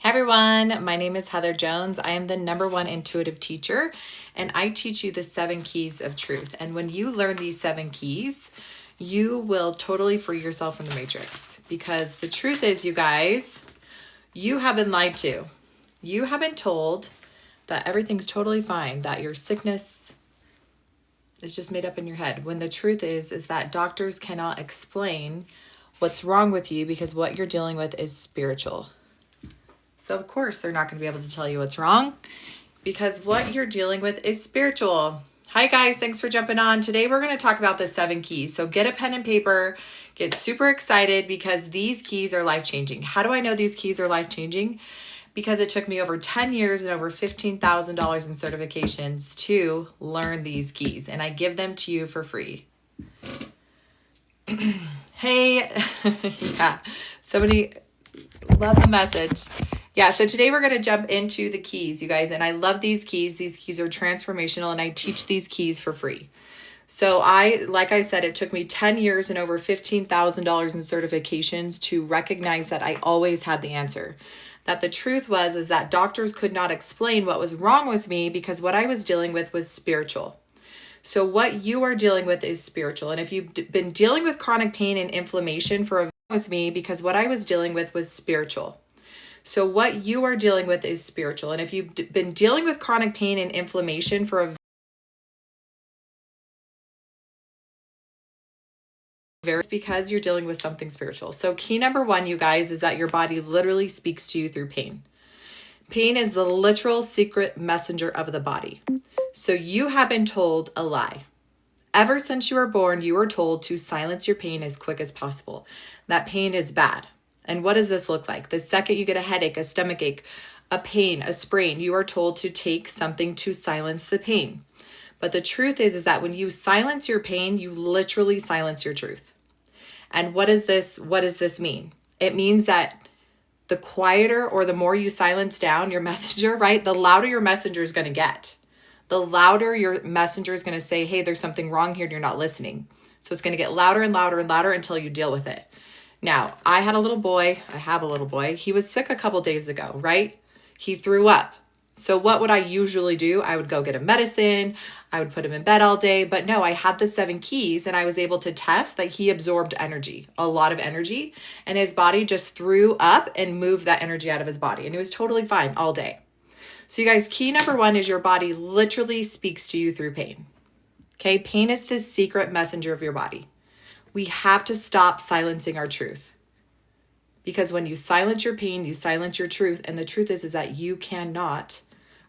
Hey everyone, my name is Heather Jones. I am the #1 intuitive teacher, and I teach you the 7 keys of truth. And when you learn these 7 keys, you will totally free yourself from the matrix. Because the truth is, you guys, you have been lied to. You have been told that everything's totally fine, that your sickness is just made up in your head. When the truth is that doctors cannot explain what's wrong with you because what you're dealing with is spiritual. So of course they're not going to be able to tell you what's wrong because what you're dealing with is spiritual. Hi guys, thanks for jumping on. Today we're going to talk about the 7 keys. So get a pen and paper, get super excited because these keys are life-changing. How do I know these keys are life-changing? Because it took me over 10 years and over $15,000 in certifications to learn these keys, and I give them to you for free. Hey, yeah, somebody love the message. Yeah, so today we're going to jump into the keys, you guys, and I love these keys. These keys are transformational, and I teach these keys for free. So like I said, it took me 10 years and over $15,000 in certifications to recognize that I always had the answer. That the truth is that doctors could not explain what was wrong with me because what I was dealing with was spiritual. So what you are dealing with is spiritual. And if you've been dealing with chronic pain and inflammation with me because what I was dealing with was spiritual. So what you are dealing with is spiritual. And if you've been dealing with chronic pain and inflammation it's because you're dealing with something spiritual. So key number 1, you guys, is that your body literally speaks to you through pain. Pain is the literal secret messenger of the body. So you have been told a lie. Ever since you were born, you were told to silence your pain as quick as possible. That pain is bad. And what does this look like? The second you get a headache, a stomach ache, a pain, a sprain, you are told to take something to silence the pain. But the truth is that when you silence your pain, you literally silence your truth. And what does this mean? It means that the quieter or the more you silence down your messenger, right? The louder your messenger is going to get. The louder your messenger is going to say, hey, there's something wrong here and you're not listening. So it's going to get louder and louder and louder until you deal with it. Now, I have a little boy. He was sick a couple days ago, right? He threw up. So what would I usually do? I would go get a medicine. I would put him in bed all day. But no, I had the 7 keys and I was able to test that he absorbed energy, a lot of energy, and his body just threw up and moved that energy out of his body. And it was totally fine all day. So you guys, key number 1 is your body literally speaks to you through pain. Okay, pain is the secret messenger of your body. We have to stop silencing our truth. Because when you silence your pain, you silence your truth. And the truth is that you cannot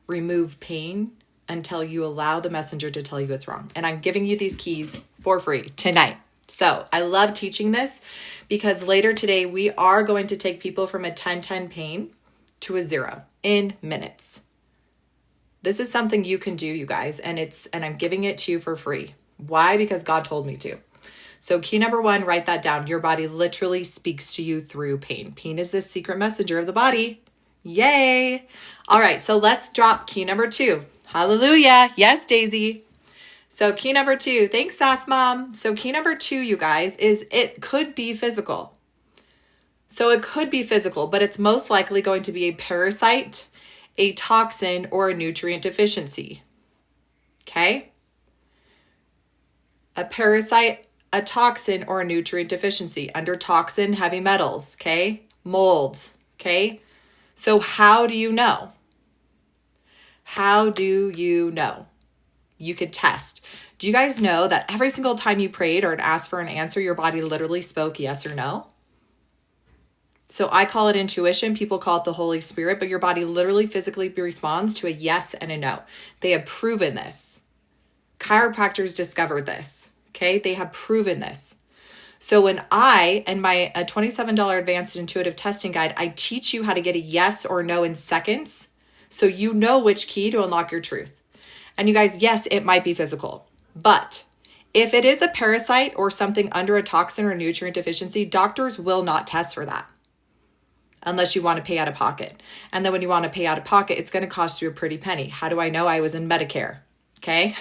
remove pain until you allow the messenger to tell you it's wrong. And I'm giving you these keys for free tonight. So I love teaching this because later today, we are going to take people from a 10-10 pain to a 0 in minutes. This is something you can do, you guys, and I'm giving it to you for free. Why? Because God told me to. So key number 1, write that down. Your body literally speaks to you through pain. Pain is the secret messenger of the body. Yay. All right, so let's drop key number 2. Hallelujah. Yes, Daisy. So key number 2, thanks, Sass Mom. So key number 2, you guys, is it could be physical. So it could be physical, but it's most likely going to be a parasite, a toxin, or a nutrient deficiency. Okay? A parasite, a toxin, or a nutrient deficiency. Under toxin, heavy metals, okay? Molds, okay? So how do you know? How do you know? You could test. Do you guys know that every single time you prayed or asked for an answer, your body literally spoke yes or no? So I call it intuition. People call it the Holy Spirit, but your body literally physically responds to a yes and a no. They have proven this. Chiropractors discovered this. Okay, they have proven this. So when I and my $27 advanced intuitive testing guide, I teach you how to get a yes or no in seconds so you know which key to unlock your truth. And you guys, yes, it might be physical, but if it is a parasite or something under a toxin or nutrient deficiency, doctors will not test for that unless you want to pay out of pocket. And then when you want to pay out of pocket, it's going to cost you a pretty penny. How do I know? I was in Medicare, okay?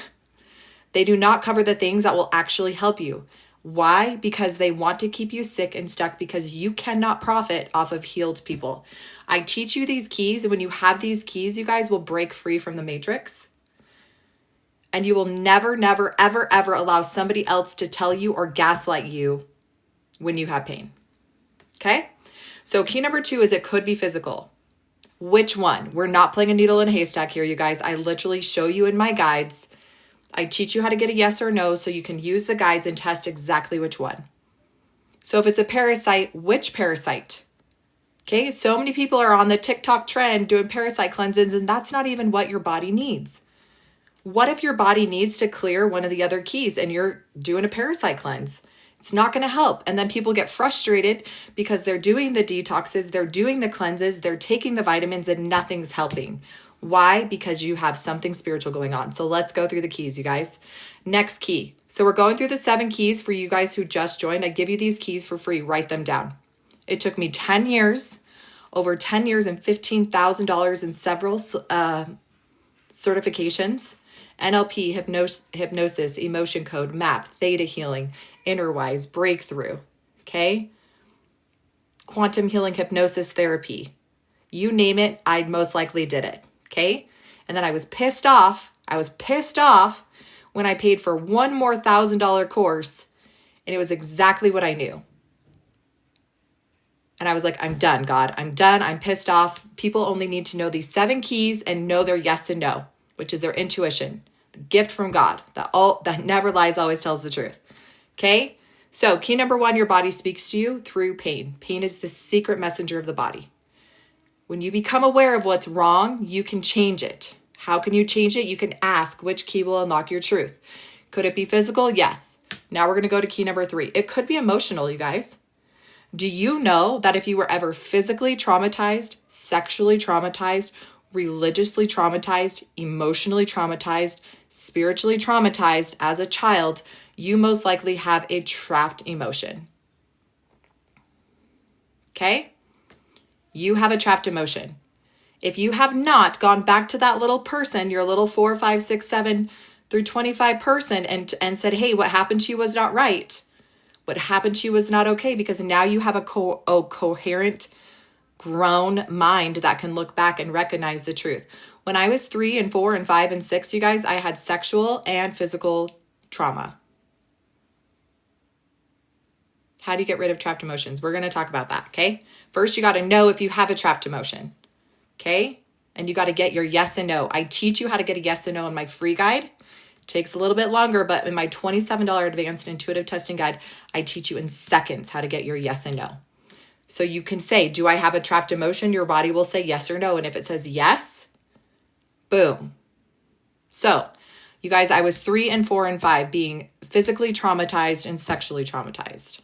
They do not cover the things that will actually help you. Why? Because they want to keep you sick and stuck because you cannot profit off of healed people. I teach you these keys, and when you have these keys, you guys will break free from the matrix. And you will never, never, ever, ever allow somebody else to tell you or gaslight you when you have pain. Okay? So key number 2 is it could be physical. Which one? We're not playing a needle in a haystack here, you guys. I literally show you in my guides. I teach you how to get a yes or no so you can use the guides and test exactly which one. So if it's a parasite, which parasite? Okay, so many people are on the TikTok trend doing parasite cleanses, and that's not even what your body needs. What if your body needs to clear one of the other keys and you're doing a parasite cleanse? It's not going to help. And then people get frustrated because they're doing the detoxes, they're doing the cleanses, they're taking the vitamins, and nothing's helping. Why? Because you have something spiritual going on. So let's go through the keys, you guys. Next key. So we're going through the 7 keys for you guys who just joined. I give you these keys for free. Write them down. It took me 10 years, over 10 years and $15,000 in several certifications. NLP, hypnosis, emotion code, MAP, theta healing, Innerwise, breakthrough, okay? Quantum healing, hypnosis, therapy. You name it, I most likely did it, okay? And then I was pissed off. When I paid for one more $1,000 course, and it was exactly what I knew. And I was like, I'm done, God. I'm done. I'm pissed off. People only need to know these 7 keys and know their yes and no, which is their intuition, the gift from God that never lies, always tells the truth. Okay? So key number 1, your body speaks to you through pain. Pain is the secret messenger of the body. When you become aware of what's wrong, you can change it. How can you change it? You can ask which key will unlock your truth. Could it be physical? Yes. Now we're going to go to key number 3. It could be emotional, you guys. Do you know that if you were ever physically traumatized, sexually traumatized, religiously traumatized, emotionally traumatized, spiritually traumatized as a child, you most likely have a trapped emotion? Okay? You have a trapped emotion. If you have not gone back to that little person, your little 4, 5, 6, 7 through 25 person and said, hey, what happened to you was not right. What happened to you was not okay, because now you have a coherent, grown mind that can look back and recognize the truth. When I was 3 and 4 and 5 and 6, you guys, I had sexual and physical trauma. How do you get rid of trapped emotions? We're going to talk about that, okay? First, you got to know if you have a trapped emotion, okay? And you got to get your yes and no. I teach you how to get a yes and no in my free guide. It takes a little bit longer, but in my $27 advanced intuitive testing guide, I teach you in seconds how to get your yes and no. So you can say, do I have a trapped emotion? Your body will say yes or no. And if it says yes, boom. So you guys, I was 3 and 4 and 5 being physically traumatized and sexually traumatized.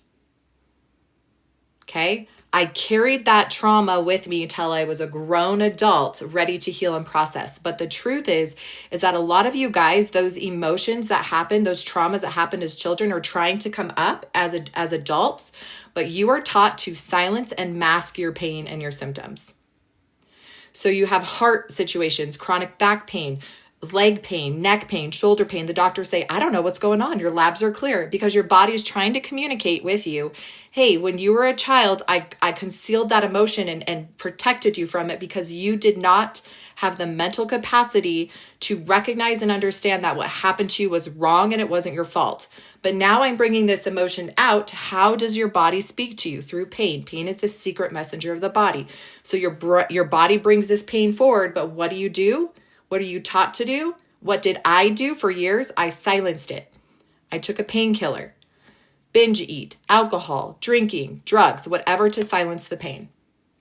Okay? I carried that trauma with me until I was a grown adult ready to heal and process. But the truth is that a lot of you guys, those emotions that happen, those traumas that happened as children are trying to come up as adults, but you are taught to silence and mask your pain and your symptoms. So you have heart situations, chronic back pain, leg pain, neck pain, shoulder pain. The doctors say, I don't know what's going on. Your labs are clear, because your body is trying to communicate with you. Hey, when you were a child, I concealed that emotion and protected you from it because you did not have the mental capacity to recognize and understand that what happened to you was wrong and it wasn't your fault. But now I'm bringing this emotion out. How does your body speak to you? Through pain. Pain is the secret messenger of the body. So your body brings this pain forward, but what do? What are you taught to do? What did I do for years? I silenced it. I took a painkiller, binge eat, alcohol, drinking, drugs, whatever to silence the pain.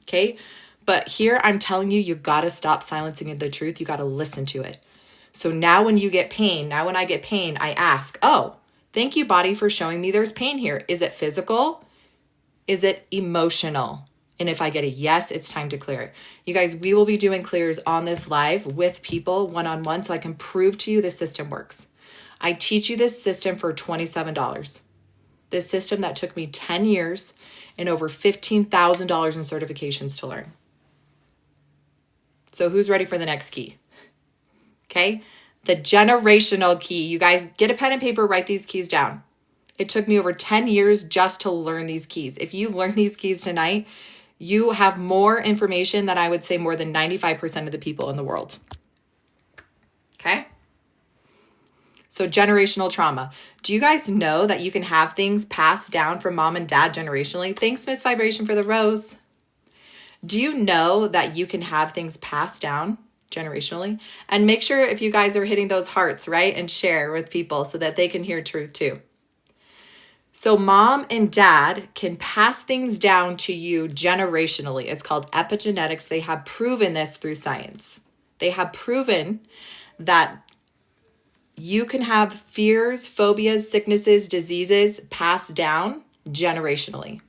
Okay? But here I'm telling you, you got to stop silencing the truth. You got to listen to it. So now when you get pain, when I get pain, I ask, oh, thank you, body, for showing me there's pain here. Is it physical? Is it emotional? And if I get a yes, it's time to clear it. You guys, we will be doing clears on this live with people one-on-one so I can prove to you the system works. I teach you this system for $27. This system that took me 10 years and over $15,000 in certifications to learn. So who's ready for the next key? Okay, the generational key. You guys, get a pen and paper, write these keys down. It took me over 10 years just to learn these keys. If you learn these keys tonight, you have more information than I would say more than 95% of the people in the world. Okay? So generational trauma. Do you guys know that you can have things passed down from mom and dad generationally? Thanks, Miss Vibration, for the rose. Do you know that you can have things passed down generationally? And make sure if you guys are hitting those hearts, right? And share with people so that they can hear truth too. So mom and dad can pass things down to you generationally. It's called epigenetics. They have proven this through science. They have proven that you can have fears, phobias, sicknesses, diseases passed down generationally.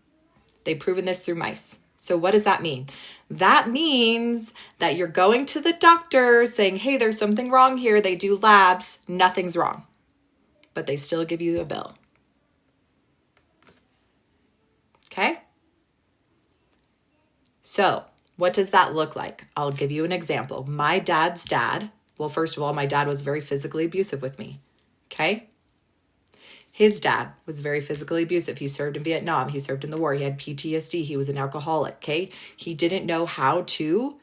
They've proven this through mice. So what does that mean? That means that you're going to the doctor saying, hey, there's something wrong here. They do labs. Nothing's wrong. But they still give you a bill. Okay? So what does that look like? I'll give you an example. My dad's dad, well, first of all, my dad was very physically abusive with me. Okay? His dad was very physically abusive. He served in Vietnam. He served in the war. He had PTSD. He was an alcoholic. Okay? He didn't know how to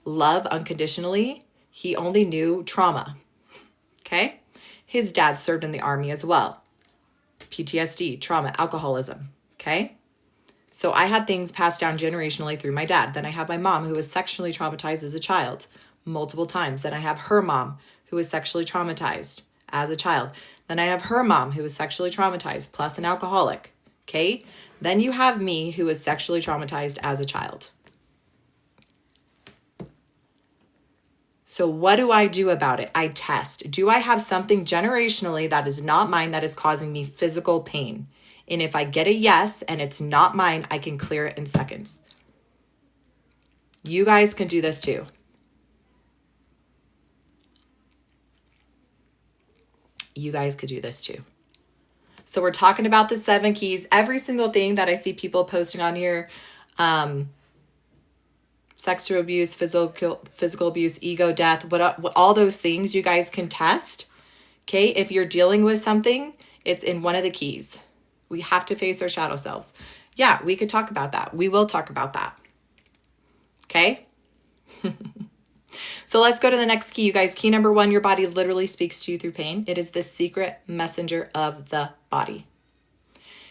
love unconditionally. He only knew trauma. Okay? His dad served in the army as well. PTSD, trauma, alcoholism. Okay? So I had things passed down generationally through my dad. Then I have my mom who was sexually traumatized as a child multiple times. Then I have her mom who was sexually traumatized as a child. Then I have her mom who was sexually traumatized plus an alcoholic. Okay? Then you have me who was sexually traumatized as a child. So what do I do about it? I test. Do I have something generationally that is not mine that is causing me physical pain? And if I get a yes and it's not mine, I can clear it in seconds. You guys can do this too. You guys could do this too. So we're talking about the 7 keys. Every single thing that I see people posting on here, sexual abuse, physical abuse, ego death, what all those things you guys can test. Okay, if you're dealing with something, it's in one of the keys. We have to face our shadow selves. Yeah, we could talk about that. We will talk about that. Okay? So let's go to the next key, you guys. Key number 1, your body literally speaks to you through pain. It is the secret messenger of the body.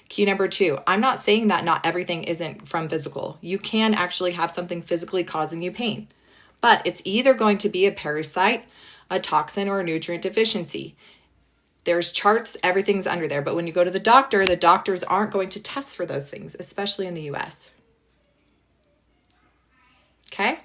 Key number 2, I'm not saying that not everything isn't from physical. You can actually have something physically causing you pain, but it's either going to be a parasite, a toxin, or a nutrient deficiency. There's charts, everything's under there. But when you go to the doctors aren't going to test for those things, especially in the US. Okay?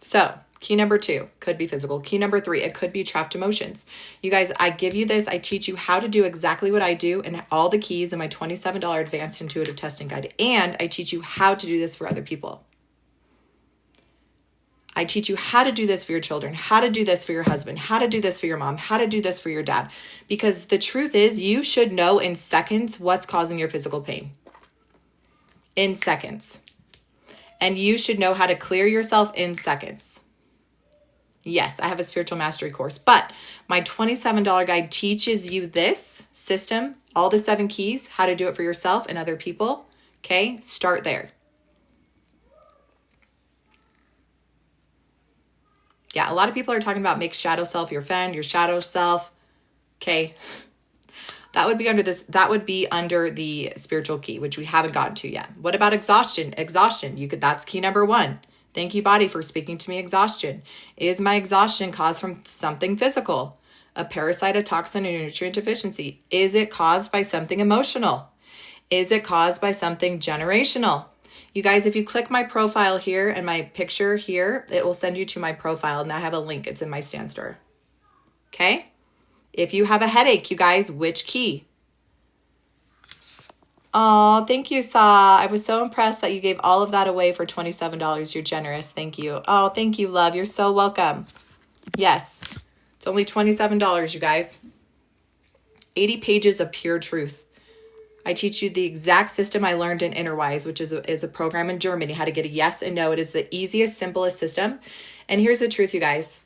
So, key number 2 could be physical. Key number 3, it could be trapped emotions. You guys, I give you this. I teach you how to do exactly what I do and all the keys in my $27 advanced intuitive testing guide. And I teach you how to do this for other people. I teach you how to do this for your children, how to do this for your husband, how to do this for your mom, how to do this for your dad. Because the truth is, you should know in seconds what's causing your physical pain. In seconds. And you should know how to clear yourself in seconds. Yes, I have a spiritual mastery course, but my $27 guide teaches you this system, all the 7 keys, how to do it for yourself and other people. Okay, start there. Yeah, a lot of people are talking about make shadow self your friend, your shadow self. Okay. That would be under this, that would be under the spiritual key, which we haven't gotten to yet. What about exhaustion? Exhaustion. That's key number 1. Thank you, body, for speaking to me. Exhaustion. Is my exhaustion caused from something physical? A parasite, a toxin, a nutrient deficiency? Is it caused by something emotional? Is it caused by something generational? You guys, if you click my profile here and my picture here, it will send you to my profile, and I have a link. It's in my stand store. Okay? If you have a headache, you guys, which key? Oh, thank you, Sa. I was so impressed that you gave all of that away for $27. You're generous. Thank you. Oh, thank you, love. You're so welcome. Yes. It's only $27, you guys. 80 pages of pure truth. I teach you the exact system I learned in Innerwise, which is a program in Germany, how to get a yes and no. It is the easiest, simplest system. And here's the truth, you guys.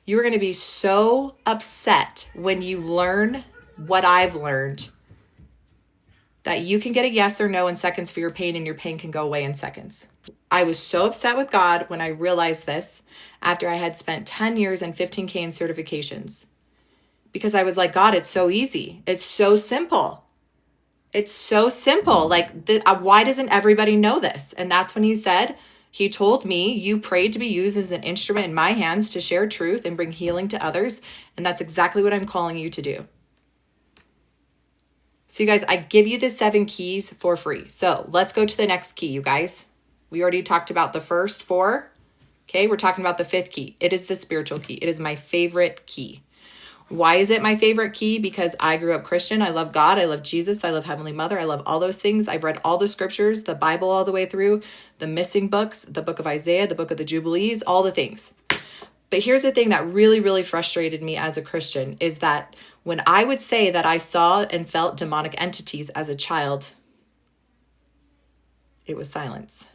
You are going to be so upset when you learn what I've learned, that you can get a yes or no in seconds for your pain, and your pain can go away in seconds. I was so upset with God when I realized this after I had spent 10 years and 15K in certifications, because I was like, God, it's so easy. It's so simple. It's so simple. Like, why doesn't everybody know this? And that's when he told me, you prayed to be used as an instrument in my hands to share truth and bring healing to others. And that's exactly what I'm calling you to do. So you guys, I give you the 7 keys for free. So let's go to the next key, you guys. We already talked about the first 4. Okay, we're talking about the 5th key. It is the spiritual key. It is my favorite key. Why is it my favorite key? Because I grew up Christian. I love God. I love Jesus. I love Heavenly Mother. I love all those things. I've read all the scriptures, the Bible all the way through, the missing books, the book of Isaiah, the book of the Jubilees, all the things. But here's the thing that really, really frustrated me as a Christian is that when I would say that I saw and felt demonic entities as a child, it was silence.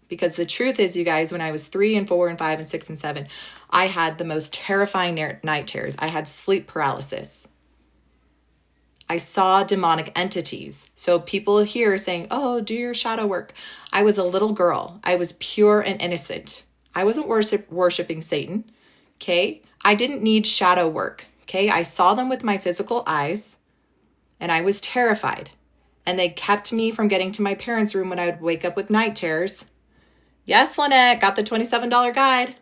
Because the truth is, you guys, when I was 3 and 4 and 5 and 6 and 7, I had the most terrifying night terrors. I had sleep paralysis. I saw demonic entities. So people here saying, oh, do your shadow work. I was a little girl. I was pure and innocent. I wasn't worshiping Satan. Okay. I didn't need shadow work. Okay. I saw them with my physical eyes and I was terrified. And they kept me from getting to my parents' room when I would wake up with night terrors. Yes, Lynette, got the $27 guide.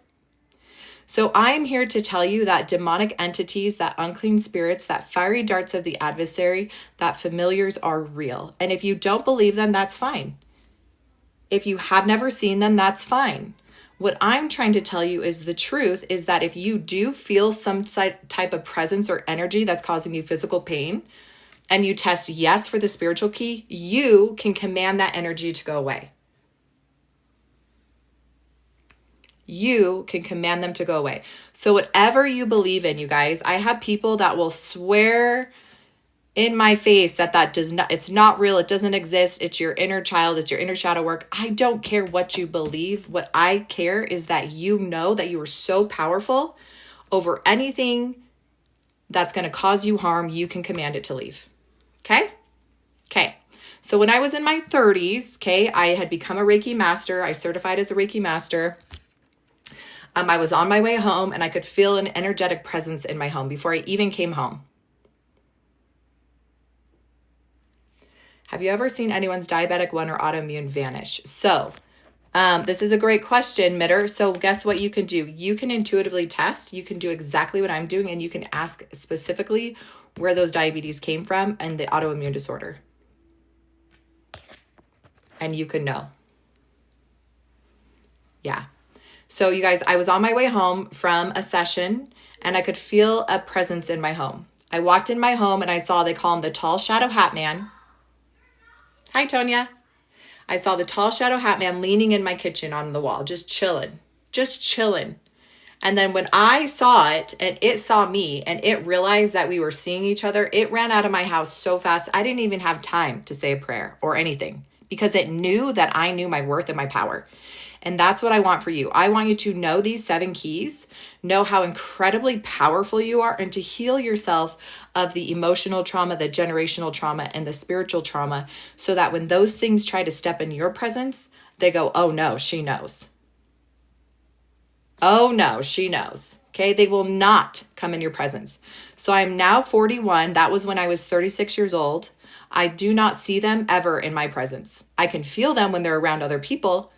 So I'm here to tell you that demonic entities, that unclean spirits, that fiery darts of the adversary, that familiars are real. And if you don't believe them, that's fine. If you have never seen them, that's fine. What I'm trying to tell you is the truth is that if you do feel some type of presence or energy that's causing you physical pain, and you test yes for the spiritual key, you can command that energy to go away. You can command them to go away. So whatever you believe in, you guys, I have people that will swear in my face that it's not real. It doesn't exist. It's your inner child. It's your inner shadow work. I don't care what you believe. What I care is that you know that you are so powerful over anything that's going to cause you harm. You can command it to leave. Okay? Okay. So when I was in my 30s, okay, I had become a Reiki master. I certified as a Reiki master. I was on my way home and I could feel an energetic presence in my home before I even came home. Have you ever seen anyone's diabetic 1 or autoimmune vanish? So this is a great question, Mitter. So guess what you can do? You can intuitively test. You can do exactly what I'm doing and you can ask specifically where those diabetes came from and the autoimmune disorder. And you can know. Yeah. So you guys, I was on my way home from a session and I could feel a presence in my home. I walked in my home and I saw, they call him the tall shadow hat man. Hi, Tonya. I saw the tall shadow hat man leaning in my kitchen on the wall, just chilling. And then when I saw it and it saw me and it realized that we were seeing each other, it ran out of my house so fast. I didn't even have time to say a prayer or anything because it knew that I knew my worth and my power. And that's what I want for you. I want you to know these 7 keys, know how incredibly powerful you are, and to heal yourself of the emotional trauma, the generational trauma, and the spiritual trauma, so that when those things try to step in your presence, they go, oh no, she knows. Oh no, she knows. Okay, they will not come in your presence. So I'm now 41. That was when I was 36 years old. I do not see them ever in my presence. I can feel them when they're around other people,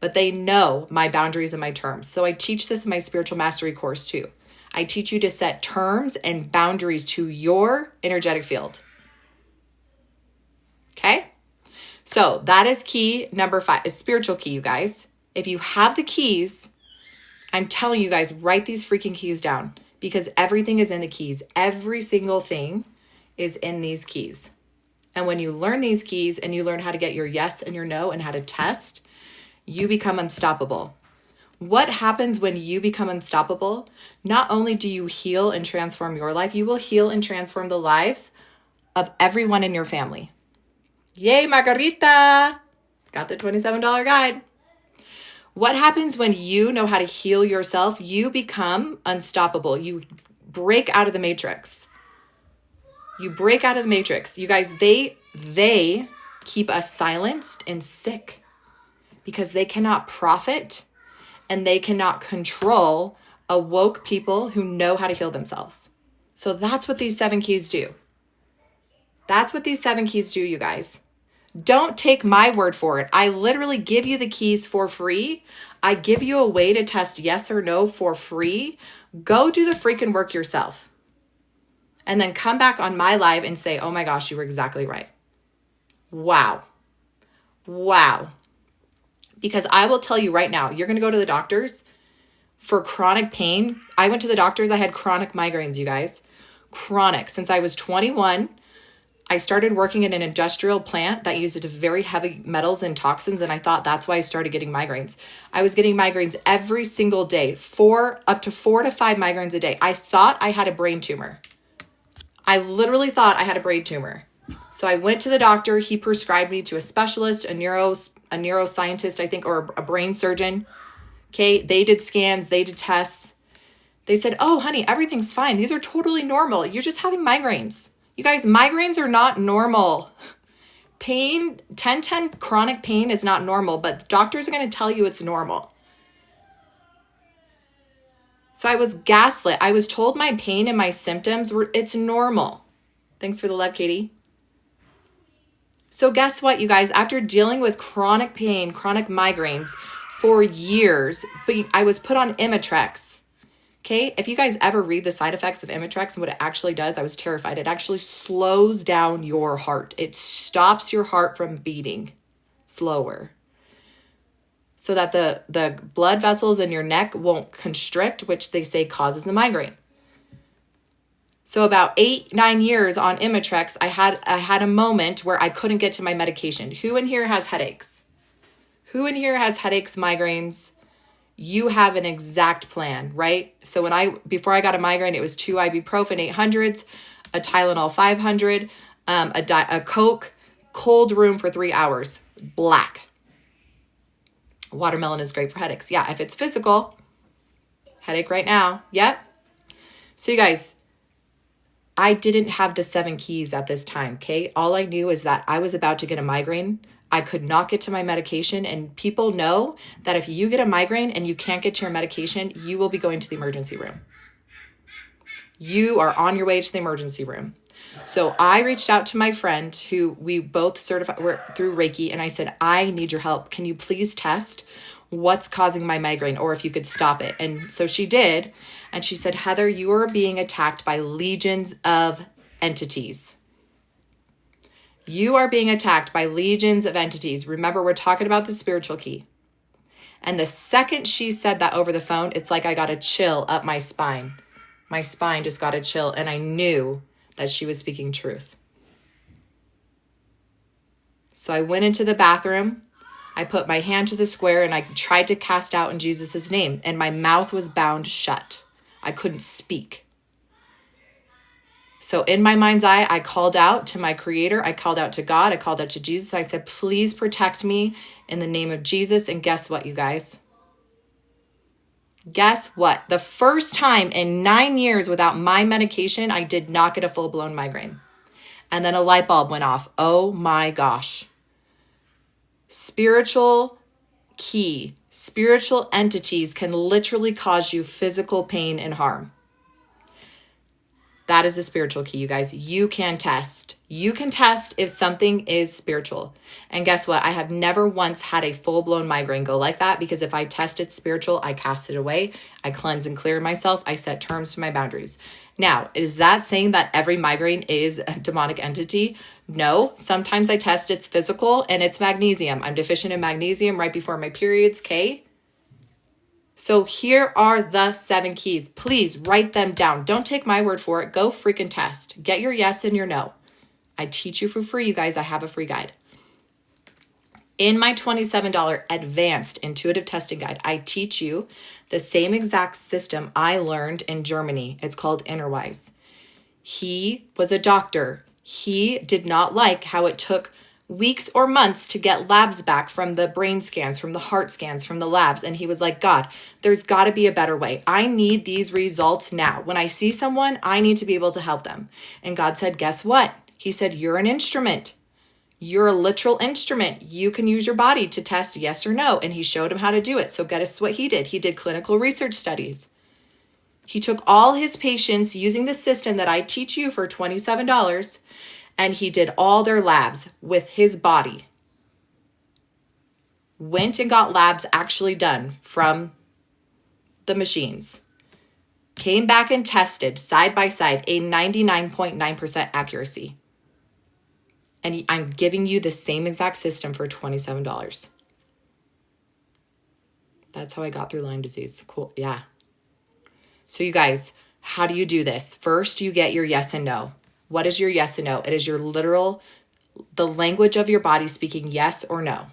but they know my boundaries and my terms. So I teach this in my spiritual mastery course too. I teach you to set terms and boundaries to your energetic field. Okay? So that is key number 5, a spiritual key, you guys. If you have the keys, I'm telling you guys, write these freaking keys down because everything is in the keys. Every single thing is in these keys. And when you learn these keys and you learn how to get your yes and your no and how to test, you become unstoppable. What happens when you become unstoppable? Not only do you heal and transform your life, you will heal and transform the lives of everyone in your family. Yay, Margarita! Got the $27 guide. What happens when you know how to heal yourself? You become unstoppable. You break out of the matrix. You break out of the matrix. You guys, they keep us silenced and sick because they cannot profit and they cannot control awoke people who know how to heal themselves. So that's what these 7 keys do. That's what these 7 keys do, you guys. Don't take my word for it. I literally give you the keys for free. I give you a way to test yes or no for free. Go do the freaking work yourself. And then come back on my live and say, oh my gosh, you were exactly right. Wow. Wow. Because I will tell you right now, you're going to go to the doctors for chronic pain. I went to the doctors. I had chronic migraines, you guys. Chronic. Since I was 21, I started working in an industrial plant that used very heavy metals and toxins, and I thought that's why I started getting migraines. I was getting migraines every single day, up to 4 to 5 migraines a day. I thought I had a brain tumor. I literally thought I had a brain tumor. So I went to the doctor. He prescribed me to a specialist, a neuroscientist, I think, or a brain surgeon. Okay, they did scans, they did tests. They said, oh, honey, everything's fine. These are totally normal. You're just having migraines. You guys, migraines are not normal. Pain, 1010 chronic pain is not normal, but doctors are going to tell you it's normal. So I was gaslit. I was told my pain and my symptoms it's normal. Thanks for the love, Katie. So guess what, you guys? After dealing with chronic pain, chronic migraines for years, I was put on Imitrex. Okay, if you guys ever read the side effects of Imitrex and what it actually does, I was terrified. It actually slows down your heart. It stops your heart from beating slower so that the blood vessels in your neck won't constrict, which they say causes a migraine. So about 8-9 years on Imitrex, I had a moment where I couldn't get to my medication. Who in here has headaches? Who in here has headaches, migraines? You have an exact plan, right? So before I got a migraine, it was 2 ibuprofen 800s, a Tylenol 500, a Coke, cold room for 3 hours, black. Watermelon is great for headaches. Yeah, if it's physical, headache right now. Yep. So you guys, I didn't have the 7 keys at this time, okay? All I knew is that I was about to get a migraine. I could not get to my medication, and people know that if you get a migraine and you can't get to your medication, you will be going to the emergency room. You are on your way to the emergency room. So I reached out to my friend who we both certified through Reiki, and I said, I need your help. Can you please test what's causing my migraine, or if you could stop it? And so she did, and she said, Heather, you are being attacked by legions of entities. You are being attacked by legions of entities. Remember, we're talking about the spiritual key. And the second she said that over the phone, it's like I got a chill up my spine. My spine just got a chill, and I knew that she was speaking truth. So I went into the bathroom. I put my hand to the square, and I tried to cast out in Jesus' name, and my mouth was bound shut. I couldn't speak. So in my mind's eye, I called out to my creator. I called out to God. I called out to Jesus. I said, please protect me in the name of Jesus. And guess what, you guys? Guess what? The first time in 9 years without my medication, I did not get a full-blown migraine. And then a light bulb went off. Oh my gosh. Spiritual key. Spiritual entities can literally cause you physical pain and harm. That is a spiritual key, you guys. You can test. You can test if something is spiritual. And guess what? I have never once had a full-blown migraine go like that, because if I tested spiritual, I cast it away. I cleanse and clear myself. I set terms to my boundaries. Now, is that saying that every migraine is a demonic entity? No. Sometimes I test it's physical and it's magnesium. I'm deficient in magnesium right before my periods, okay? So here are the 7 keys. Please write them down. Don't take my word for it. Go freaking test. Get your yes and your no. I teach you for free, you guys. I have a free guide. In my $27 advanced intuitive testing guide, I teach you the same exact system I learned in Germany. It's called Innerwise. He was a doctor. He did not like how it took weeks or months to get labs back from the brain scans, from the heart scans, from the labs. And he was like, God, there's got to be a better way. I need these results now. When I see someone, I need to be able to help them. And God said, guess what? He said, you're an instrument. You're a literal instrument. You can use your body to test yes or no. And he showed him how to do it. So guess what he did? He did clinical research studies. He took all his patients using the system that I teach you for $27, and he did all their labs with his body. Went and got labs actually done from the machines. Came back and tested side by side a 99.9% accuracy. And I'm giving you the same exact system for $27. That's how I got through Lyme disease. Cool. Yeah. So you guys, how do you do this? First, you get your yes and no. What is your yes and no? It is your literal, the language of your body speaking yes or no.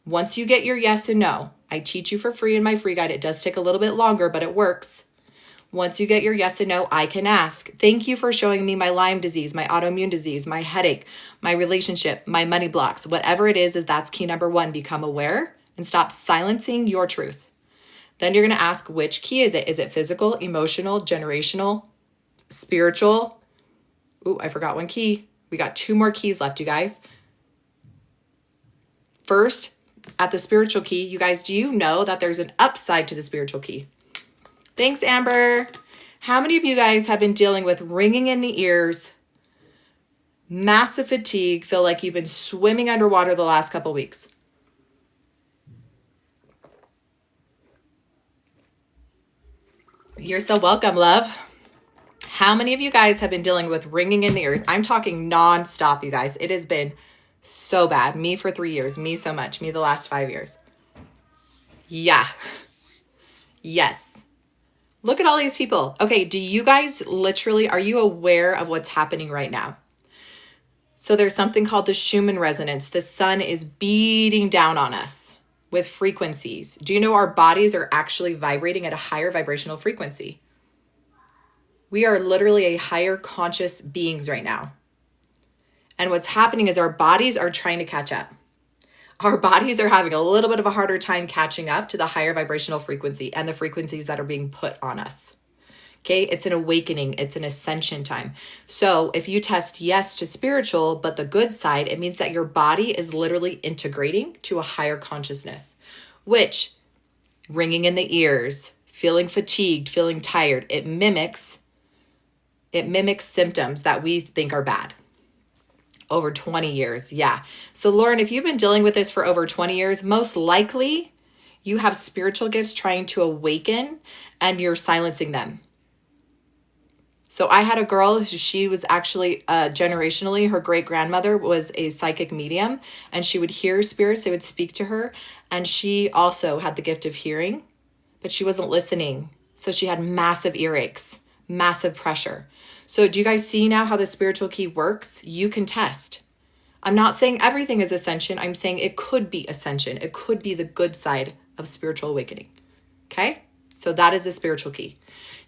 Once you get your yes and no, I teach you for free in my free guide. It does take a little bit longer, but it works. Once you get your yes and no, I can ask, thank you for showing me my Lyme disease, my autoimmune disease, my headache, my relationship, my money blocks, whatever it is that's key number 1. Become aware and stop silencing your truth. Then you're going to ask, which key is it? Is it physical, emotional, generational, spiritual? Ooh, I forgot one key. We got 2 more keys left, you guys. First, at the spiritual key, you guys, do you know that there's an upside to the spiritual key? Thanks, Amber. How many of you guys have been dealing with ringing in the ears, massive fatigue, feel like you've been swimming underwater the last couple weeks? You're so welcome, love. How many of you guys have been dealing with ringing in the ears? I'm talking nonstop, you guys. It has been so bad. Me for 3 years. Me so much. Me the last 5 years. Yeah. Yes. Look at all these people. Okay, do you guys literally, are you aware of what's happening right now? So there's something called the Schumann resonance. The sun is beating down on us with frequencies. Do you know our bodies are actually vibrating at a higher vibrational frequency? We are literally a higher conscious beings right now. And what's happening is our bodies are trying to catch up. Our bodies are having a little bit of a harder time catching up to the higher vibrational frequency and the frequencies that are being put on us. Okay, it's an awakening, it's an ascension time. So if you test yes to spiritual, but the good side, it means that your body is literally integrating to a higher consciousness, which ringing in the ears, feeling fatigued, feeling tired, it mimics symptoms that we think are bad. Over 20 years, yeah. So Lauren, if you've been dealing with this for over 20 years, most likely you have spiritual gifts trying to awaken and you're silencing them. So I had a girl, she was actually generationally, her great-grandmother was a psychic medium and she would hear spirits, they would speak to her. And she also had the gift of hearing, but she wasn't listening. So she had massive earaches, massive pressure. So do you guys see now how the spiritual key works? You can test. I'm not saying everything is ascension. I'm saying it could be ascension. It could be the good side of spiritual awakening. Okay? So that is the spiritual key.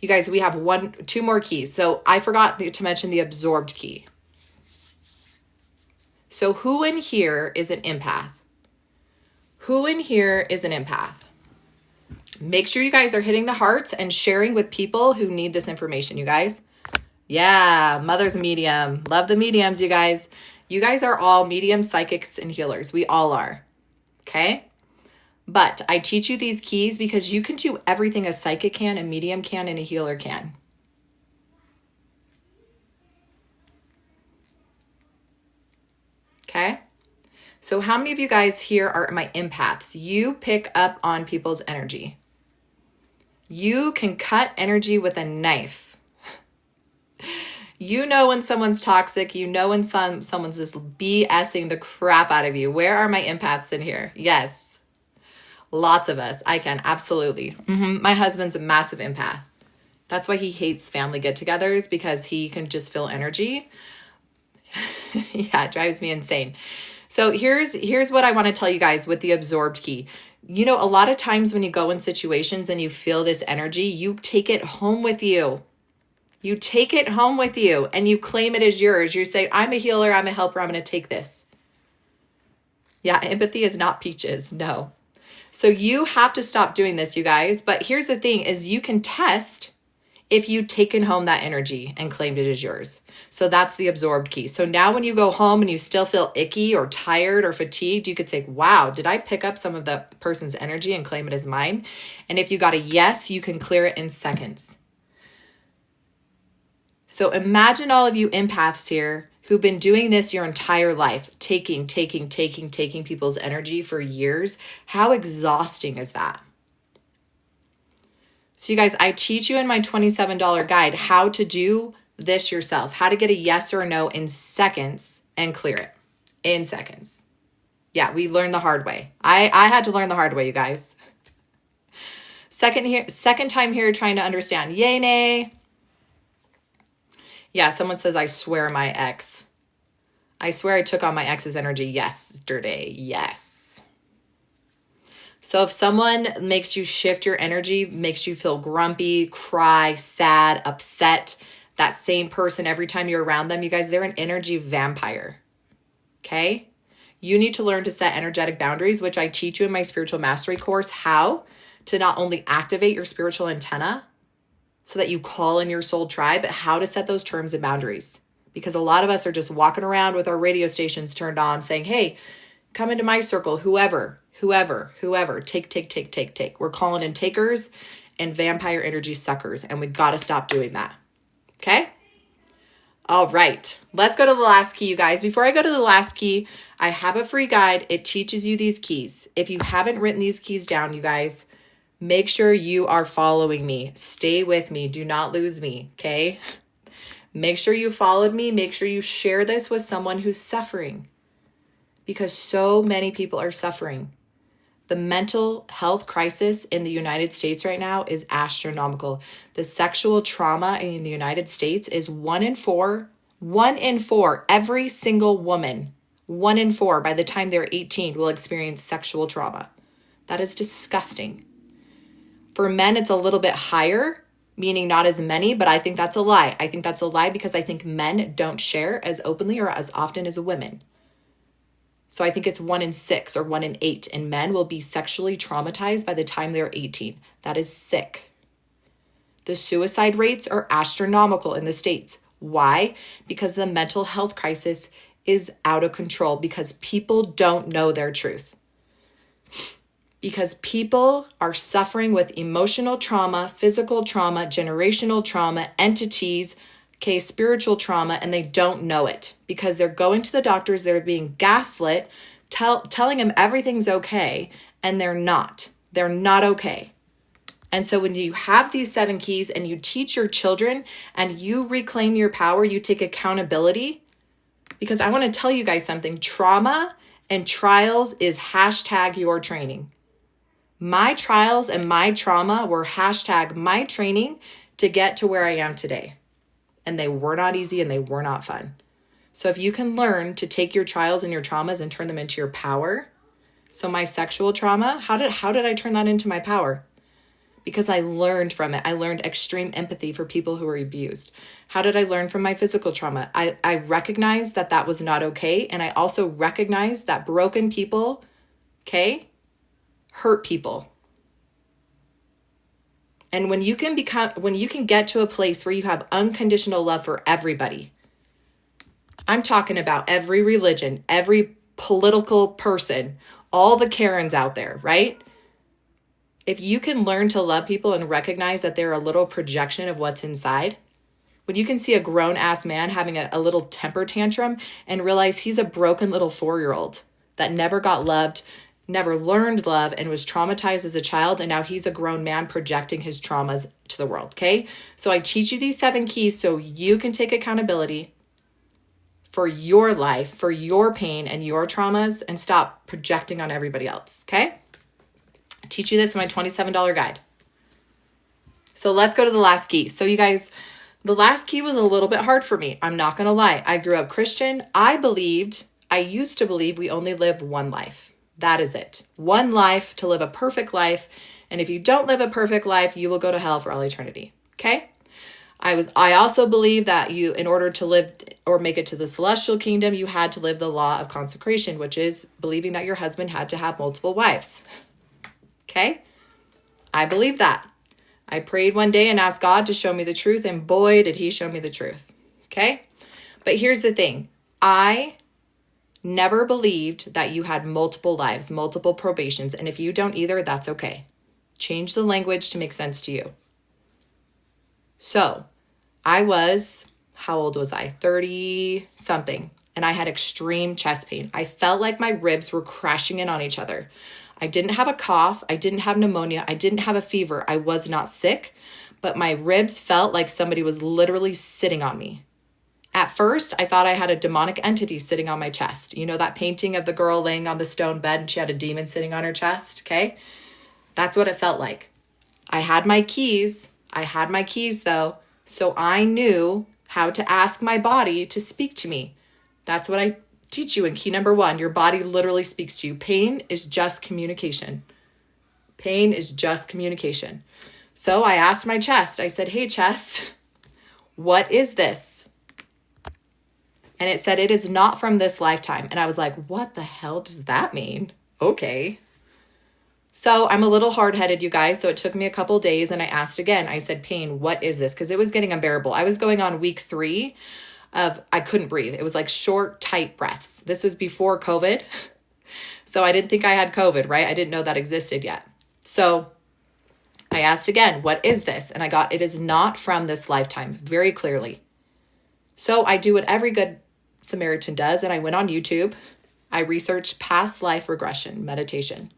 You guys, we have 2 more keys. So I forgot to mention the absorbed key. So who in here is an empath? Who in here is an empath? Make sure you guys are hitting the hearts and sharing with people who need this information, you guys. Yeah, mother's medium. Love the mediums, you guys. You guys are all medium, psychics, and healers. We all are. Okay? But I teach you these keys because you can do everything a psychic can, a medium can, and a healer can. Okay? So how many of you guys here are my empaths? You pick up on people's energy. You can cut energy with a knife. You know when someone's toxic. You know when someone's just BSing the crap out of you. Where are my empaths in here? Yes. Lots of us. I can. Absolutely. My husband's a massive empath. That's why he hates family get-togethers, because he can just feel energy. Yeah, it drives me insane. So here's what I want to tell you guys with the absorbed key. You know, a lot of times when you go in situations and you feel this energy, you take it home with you. You take it home with you and you claim it as yours. You say, I'm a healer, I'm a helper, I'm going to take this. Yeah, empathy is not peaches. No. So you have to stop doing this, you guys. But here's the thing is you can test if you've taken home that energy and claimed it as yours. So that's the absorbed key. So now when you go home and you still feel icky or tired or fatigued, you could say, wow, did I pick up some of the person's energy and claim it as mine? And if you got a yes, you can clear it in seconds. So imagine all of you empaths here who've been doing this your entire life, taking people's energy for years. How exhausting is that? So you guys, I teach you in my $27 guide how to do this yourself, how to get a yes or a no in seconds and clear it in seconds. Yeah, we learned the hard way. I had to learn the hard way, you guys. Second time here trying to understand. Yay, nay. Yeah, someone says, I swear my ex. I swear I took on my ex's energy yesterday. Yes. So if someone makes you shift your energy, makes you feel grumpy, cry, sad, upset, that same person every time you're around them, you guys, they're an energy vampire. Okay? You need to learn to set energetic boundaries, which I teach you in my spiritual mastery course, how to not only activate your spiritual antenna so that you call in your soul tribe, but how to set those terms and boundaries. Because a lot of us are just walking around with our radio stations turned on saying, hey, come into my circle, whoever, take. We're calling in takers and vampire energy suckers, and we got to stop doing that. Okay? All right. Let's go to the last key, you guys. Before I go to the last key, I have a free guide. It teaches you these keys. If you haven't written these keys down, you guys, make sure you are following me. Stay with me. Do not lose me, okay? Make sure you followed me. Make sure you share this with someone who's suffering, because so many people are suffering. The mental health crisis in the United States right now is astronomical. The sexual trauma in the United States is 1 in 4. 1 in 4, every single woman, 1 in 4 by the time they're 18 will experience sexual trauma. That is disgusting. For men, it's a little bit higher, meaning not as many, but I think that's a lie. I think that's a lie because I think men don't share as openly or as often as women. So I think it's 1 in 6 or 1 in 8, and men will be sexually traumatized by the time they're 18. That is sick. The suicide rates are astronomical in the States. Why? Because the mental health crisis is out of control, because people don't know their truth. Because people are suffering with emotional trauma, physical trauma, generational trauma, entities, okay, spiritual trauma, and they don't know it because they're going to the doctors, they're being gaslit, telling them everything's okay, and they're not. They're not okay. And so when you have these 7 keys and you teach your children and you reclaim your power, you take accountability, because I want to tell you guys something. Trauma and trials is #your training. My trials and my trauma were #my training to get to where I am today. And they were not easy and they were not fun. So if you can learn to take your trials and your traumas and turn them into your power. So my sexual trauma, how did I turn that into my power? Because I learned from it. I learned extreme empathy for people who were abused. How did I learn from my physical trauma? I recognized that that was not okay. And I also recognized that broken people, okay, hurt people. And when you can get to a place where you have unconditional love for everybody, I'm talking about every religion, every political person, all the Karens out there, right? If you can learn to love people and recognize that they're a little projection of what's inside, when you can see a grown-ass man having a little temper tantrum and realize he's a broken little 4-year-old that never got loved, never learned love, and was traumatized as a child, and now he's a grown man projecting his traumas to the world, okay? So I teach you these 7 keys so you can take accountability for your life, for your pain and your traumas, and stop projecting on everybody else, okay? I teach you this in my $27 guide. So let's go to the last key. So you guys, the last key was a little bit hard for me. I'm not going to lie. I grew up Christian. I used to believe we only live one life. That is it. One life to live a perfect life. And if you don't live a perfect life, you will go to hell for all eternity. Okay? I also believe that you, in order to live or make it to the celestial kingdom, you had to live the law of consecration, which is believing that your husband had to have multiple wives. Okay? I believe that. I prayed one day and asked God to show me the truth, and boy, did he show me the truth. Okay? But here's the thing. I never believed that you had multiple lives, multiple probations, and if you don't either, that's okay. Change the language to make sense to you. So, I was, how old was I? 30 something. And I had extreme chest pain. I felt like my ribs were crashing in on each other. I didn't have a cough. I didn't have pneumonia. I didn't have a fever. I was not sick, but my ribs felt like somebody was literally sitting on me. At first, I thought I had a demonic entity sitting on my chest. You know that painting of the girl laying on the stone bed and she had a demon sitting on her chest? Okay. That's what it felt like. I had my keys though. So I knew how to ask my body to speak to me. That's what I teach you in key number 1. Your body literally speaks to you. Pain is just communication. Pain is just communication. So I asked my chest. I said, hey, chest, what is this? And it said, it is not from this lifetime. And I was like, what the hell does that mean? Okay. So I'm a little hard-headed, you guys. So it took me a couple days and I asked again. I said, pain, what is this? Because it was getting unbearable. I was going on week 3 of I couldn't breathe. It was like short, tight breaths. This was before COVID. So I didn't think I had COVID, right? I didn't know that existed yet. So I asked again, what is this? And I got, it is not from this lifetime, very clearly. So I do what every good Samaritan does. And I went on YouTube. I researched past life regression meditation.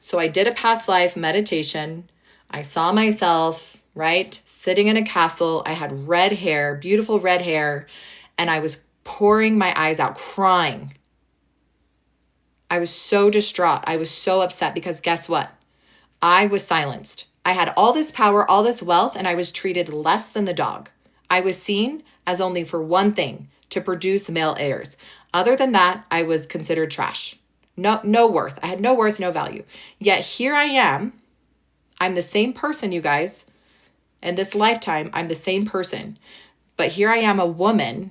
So I did a past life meditation. I saw myself, right, sitting in a castle. I had red hair, beautiful red hair, and I was pouring my eyes out, crying. I was so distraught. I was so upset because guess what? I was silenced. I had all this power, all this wealth, and I was treated less than the dog. I was seen as only for one thing, to produce male heirs. Other than that, I was considered trash. No worth. I had no worth, no value. Yet here I am. I'm the same person, you guys. In this lifetime, I'm the same person. But here I am, a woman,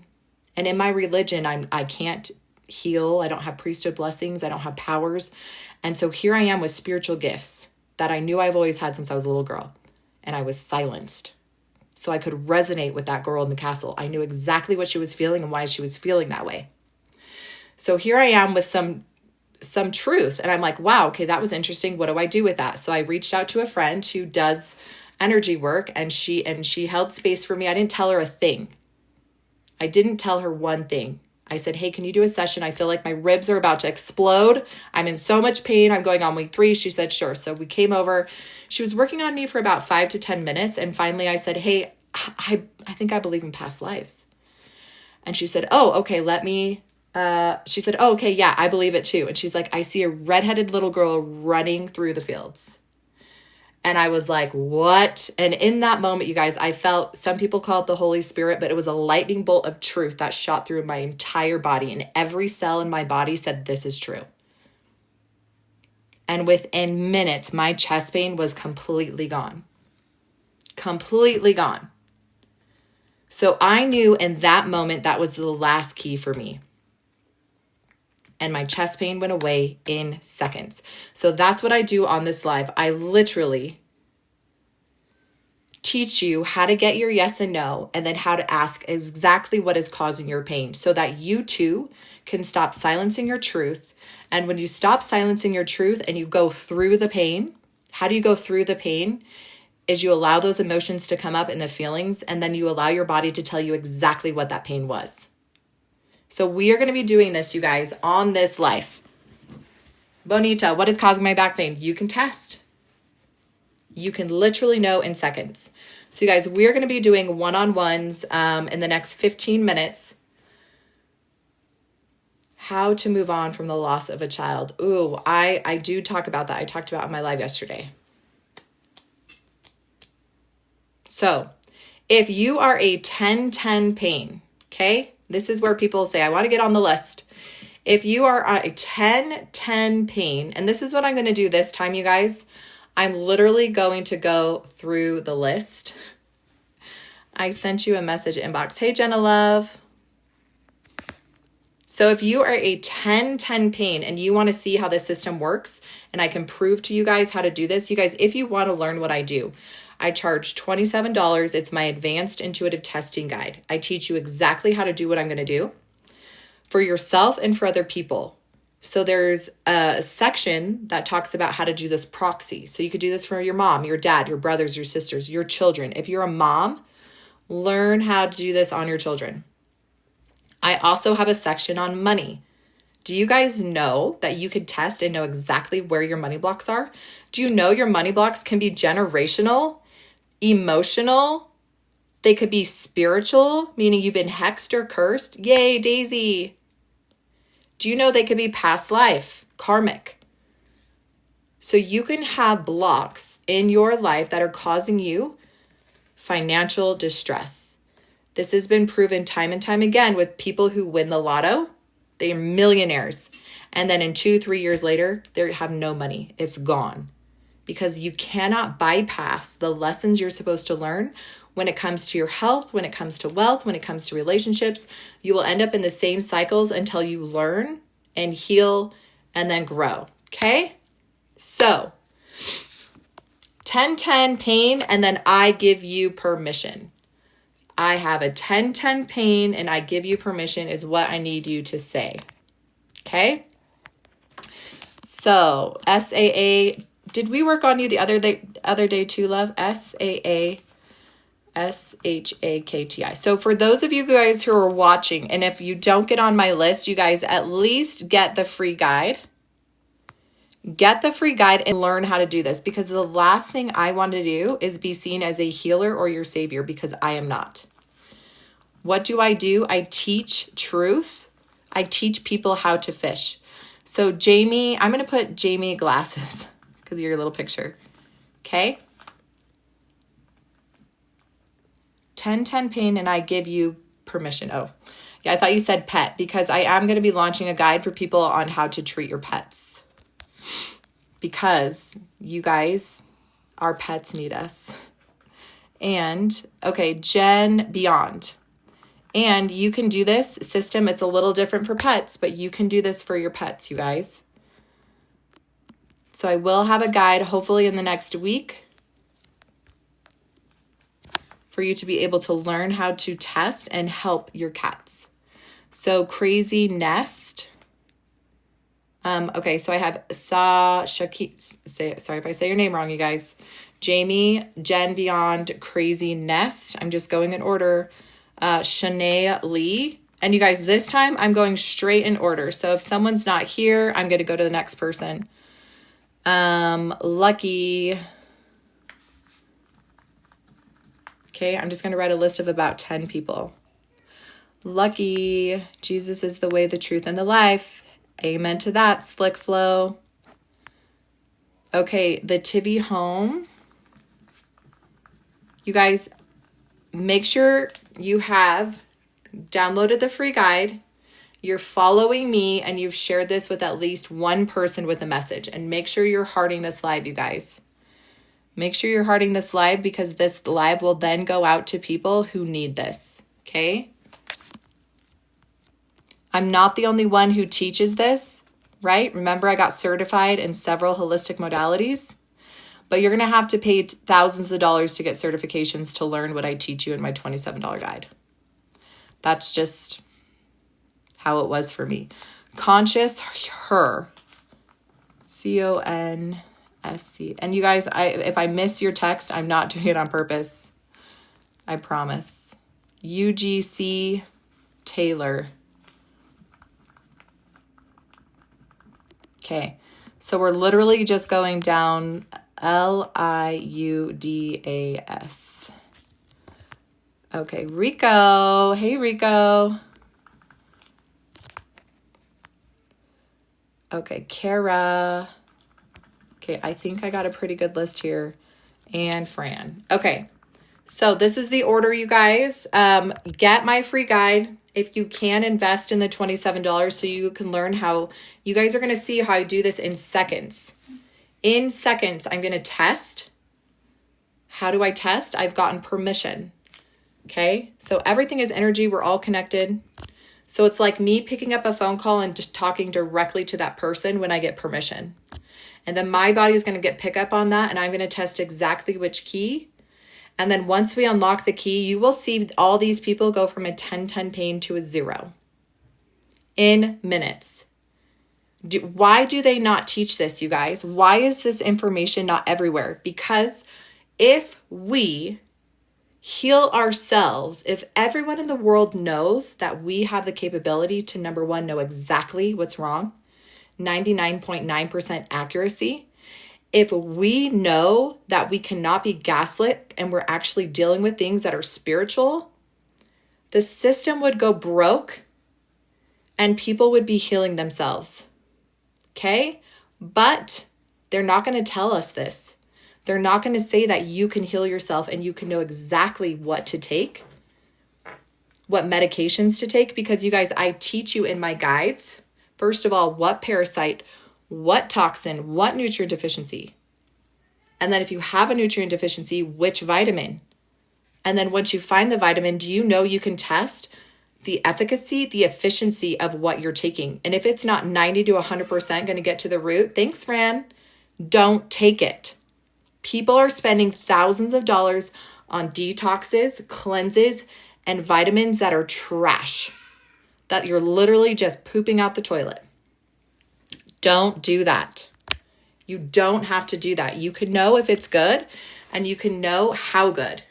and in my religion, I can't heal. I don't have priesthood blessings. I don't have powers. And so here I am with spiritual gifts that I knew I've always had since I was a little girl. And I was silenced. So I could resonate with that girl in the castle. I knew exactly what she was feeling and why she was feeling that way. So here I am with some truth. And I'm like, wow, okay, that was interesting. What do I do with that? So I reached out to a friend who does energy work and she held space for me. I didn't tell her a thing. I didn't tell her one thing. I said, hey, can you do a session? I feel like my ribs are about to explode. I'm in so much pain. I'm going on week 3. She said, sure. So we came over. She was working on me for about 5 to 10 minutes. And finally I said, hey, I think I believe in past lives. And she said, oh, okay, she said, oh, okay, yeah, I believe it too. And she's like, I see a redheaded little girl running through the fields. And I was like, what? And in that moment, you guys, I felt, some people call it the Holy Spirit, but it was a lightning bolt of truth that shot through my entire body. And every cell in my body said, this is true. And within minutes, my chest pain was completely gone. Completely gone. So I knew in that moment, that was the last key for me. And my chest pain went away in seconds. So that's what I do on this live. I literally teach you how to get your yes and no, and then how to ask exactly what is causing your pain so that you too can stop silencing your truth. And when you stop silencing your truth and you go through the pain, how do you go through the pain? Is you allow those emotions to come up in the feelings, and then you allow your body to tell you exactly what that pain was. So we are going to be doing this, you guys, on this life. Bonita, what is causing my back pain? You can test. You can literally know in seconds. So you guys, we're going to be doing one-on-ones in the next 15 minutes. How to move on from the loss of a child. Ooh, I do talk about that. I talked about it on my live yesterday. So if you are a 10-10 pain, okay? This is where people say, I want to get on the list. If you are a 10-10 pain, and this is what I'm going to do this time, you guys. I'm literally going to go through the list. I sent you a message inbox. Hey, Jenna Love. So if you are a 10-10 pain and you want to see how this system works, and I can prove to you guys how to do this, you guys, if you want to learn what I do, I charge $27. It's my advanced intuitive testing guide. I teach you exactly how to do what I'm going to do for yourself and for other people. So there's a section that talks about how to do this proxy. So you could do this for your mom, your dad, your brothers, your sisters, your children. If you're a mom, learn how to do this on your children. I also have a section on money. Do you guys know that you could test and know exactly where your money blocks are? Do you know your money blocks can be generational, emotional? They could be spiritual, meaning you've been hexed or cursed. Yay, Daisy. Do you know they could be past life, karmic? So you can have blocks in your life that are causing you financial distress. This has been proven time and time again with people who win the lotto. They are millionaires. And then in 2-3 years later, they have no money. It's gone. Because you cannot bypass the lessons you're supposed to learn when it comes to your health, when it comes to wealth, when it comes to relationships. You will end up in the same cycles until you learn and heal and then grow. Okay? So 10-10 pain, and then I give you permission. I have a 10-10 pain and I give you permission is what I need you to say. Okay? So SAA, did we work on you the other day too, love? SAA, SHAKTI. So for those of you guys who are watching, and if you don't get on my list, you guys at least get the free guide. Get the free guide and learn how to do this, because the last thing I want to do is be seen as a healer or your savior, because I am not. What do? I teach truth. I teach people how to fish. So Jamie, I'm going to put Jamie glasses because of your little picture. Okay. 10-10 pain, and I give you permission. Oh, yeah, I thought you said pet, because I am going to be launching a guide for people on how to treat your pets. Because you guys, our pets need us. And, okay, Jen Beyond. And you can do this system. It's a little different for pets, but you can do this for your pets, you guys. So I will have a guide hopefully in the next week for you to be able to learn how to test and help your cats. So Crazy Nest. Okay, so I have sorry if I say your name wrong, you guys. Jamie, Jen Beyond, Crazy Nest. I'm just going in order. Shanae Lee. And you guys, this time I'm going straight in order. So if someone's not here, I'm going to go to the next person. Lucky. Okay, I'm just going to write a list of about 10 people. Lucky. Jesus is the way, the truth, and the life. Amen to that, Slick Flow. Okay, the Tivy Home. You guys, make sure you have downloaded the free guide. You're following me, and you've shared this with at least one person with a message. And make sure you're hearting this live, you guys. Make sure you're hearting this live, because this live will then go out to people who need this, okay? I'm not the only one who teaches this, right? Remember, I got certified in several holistic modalities, but you're going to have to pay thousands of dollars to get certifications to learn what I teach you in my $27 guide. That's just how it was for me. Conscious Her. CONSC. And you guys, if I miss your text, I'm not doing it on purpose. I promise. UGC Taylor. Okay, so we're literally just going down LIUDAS. Okay, Rico. Hey, Rico. Okay, Kara. Okay, I think I got a pretty good list here. And Fran. Okay, so this is the order, you guys. Get my free guide. If you can, invest in the $27 so you can learn how, you guys are going to see how I do this in seconds. In seconds, I'm going to test. How do I test? I've gotten permission. Okay? So everything is energy. We're all connected. So it's like me picking up a phone call and just talking directly to that person when I get permission. And then my body is going to get pick up on that, and I'm going to test exactly which key. And then once we unlock the key, you will see all these people go from a 10-10 pain to a 0 in minutes. Why do they not teach this, you guys? Why is this information not everywhere? Because if we heal ourselves, if everyone in the world knows that we have the capability to, number one, know exactly what's wrong, 99.9% accuracy, if we know that we cannot be gaslit and we're actually dealing with things that are spiritual, the system would go broke and people would be healing themselves. Okay? But they're not going to tell us this. They're not going to say that you can heal yourself and you can know exactly what to take, what medications to take, because you guys, I teach you in my guides, first of all, what parasite, what toxin, what nutrient deficiency. And then if you have a nutrient deficiency, which vitamin. And then once you find the vitamin, do you know you can test the efficacy, the efficiency of what you're taking? And if it's not 90 to 100% going to get to the root, thanks, Fran, don't take it. People are spending thousands of dollars on detoxes, cleanses, and vitamins that are trash, that you're literally just pooping out the toilet. Don't do that. You don't have to do that. You can know if it's good and you can know how good.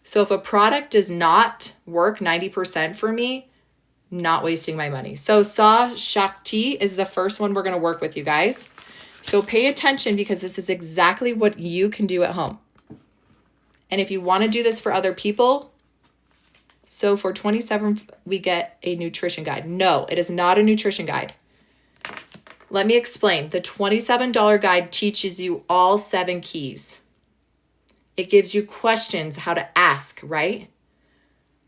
So if a product does not work 90% for me, not wasting my money. So Sa Shakti is the first one we're going to work with, you guys. So pay attention because this is exactly what you can do at home. And if you want to do this for other people, so for $27, we get a nutrition guide. No, it is not a nutrition guide. Let me explain. The $27 guide teaches you all 7 keys. It gives you questions, how to ask, right?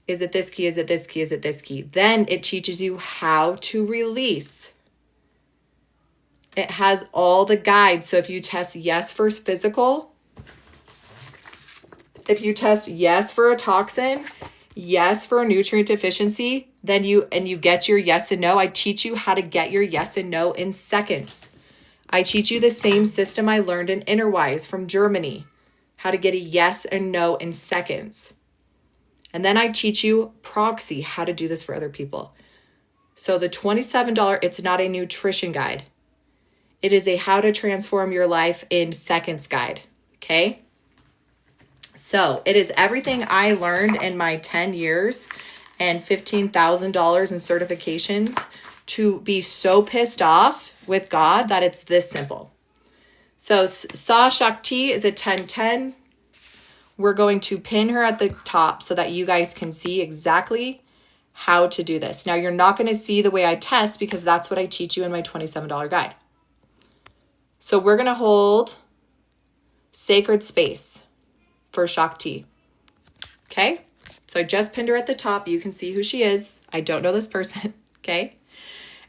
Is it this key? Is it this key? Is it this key? Then it teaches you how to release. It has all the guides. So if you test yes for physical, if you test yes for a toxin, yes for a nutrient deficiency, then you get your yes and no. I teach you how to get your yes and no in seconds. I teach you the same system I learned in Innerwise from Germany, how to get a yes and no in seconds. And then I teach you Proxy, how to do this for other people. So the $27, it's not a nutrition guide. It is a how to transform your life in seconds guide, okay? So it is everything I learned in my 10 years and $15,000 in certifications to be so pissed off with God that it's this simple. So Sa Shakti is a 10-10. We're going to pin her at the top so that you guys can see exactly how to do this. Now, you're not going to see the way I test because that's what I teach you in my $27 guide. So we're going to hold sacred space for Shakti. Okay? So I just pinned her at the top. You can see who she is. I don't know this person. Okay?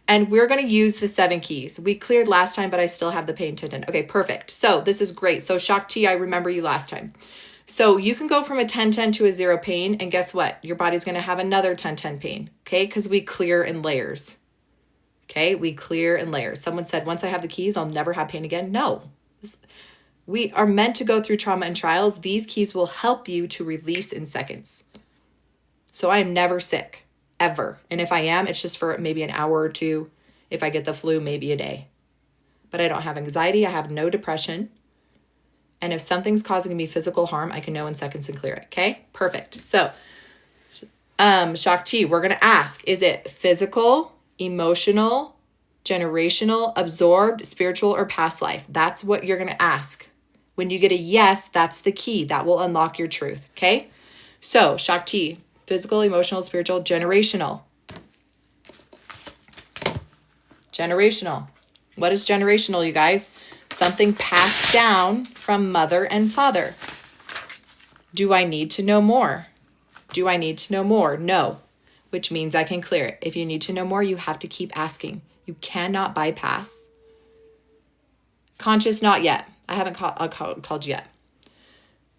And we're going to use the 7 keys. We cleared last time, but I still have the pain tendon. Okay, perfect. So this is great. So Shakti, I remember you last time. So you can go from a 10-10 to a 0 pain, and guess what? Your body's going to have another 10-10 pain, okay? Because we clear in layers, okay? We clear in layers. Someone said, once I have the keys, I'll never have pain again. No. We are meant to go through trauma and trials. These keys will help you to release in seconds. So I am never sick, ever. And if I am, it's just for maybe an hour or 2. If I get the flu, maybe a day. But I don't have anxiety. I have no depression. And if something's causing me physical harm, I can know in seconds and clear it. Okay, perfect. So, Shakti, we're going to ask, is it physical, emotional, generational, absorbed, spiritual, or past life? That's what you're going to ask. When you get a yes, that's the key. That will unlock your truth. Okay, so Shakti, physical, emotional, spiritual, generational. Generational. What is generational, you guys? Something passed down from mother and father. Do I need to know more? Do I need to know more? No, which means I can clear it. If you need to know more, you have to keep asking. You cannot bypass. Conscious, not yet. I haven't called you yet.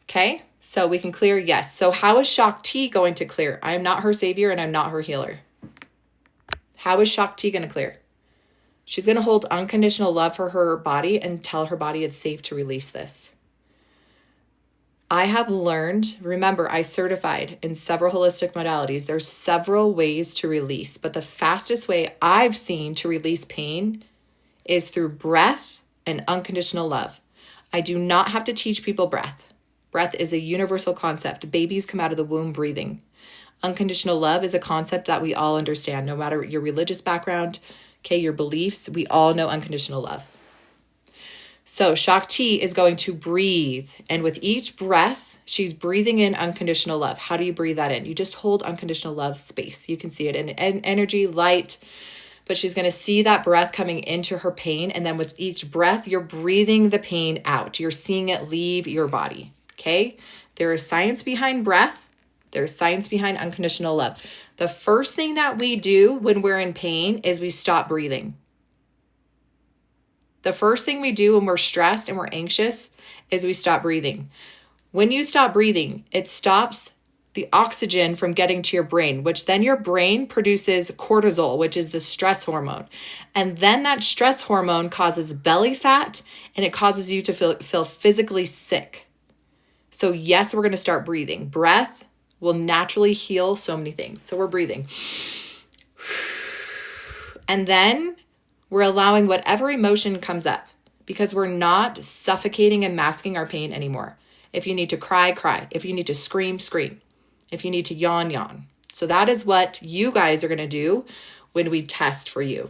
Okay, So we can clear, yes. So how is Shakti going to clear? I am not her savior and I'm not her healer. How is Shakti going to clear? She's going to hold unconditional love for her body and tell her body it's safe to release this. I have learned, remember, I certified in several holistic modalities. There's several ways to release, but the fastest way I've seen to release pain is through breath and unconditional love. I do not have to teach people breath. Breath is a universal concept. Babies come out of the womb breathing. Unconditional love is a concept that we all understand, no matter your religious background, okay, your beliefs, we all know unconditional love. So Shakti is going to breathe, and with each breath, she's breathing in unconditional love. How do you breathe that in? You just hold unconditional love space. You can see it in energy, light, but she's going to see that breath coming into her pain, and then with each breath, you're breathing the pain out. You're seeing it leave your body, okay? There is science behind breath. There's science behind unconditional love. The first thing that we do when we're in pain is we stop breathing. The first thing we do when we're stressed and we're anxious is we stop breathing. When you stop breathing, it stops the oxygen from getting to your brain, which then your brain produces cortisol, which is the stress hormone. And then that stress hormone causes belly fat and it causes you to feel physically sick. So yes, we're going to start breathing. Breath will naturally heal so many things. So we're breathing. And then we're allowing whatever emotion comes up because we're not suffocating and masking our pain anymore. If you need to cry, cry. If you need to scream, scream. If you need to yawn, yawn. So that is what you guys are going to do when we test for you.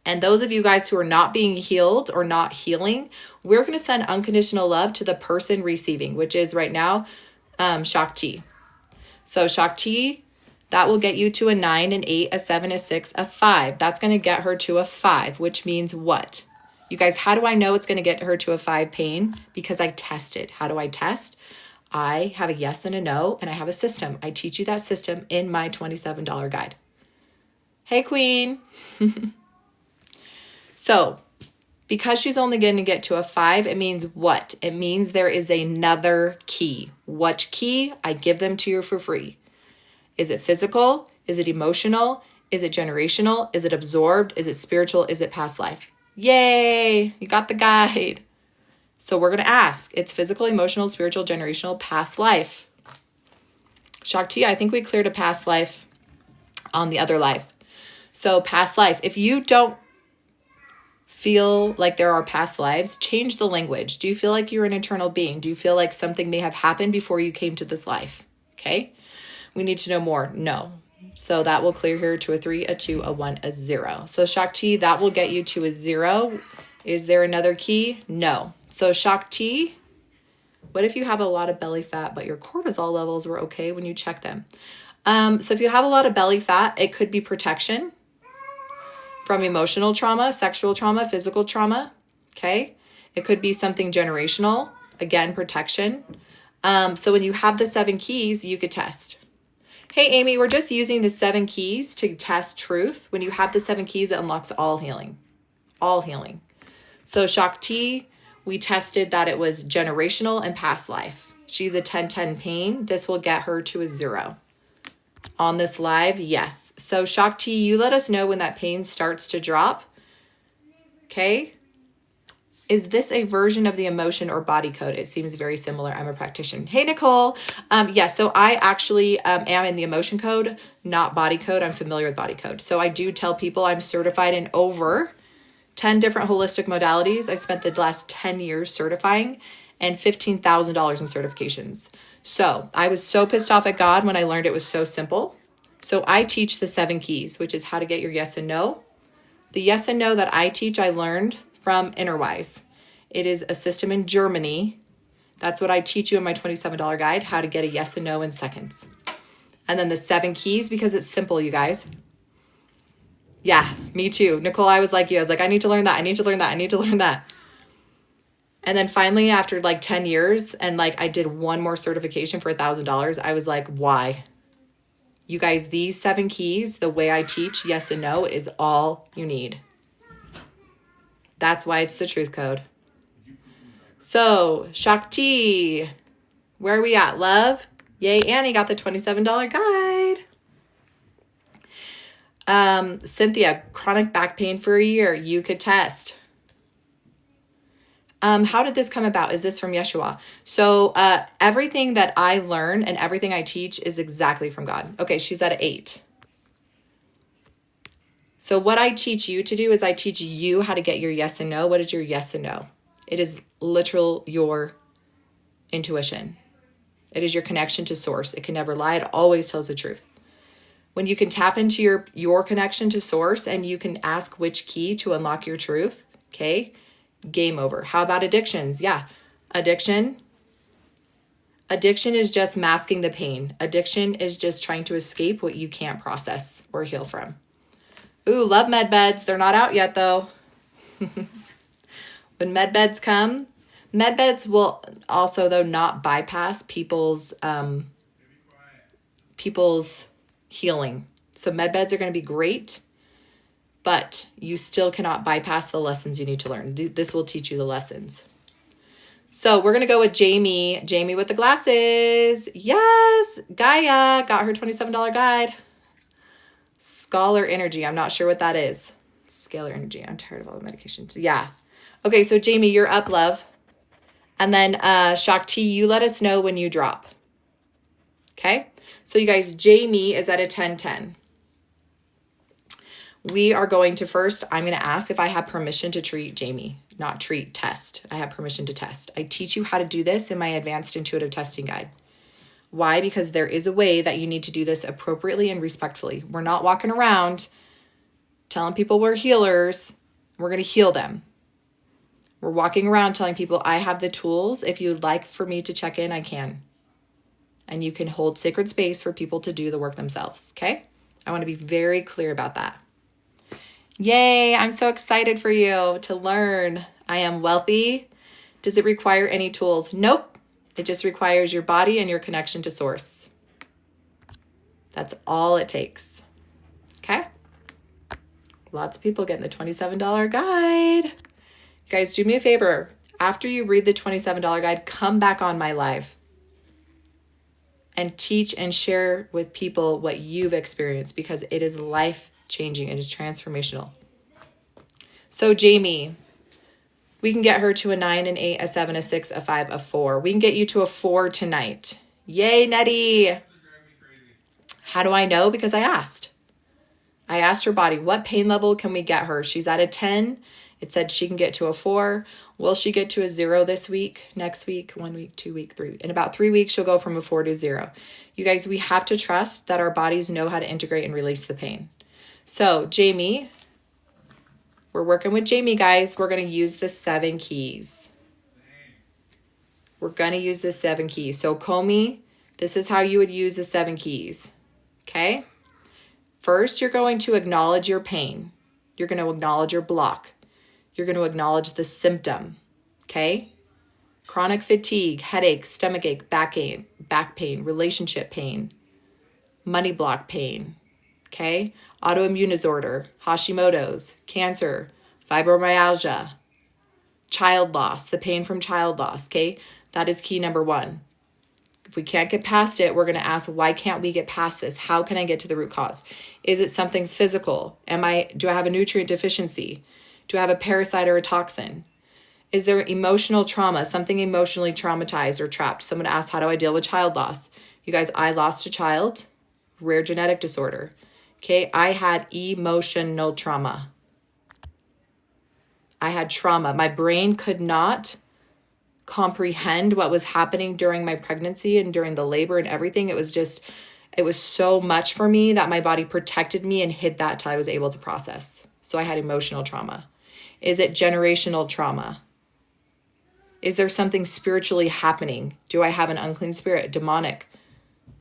And those of you guys who are not being healed or not healing, we're going to send unconditional love to the person receiving, which is right now Shakti. So Shakti, that will get you to a 9, an 8, a 7, a 6, a 5. That's going to get her to a 5, which means what? You guys, how do I know it's going to get her to a 5 pain? Because I tested. How do I test? I have a yes and a no, and I have a system. I teach you that system in my $27 guide. Hey, Queen. So because she's only going to get to a 5, it means what? It means there is another key. What key? I give them to you for free. Is it physical? Is it emotional? Is it generational? Is it absorbed? Is it spiritual? Is it past life? Yay! You got the guide. So we're going to ask. It's physical, emotional, spiritual, generational, past life. Shakti, I think we cleared a past life on the other life. So past life. If you don't feel like there are past lives, change the language. Do you feel like you're an eternal being? Do you feel like something may have happened before you came to this life? Okay. We need to know more. No. So that will clear here to a 3, a 2, a 1, a 0. So Shakti, that will get you to a 0. Is there another key? No. So Shakti, what if you have a lot of belly fat, but your cortisol levels were okay when you check them? So if you have a lot of belly fat, it could be protection from emotional trauma, sexual trauma, physical trauma. Okay. It could be something generational. Again, protection. So when you have the 7 keys, you could test. Hey, Amy, we're just using the 7 keys to test truth. When you have the 7 keys, it unlocks all healing. All healing. So Shakti, we tested that it was generational and past life. She's a 10-10 pain. This will get her to a 0. On this live, yes. So Shakti, you let us know when that pain starts to drop. Okay. Is this a version of the emotion or body code? It seems very similar. I'm a practitioner. Hey, Nicole. Yes, so I actually am in the emotion code, not body code. I'm familiar with body code. So I do tell people I'm certified in over 10 different holistic modalities. I spent the last 10 years certifying and $15,000 in certifications. So I was so pissed off at God when I learned it was so simple. So I teach the 7 keys, which is how to get your yes and no. The yes and no that I teach, I learned from Innerwise. It is a system in Germany. That's what I teach you in my $27 guide, how to get a yes and no in seconds. And then the 7 keys, because it's simple, you guys. Yeah, me too. Nicole, I was like you. I was like, I need to learn that. I need to learn that. I need to learn that. And then finally, after like 10 years, and like I did one more certification for $1,000, I was like, why? You guys, these 7 keys, the way I teach yes and no is all you need. That's why it's the truth code. So, Shakti, Where are we at, love? Yay, Annie got the $27 guide. Cynthia, chronic back pain for a year. You could test. How did this come about? Is this from Yeshua? So everything that I learn and everything I teach is exactly from God. Okay, she's at 8. So what I teach you to do is I teach you how to get your yes and no. What is your yes and no? It is literal your intuition. It is your connection to source. It can never lie. It always tells the truth. When you can tap into your connection to source and you can ask which key to unlock your truth, okay, game over. How about addictions? Yeah, addiction is just masking the pain. Addiction is just trying to escape what you can't process or heal from. Ooh, love med beds. They're not out yet though. When med beds come, med beds will also though not bypass people's healing. So med beds are going to be great, but you still cannot bypass the lessons you need to learn. This will teach you the lessons. So we're going to go with Jamie. Jamie with the glasses. Yes. Gaia got her $27 guide. Scalar energy. I'm not sure what that is. Scalar energy. I'm tired of all the medications. Yeah. Okay. So Jamie, you're up, love. And then Shakti, you let us know when you drop. Okay. So you guys, Jamie is at a 10-10. We are going to first, I'm going to ask if I have permission to treat Jamie, not treat, test. I have permission to test. I teach you how to do this in my advanced intuitive testing guide. Why? Because there is a way that you need to do this appropriately and respectfully. We're not walking around telling people we're healers. We're going to heal them. We're walking around telling people I have the tools. If you'd like for me to check in, I can. And you can hold sacred space for people to do the work themselves. Okay? I want to be very clear about that. Yay, I'm so excited for you to learn. I am wealthy. Does it require any tools? Nope. It just requires your body and your connection to source. That's all it takes. Okay? Lots of people getting the $27 guide. You guys, do me a favor. After you read the $27 guide, come back on my live and teach and share with people what you've experienced, because it is life-changing. It is transformational. So Jamie, we can get her to a 9, an 8, a 7, a 6, a 5, a 4. We can get you to a 4 tonight. Yay, Nettie. How do I know? Because I asked. I asked her body, what pain level can we get her? She's at a 10. It said she can get to a 4. Will she get to a 0 this week, next week, 1 week, 2 week, 3 week? In about 3 weeks, she'll go from a 4 to 0. You guys, we have to trust that our bodies know how to integrate and release the pain. So Jamie, we're working with Jamie, guys. We're going to use the 7 keys. We're going to use the 7 keys. So Comey, this is how you would use the 7 keys. Okay? First, you're going to acknowledge your pain. You're going to acknowledge your block. You're going to acknowledge the symptom. Okay? Chronic fatigue, headache, stomachache, back pain, relationship pain, money block pain. Okay? Autoimmune disorder, Hashimoto's, cancer, fibromyalgia, child loss, the pain from child loss. Okay? That is key number 1. If we can't get past it, we're going to ask, why can't we get past this? How can I get to the root cause? Is it something physical? Do I have a nutrient deficiency? Do I have a parasite or a toxin? Is there emotional trauma, something emotionally traumatized or trapped? Someone asked, how do I deal with child loss? You guys, I lost a child, rare genetic disorder. Okay, I had emotional trauma. I had trauma. My brain could not comprehend what was happening during my pregnancy and during the labor and everything. It was so much for me that my body protected me and hid that till I was able to process. So I had emotional trauma. Is it generational trauma? Is there something spiritually happening? Do I have an unclean spirit, demonic,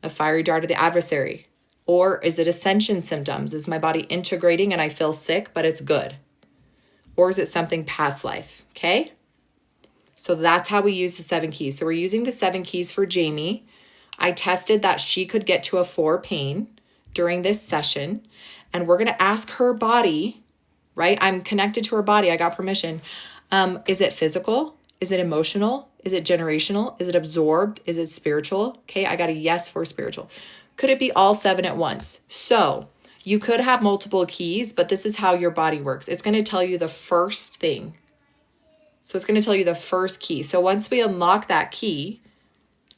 a fiery dart of the adversary? Or is it ascension symptoms? Is my body integrating and I feel sick, but it's good? Or is it something past life? Okay? So that's how we use the 7 keys. So we're using the 7 keys for Jamie. I tested that she could get to a 4 pain during this session. And we're going to ask her body, right? I'm connected to her body. I got permission. Is it physical? Is it emotional? Is it generational? Is it absorbed? Is it spiritual? Okay, I got a yes for spiritual. Could it be all 7 at once? So you could have multiple keys, but this is how your body works. It's going to tell you the first thing. So it's going to tell you the first key. So once we unlock that key,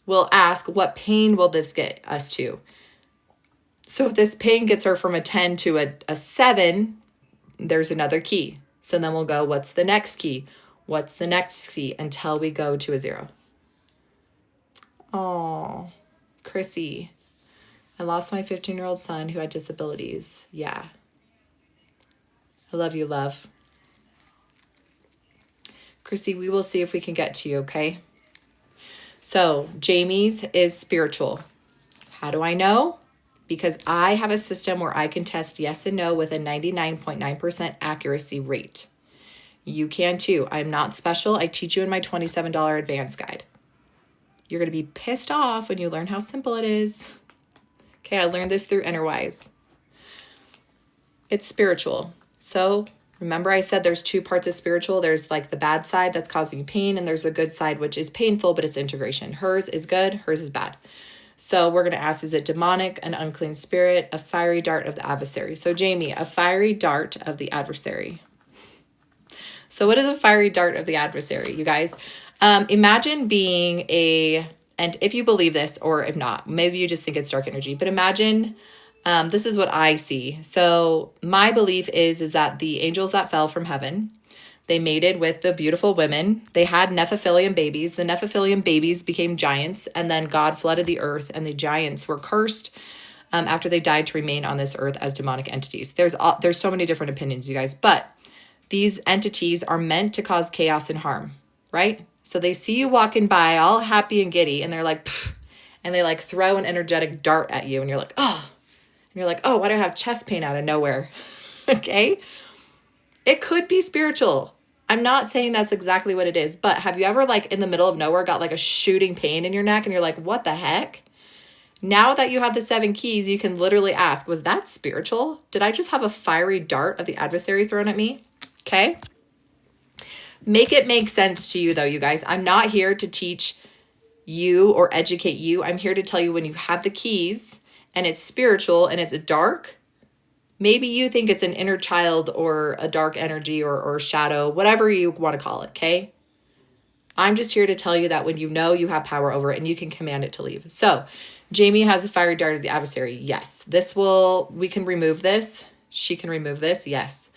we'll ask, what pain will this get us to? So if this pain gets her from a 10 to a 7, there's another key. So then we'll go, what's the next key? What's the next key? Until we go to a 0. Oh, Chrissy, I lost my 15-year-old son who had disabilities. Yeah. I love you, love. Chrissy, we will see if we can get to you, okay? So Jamie's is spiritual. How do I know? Because I have a system where I can test yes and no with a 99.9% accuracy rate. You can too. I'm not special. I teach you in my $27 advanced guide. You're going to be pissed off when you learn how simple it is. Okay, I learned this through Innerwise. It's spiritual. So remember I said there's 2 parts of spiritual. There's like the bad side that's causing you pain, and there's the good side, which is painful, but it's integration. Hers is good, hers is bad. So we're going to ask, is it demonic, an unclean spirit, a fiery dart of the adversary? So Jamie, a fiery dart of the adversary. So what is a fiery dart of the adversary, you guys? Imagine being and if you believe this or if not, maybe you just think it's dark energy, but imagine, this is what I see. So my belief is that the angels that fell from heaven, they mated with the beautiful women. They had Nephiliim babies. The Nephiliim babies became giants, and then God flooded the earth, and the giants were cursed after they died to remain on this earth as demonic entities. There's so many different opinions, you guys, but these entities are meant to cause chaos and harm, right? So they see you walking by all happy and giddy, and they're like, pfft, and they like throw an energetic dart at you, and you're like, oh, and you're like, oh, why do I have chest pain out of nowhere? Okay. It could be spiritual. I'm not saying that's exactly what it is, but have you ever like in the middle of nowhere got like a shooting pain in your neck and you're like, what the heck? Now that you have the 7 keys, you can literally ask, was that spiritual? Did I just have a fiery dart of the adversary thrown at me? Okay. Make it make sense to you though, you guys. I'm not here to teach you or educate you. I'm here to tell you when you have the keys and it's spiritual and it's dark, maybe you think it's an inner child or a dark energy or shadow, whatever you want to call it, okay? I'm just here to tell you that when you know you have power over it and you can command it to leave. So Jamie has a fiery dart of the adversary. Yes. We can remove this. She can remove this. Yes.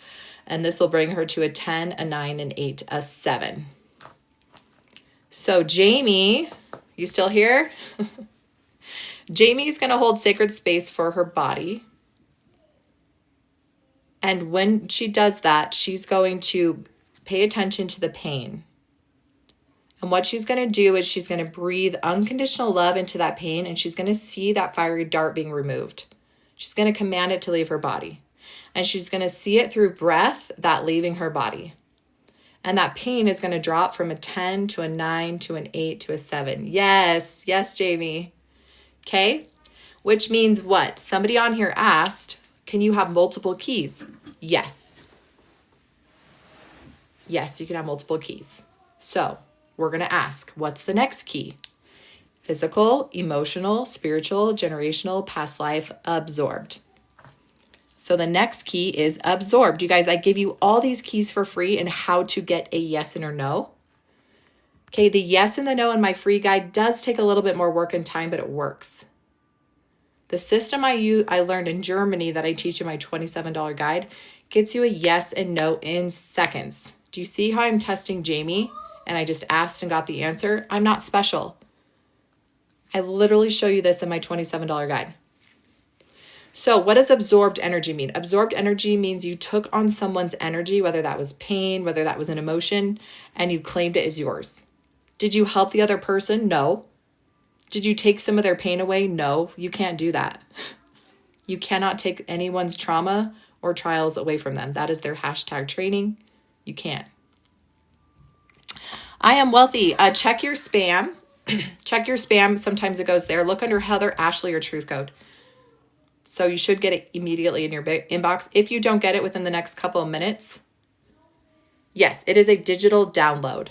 And this will bring her to a 10, a 9, an 8, a 7. So Jamie, you still here? Jamie's going to hold sacred space for her body. And when she does that, she's going to pay attention to the pain. And what she's going to do is she's going to breathe unconditional love into that pain, and she's going to see that fiery dart being removed. She's going to command it to leave her body. And she's going to see it through breath, that leaving her body. And that pain is going to drop from a 10 to a 9 to an 8 to a 7. Yes. Yes, Jamie. Okay. Which means what? Somebody on here asked, can you have multiple keys? Yes. Yes, you can have multiple keys. So we're going to ask, what's the next key? Physical, emotional, spiritual, generational, past life, absorbed. So the next key is absorbed. You guys, I give you all these keys for free and how to get a yes and or no. Okay, the yes and the no in my free guide does take a little bit more work and time, but it works. The system I learned in Germany that I teach in my $27 guide gets you a yes and no in seconds. Do you see how I'm testing Jamie? And I just asked and got the answer. I'm not special. I literally show you this in my $27 guide. So what does absorbed energy mean? Absorbed energy means you took on someone's energy, whether that was pain, whether that was an emotion, and you claimed it as yours. Did you help the other person? No. Did you take some of their pain away? No, you can't do that. You cannot take anyone's trauma or trials away from them. That is their hashtag training. You can't. I am wealthy. Check your spam. Check your spam. Sometimes it goes there. Look under Heather Ashley or Truth Code. So you should get it immediately in your inbox. If you don't get it within the next couple of minutes, yes, it is a digital download.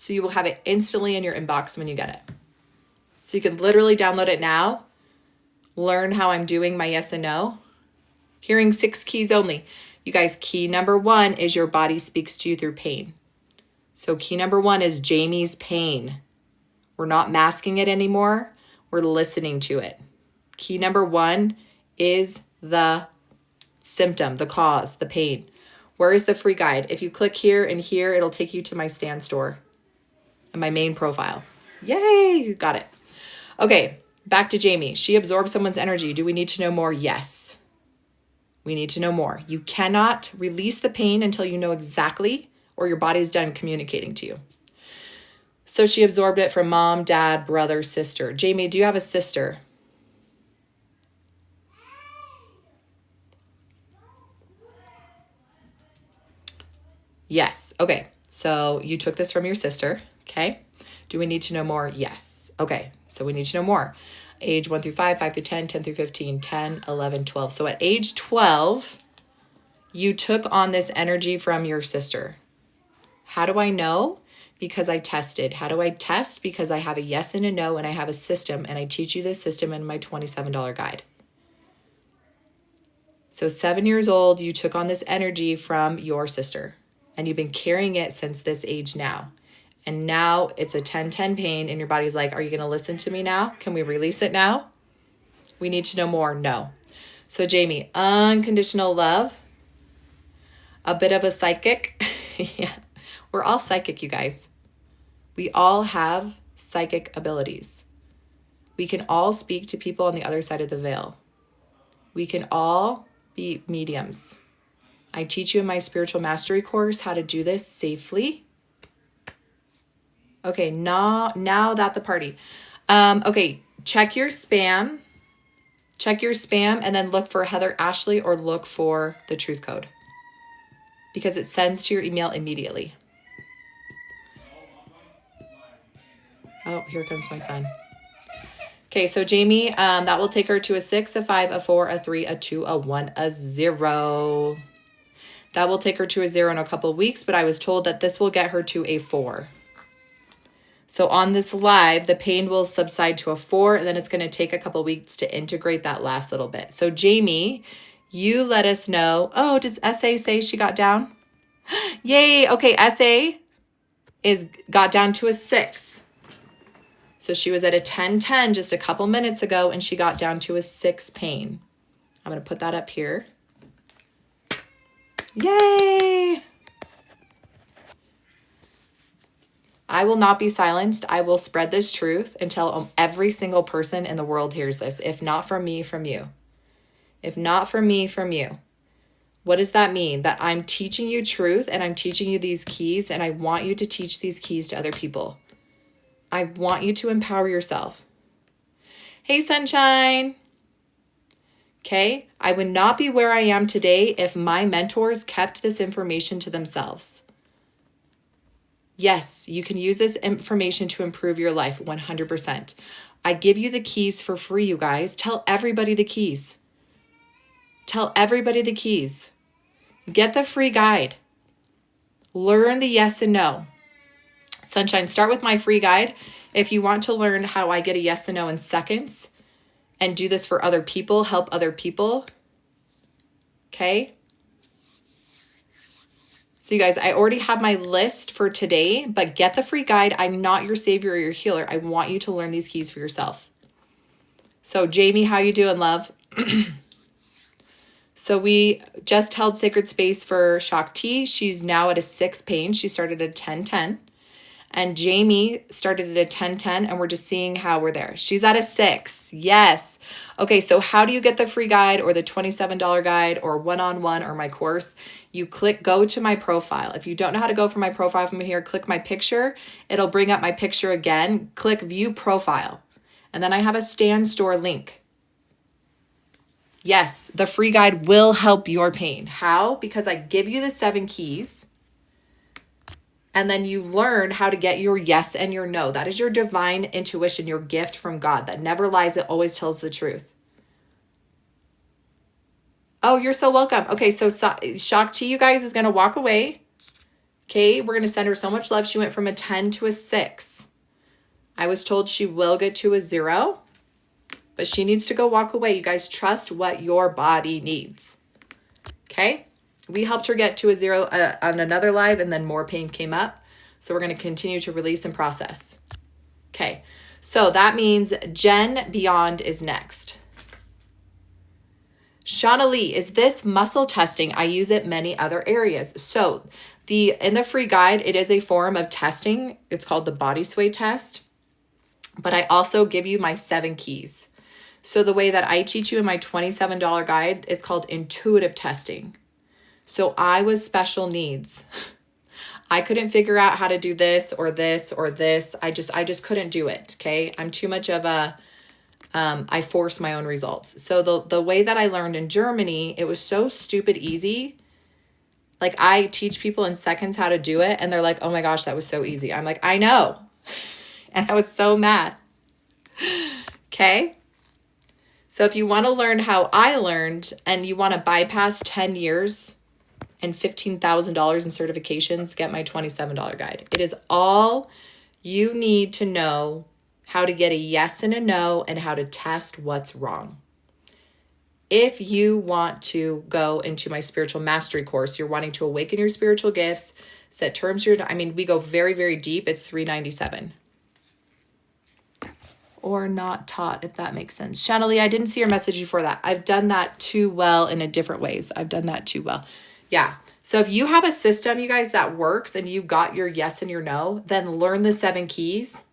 So you will have it instantly in your inbox when you get it. So you can literally download it now, learn how I'm doing my yes and no. Hearing 6 keys only. You guys, key number 1 is your body speaks to you through pain. So key number 1 is Jamie's pain. We're not masking it anymore. We're listening to it. Key number 1 is the symptom, the cause, the pain. Where is the free guide? If you click here and here, it'll take you to my Stan Store and my main profile. Yay, got it. Okay, back to Jamie. She absorbed someone's energy. Do we need to know more? Yes. We need to know more. You cannot release the pain until you know exactly, or your body's done communicating to you. So she absorbed it from mom, dad, brother, sister. Jamie, do you have a sister? Yes. Okay. So you took this from your sister. Okay. Do we need to know more? Yes. Okay. So we need to know more. Age 1 through 5, 5 through 10, 10 through 15, 10, 11, 12. So at age 12, you took on this energy from your sister. How do I know? Because I tested. How do I test? Because I have a yes and a no, and I have a system, and I teach you this system in my $27 guide. So 7 years old, you took on this energy from your sister, and you've been carrying it since this age now. And now it's a 10-10 pain, and your body's like, are you going to listen to me now? Can we release it now? We need to know more. No. So Jamie, unconditional love, a bit of a psychic. Yeah, we're all psychic, you guys. We all have psychic abilities. We can all speak to people on the other side of the veil. We can all be mediums. I teach you in my spiritual mastery course how to do this safely. Okay, now that the party. Okay, check your spam. Check your spam and then look for Heather Ashley or look for the truth code, because it sends to your email immediately. Oh, here comes my son. Okay, so Jamie, that will take her to a 6, a 5, a 4, a 3, a 2, a 1, a 0. That will take her to a 0 in a couple of weeks, but I was told that this will get her to a 4. So on this live, the pain will subside to a 4, and then it's going to take a couple of weeks to integrate that last little bit. So Jamie, you let us know. Oh, does SA say she got down? Yay. Okay, SA got down to a 6. So she was at a 10-10 just a couple minutes ago, and she got down to a 6 pain. I'm going to put that up here. Yay! I will not be silenced. I will spread this truth until every single person in the world hears this. If not from me, from you. If not from me, from you. What does that mean? That I'm teaching you truth and I'm teaching you these keys, and I want you to teach these keys to other people. I want you to empower yourself. Hey, sunshine. Okay, I would not be where I am today if my mentors kept this information to themselves. Yes, you can use this information to improve your life 100%. I give you the keys for free, you guys. Tell everybody the keys. Tell everybody the keys. Get the free guide. Learn the yes and no. Sunshine, start with my free guide. If you want to learn how I get a yes and no in seconds and do this for other people, help other people. Okay. So you guys, I already have my list for today, but get the free guide. I'm not your savior or your healer. I want you to learn these keys for yourself. So Jamie, how you doing, love? So we just held sacred space for Shakti. She's now at a 6 pain. She started at 10-10. And Jamie started at a 10-10, and we're just seeing how we're there. She's at a 6. Yes. Okay, so how do you get the free guide or the $27 guide or one-on-one or my course? You go to my profile. If you don't know how to go from my profile from here, click my picture. It'll bring up my picture again. Click view profile. And then I have a Stan Store link. Yes, the free guide will help your pain. How? Because I give you the 7 keys. And then you learn how to get your yes and your no. That is your divine intuition, your gift from God that never lies. It always tells the truth. Oh, you're so welcome. Okay, so Shakti, you guys, is going to walk away. Okay, we're going to send her so much love. She went from a 10 to a 6. I was told she will get to a 0, but she needs to go walk away. You guys, trust what your body needs. Okay, we helped her get to a 0 on another live, and then more pain came up. So we're going to continue to release and process. Okay, so that means Jen Beyond is next. Shauna Lee, is this muscle testing? I use it many other areas. So in the free guide, it is a form of testing. It's called the body sway test. But I also give you my 7 keys. So the way that I teach you in my $27 guide, it's called intuitive testing. So I was special needs. I couldn't figure out how to do this or this or this. I just couldn't do it. Okay. I'm too much of a, I force my own results. So the way that I learned in Germany, it was so stupid easy. Like I teach people in seconds how to do it. And they're like, oh my gosh, that was so easy. I'm like, I know. And I was so mad. Okay. So if you want to learn how I learned and you want to bypass 10 years and $15,000 in certifications, get my $27 guide. It is all you need to know how to get a yes and a no and how to test what's wrong. If you want to go into my spiritual mastery course, you're wanting to awaken your spiritual gifts, set terms, we go very, very deep. It's $397. Or not taught, if that makes sense. Shanali, I didn't see your message before that. I've done that too well in a different ways. I've done that too well. Yeah. So if you have a system, you guys, that works and you got your yes and your no, then learn the 7 keys.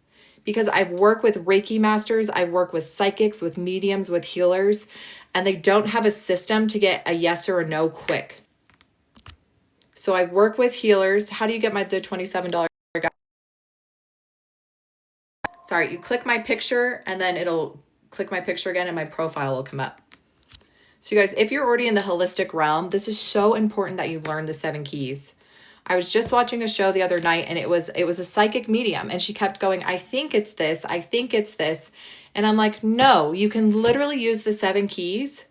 Because I've worked with Reiki masters, I work with psychics, with mediums, with healers, and they don't have a system to get a yes or a no quick. So I work with healers. How do you get the $27 guide? Sorry, you click my picture and then it'll click my picture again and my profile will come up. So you guys, if you're already in the holistic realm, this is so important that you learn the 7 keys. I was just watching a show the other night and it was a psychic medium and she kept going, I think it's this, I think it's this. And I'm like, no, you can literally use the 7 keys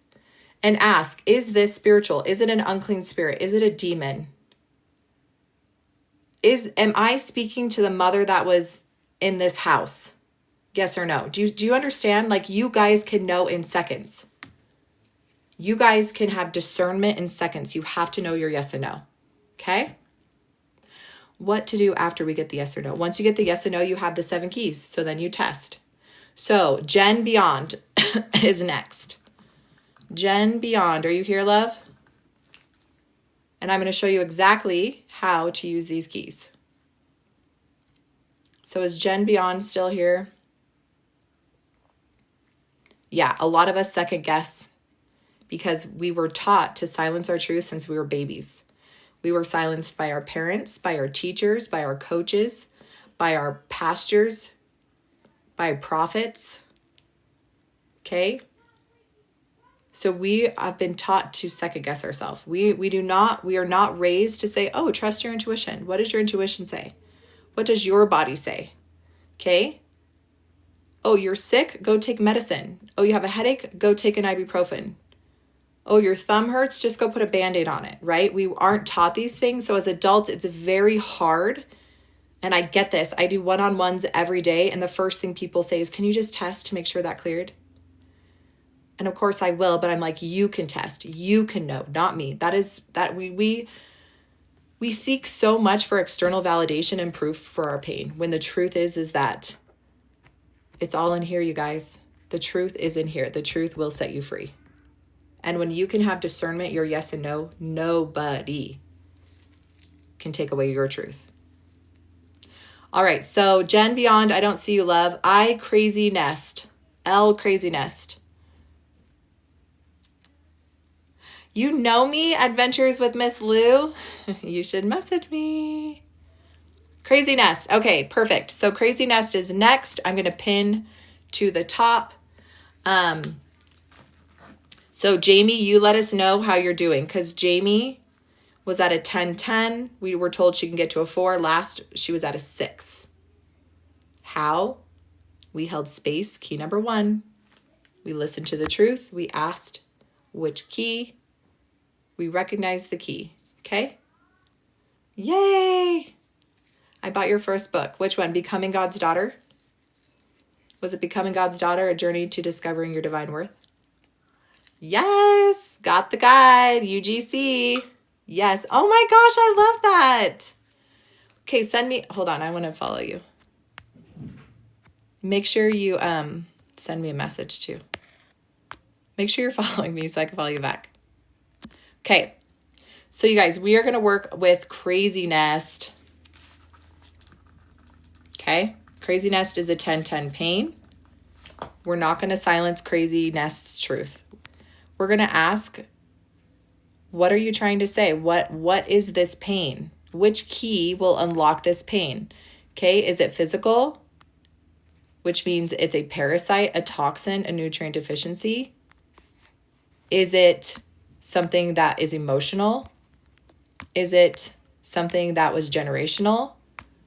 and ask, is this spiritual? Is it an unclean spirit? Is it a demon? Am I speaking to the mother that was in this house? Yes or no? Do you understand? Like, you guys can know in seconds. You guys can have discernment in seconds. You have to know your yes and no. Okay? What to do after we get the yes or no? Once you get the yes or no, you have the 7 keys. So then you test. So Jen Beyond is next. Jen Beyond, are you here, love? And I'm going to show you exactly how to use these keys. So is Jen Beyond still here? Yeah, a lot of us second guess because we were taught to silence our truth since we were babies. We were silenced by our parents, by our teachers, by our coaches, by our pastors, by prophets. Okay? So we have been taught to second guess ourselves. We are not raised to say, oh, trust your intuition. What does your intuition say? What does your body say? Okay? Oh, you're sick? Go take medicine. Oh, you have a headache? Go take an ibuprofen. Oh, your thumb hurts? Just go put a Band-Aid on it, right? We aren't taught these things. So as adults, it's very hard. And I get this. I do one-on-ones every day. And the first thing people say is, can you just test to make sure that cleared? And of course I will, but I'm like, you can test. You can know, not me. We seek so much for external validation and proof for our pain. When the truth is that it's all in here, you guys. The truth is in here. The truth will set you free. And when you can have discernment, your yes and no, nobody can take away your truth. All right. So Jen Beyond, I don't see you, love. I Crazy Nest. L Crazy Nest. You know me, Adventures with Miss Lou. You should message me. Crazy Nest. Okay, perfect. So Crazy Nest is next. I'm going to pin to the top. So Jamie, you let us know how you're doing because Jamie was at a 10-10. We were told she can get to a 4. Last, she was at a 6. How? We held space, key number 1. We listened to the truth. We asked which key. We recognized the key. Okay? Yay! I bought your first book. Which one? Becoming God's Daughter? Was it Becoming God's Daughter, A Journey to Discovering Your Divine Worth? Yes! Got the guide. UGC. Yes. Oh my gosh, I love that. Okay, send me, hold on, I want to follow you. Make sure you send me a message too. Make sure you're following me so I can follow you back. Okay, so you guys, we are going to work with Crazy Nest. Okay, Crazy Nest is a 10-10 pain. We're not going to silence Crazy Nest's truth. We're going to ask, what are you trying to say? What is this pain? Which key will unlock this pain? Okay, is it physical? Which means it's a parasite, a toxin, a nutrient deficiency. Is it something that is emotional? Is it something that was generational?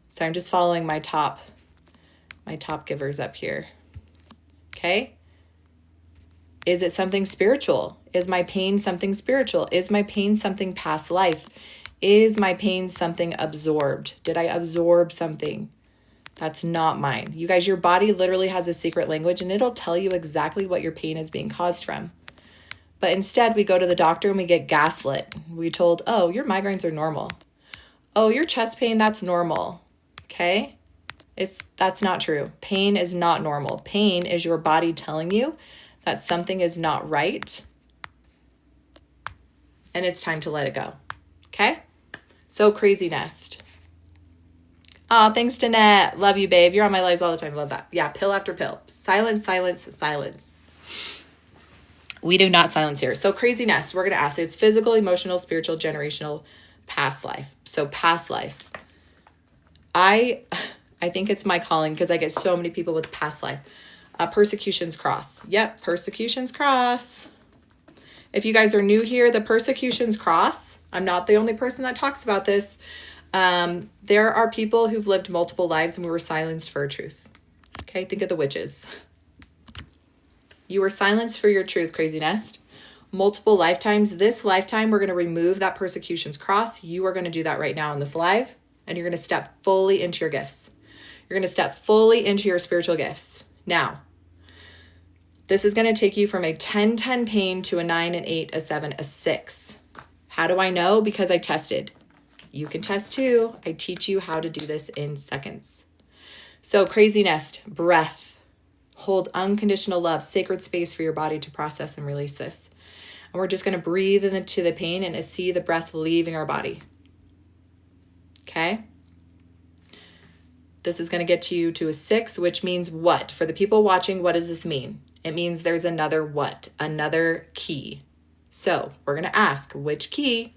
So I'm just following my top givers up here. Okay. Is it something spiritual? Is my pain something spiritual? Is my pain something past life? Is my pain something absorbed? Did I absorb something that's not mine? You guys, your body literally has a secret language and it'll tell you exactly what your pain is being caused from. But instead, we go to the doctor and we get gaslit. We told, oh, your migraines are normal. Oh, your chest pain, that's normal. Okay? That's not true. Pain is not normal. Pain is your body telling you that something is not right. And it's time to let it go. Okay? So Crazy Nest. Oh, thanks, Danette. Love you, babe. You're on my lives all the time. Love that. Yeah, pill after pill. Silence, silence, silence. We do not silence here. So Crazy Nest, we're going to ask, it's physical, emotional, spiritual, generational, past life. So past life. I think it's my calling because I get so many people with past life. Persecutions cross. Yep, persecutions cross. If you guys are new here, the persecutions cross. I'm not the only person that talks about this. There are people who've lived multiple lives and we were silenced for our truth. Okay, think of the witches. You were silenced for your truth, Crazy Nest. Multiple lifetimes. This lifetime, we're going to remove that persecutions cross. You are going to do that right now in this live. And you're going to step fully into your gifts. You're going to step fully into your spiritual gifts. Now, this is going to take you from a 10-10 pain to a 9, an 8, a 7, a 6. How do I know? Because I tested. You can test too. I teach you how to do this in seconds. So Crazy Nest, breath. Hold unconditional love, sacred space for your body to process and release this. And we're just going to breathe into the pain and see the breath leaving our body. Okay? This is going to get you to a 6, which means what? For the people watching, what does this mean? It means there's another what? Another key. So we're going to ask, which key?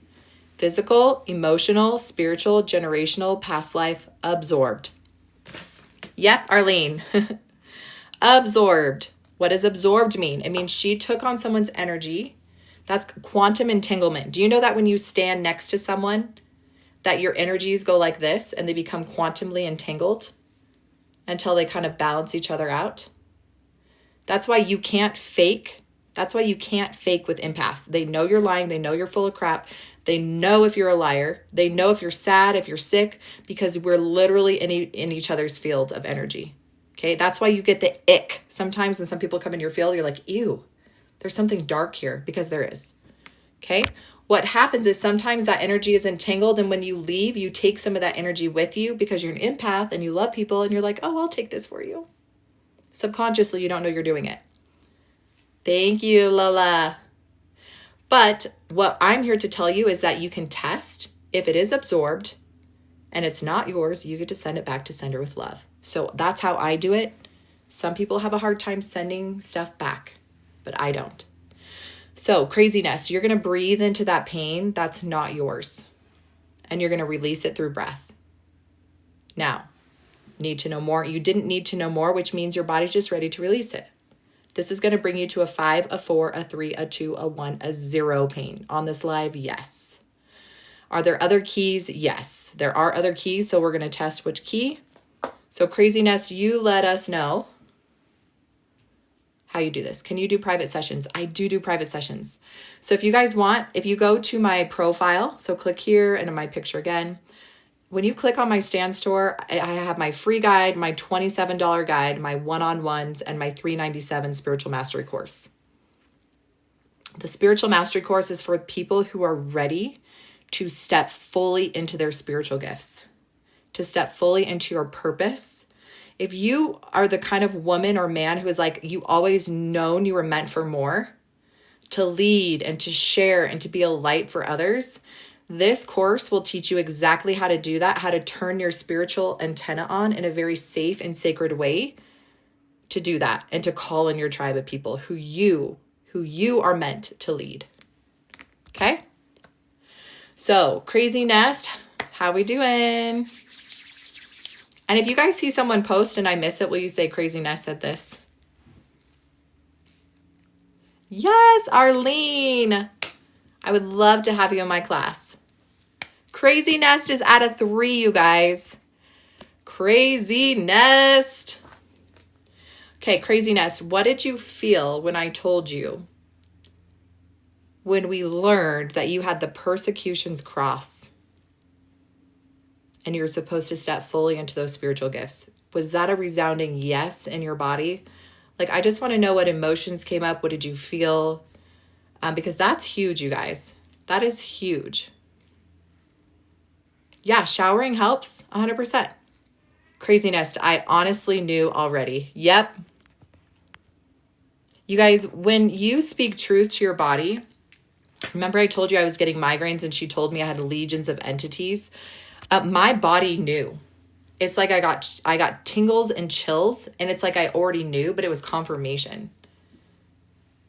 Physical, emotional, spiritual, generational, past life, absorbed. Yep, Arlene. Absorbed. What does absorbed mean? It means she took on someone's energy. That's quantum entanglement. Do you know that when you stand next to someone, that your energies go like this and they become quantumly entangled until they kind of balance each other out? That's why you can't fake. That's why you can't fake with empaths. They know you're lying. They know you're full of crap. They know if you're a liar. They know if you're sad, if you're sick, because we're literally in each other's field of energy. Okay, that's why you get the ick. Sometimes when some people come in your field, you're like, ew, there's something dark here, because there is. Okay, what happens is sometimes that energy is entangled, and when you leave, you take some of that energy with you because you're an empath and you love people and you're like, oh, I'll take this for you. Subconsciously, you don't know you're doing it. Thank you, Lola. But what I'm here to tell you is that you can test if it is absorbed and it's not yours, you get to send it back to sender with love. So that's how I do it. Some people have a hard time sending stuff back, but I don't. So Crazy Nest, you're going to breathe into that pain that's not yours. And you're going to release it through breath. Now, need to know more. You didn't need to know more, which means your body's just ready to release it. This is going to bring you to a 5, a 4, a 3, a 2, a 1, a 0 pain. On this live, yes. Are there other keys? Yes, there are other keys. So we're going to test which key. So Crazy Nest, you let us know how you do this. Can you do private sessions? I do private sessions. So if you guys want, if you go to my profile, so click here and in my picture again, when you click on my Stan Store, I have my free guide, my $27 guide, my one-on-ones, and my $397 spiritual mastery course. The spiritual mastery course is for people who are ready to step fully into their spiritual gifts, to step fully into your purpose. If you are the kind of woman or man who is like, you always known you were meant for more, to lead and to share and to be a light for others, this course will teach you exactly how to do that, how to turn your spiritual antenna on in a very safe and sacred way to do that and to call in your tribe of people who you are meant to lead. Okay? So, Crazy Nest, how we doing? And if you guys see someone post and I miss it, will you say Crazy Nest said this? Yes, Arlene. I would love to have you in my class. Crazy Nest is at a 3, you guys. Crazy Nest. Okay, Crazy Nest, what did you feel when I told you, when we learned that you had the persecution's cross and you're supposed to step fully into those spiritual gifts? Was that a resounding yes in your body? Like, I just want to know what emotions came up. What did you feel? Because that's huge, you guys. That is huge. Yeah, showering helps 100%. Crazy Nest, I honestly knew already. Yep. You guys, when you speak truth to your body, remember I told you I was getting migraines and she told me I had legions of entities? My body knew. It's like I got tingles and chills, and it's like I already knew, but it was confirmation.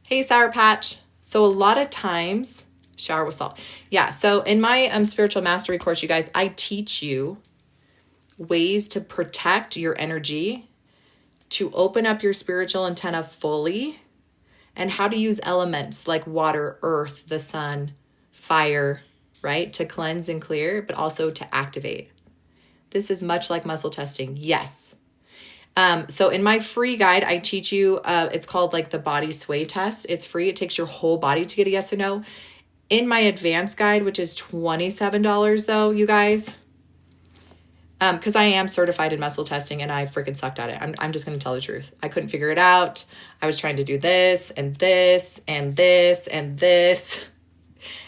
Hey, Sour Patch. So a lot of times, shower with salt. Yeah, so in my spiritual mastery course, you guys, I teach you ways to protect your energy, to open up your spiritual antenna fully, and how to use elements like water, earth, the sun, fire, right? To cleanse and clear, but also to activate. This is much like muscle testing. Yes. So in my free guide, I teach you, it's called like the body sway test. It's free. It takes your whole body to get a yes or no. In my advanced guide, which is $27 though, you guys, because I am certified in muscle testing and I freaking sucked at it. I'm just going to tell the truth. I couldn't figure it out. I was trying to do this and this and this and this,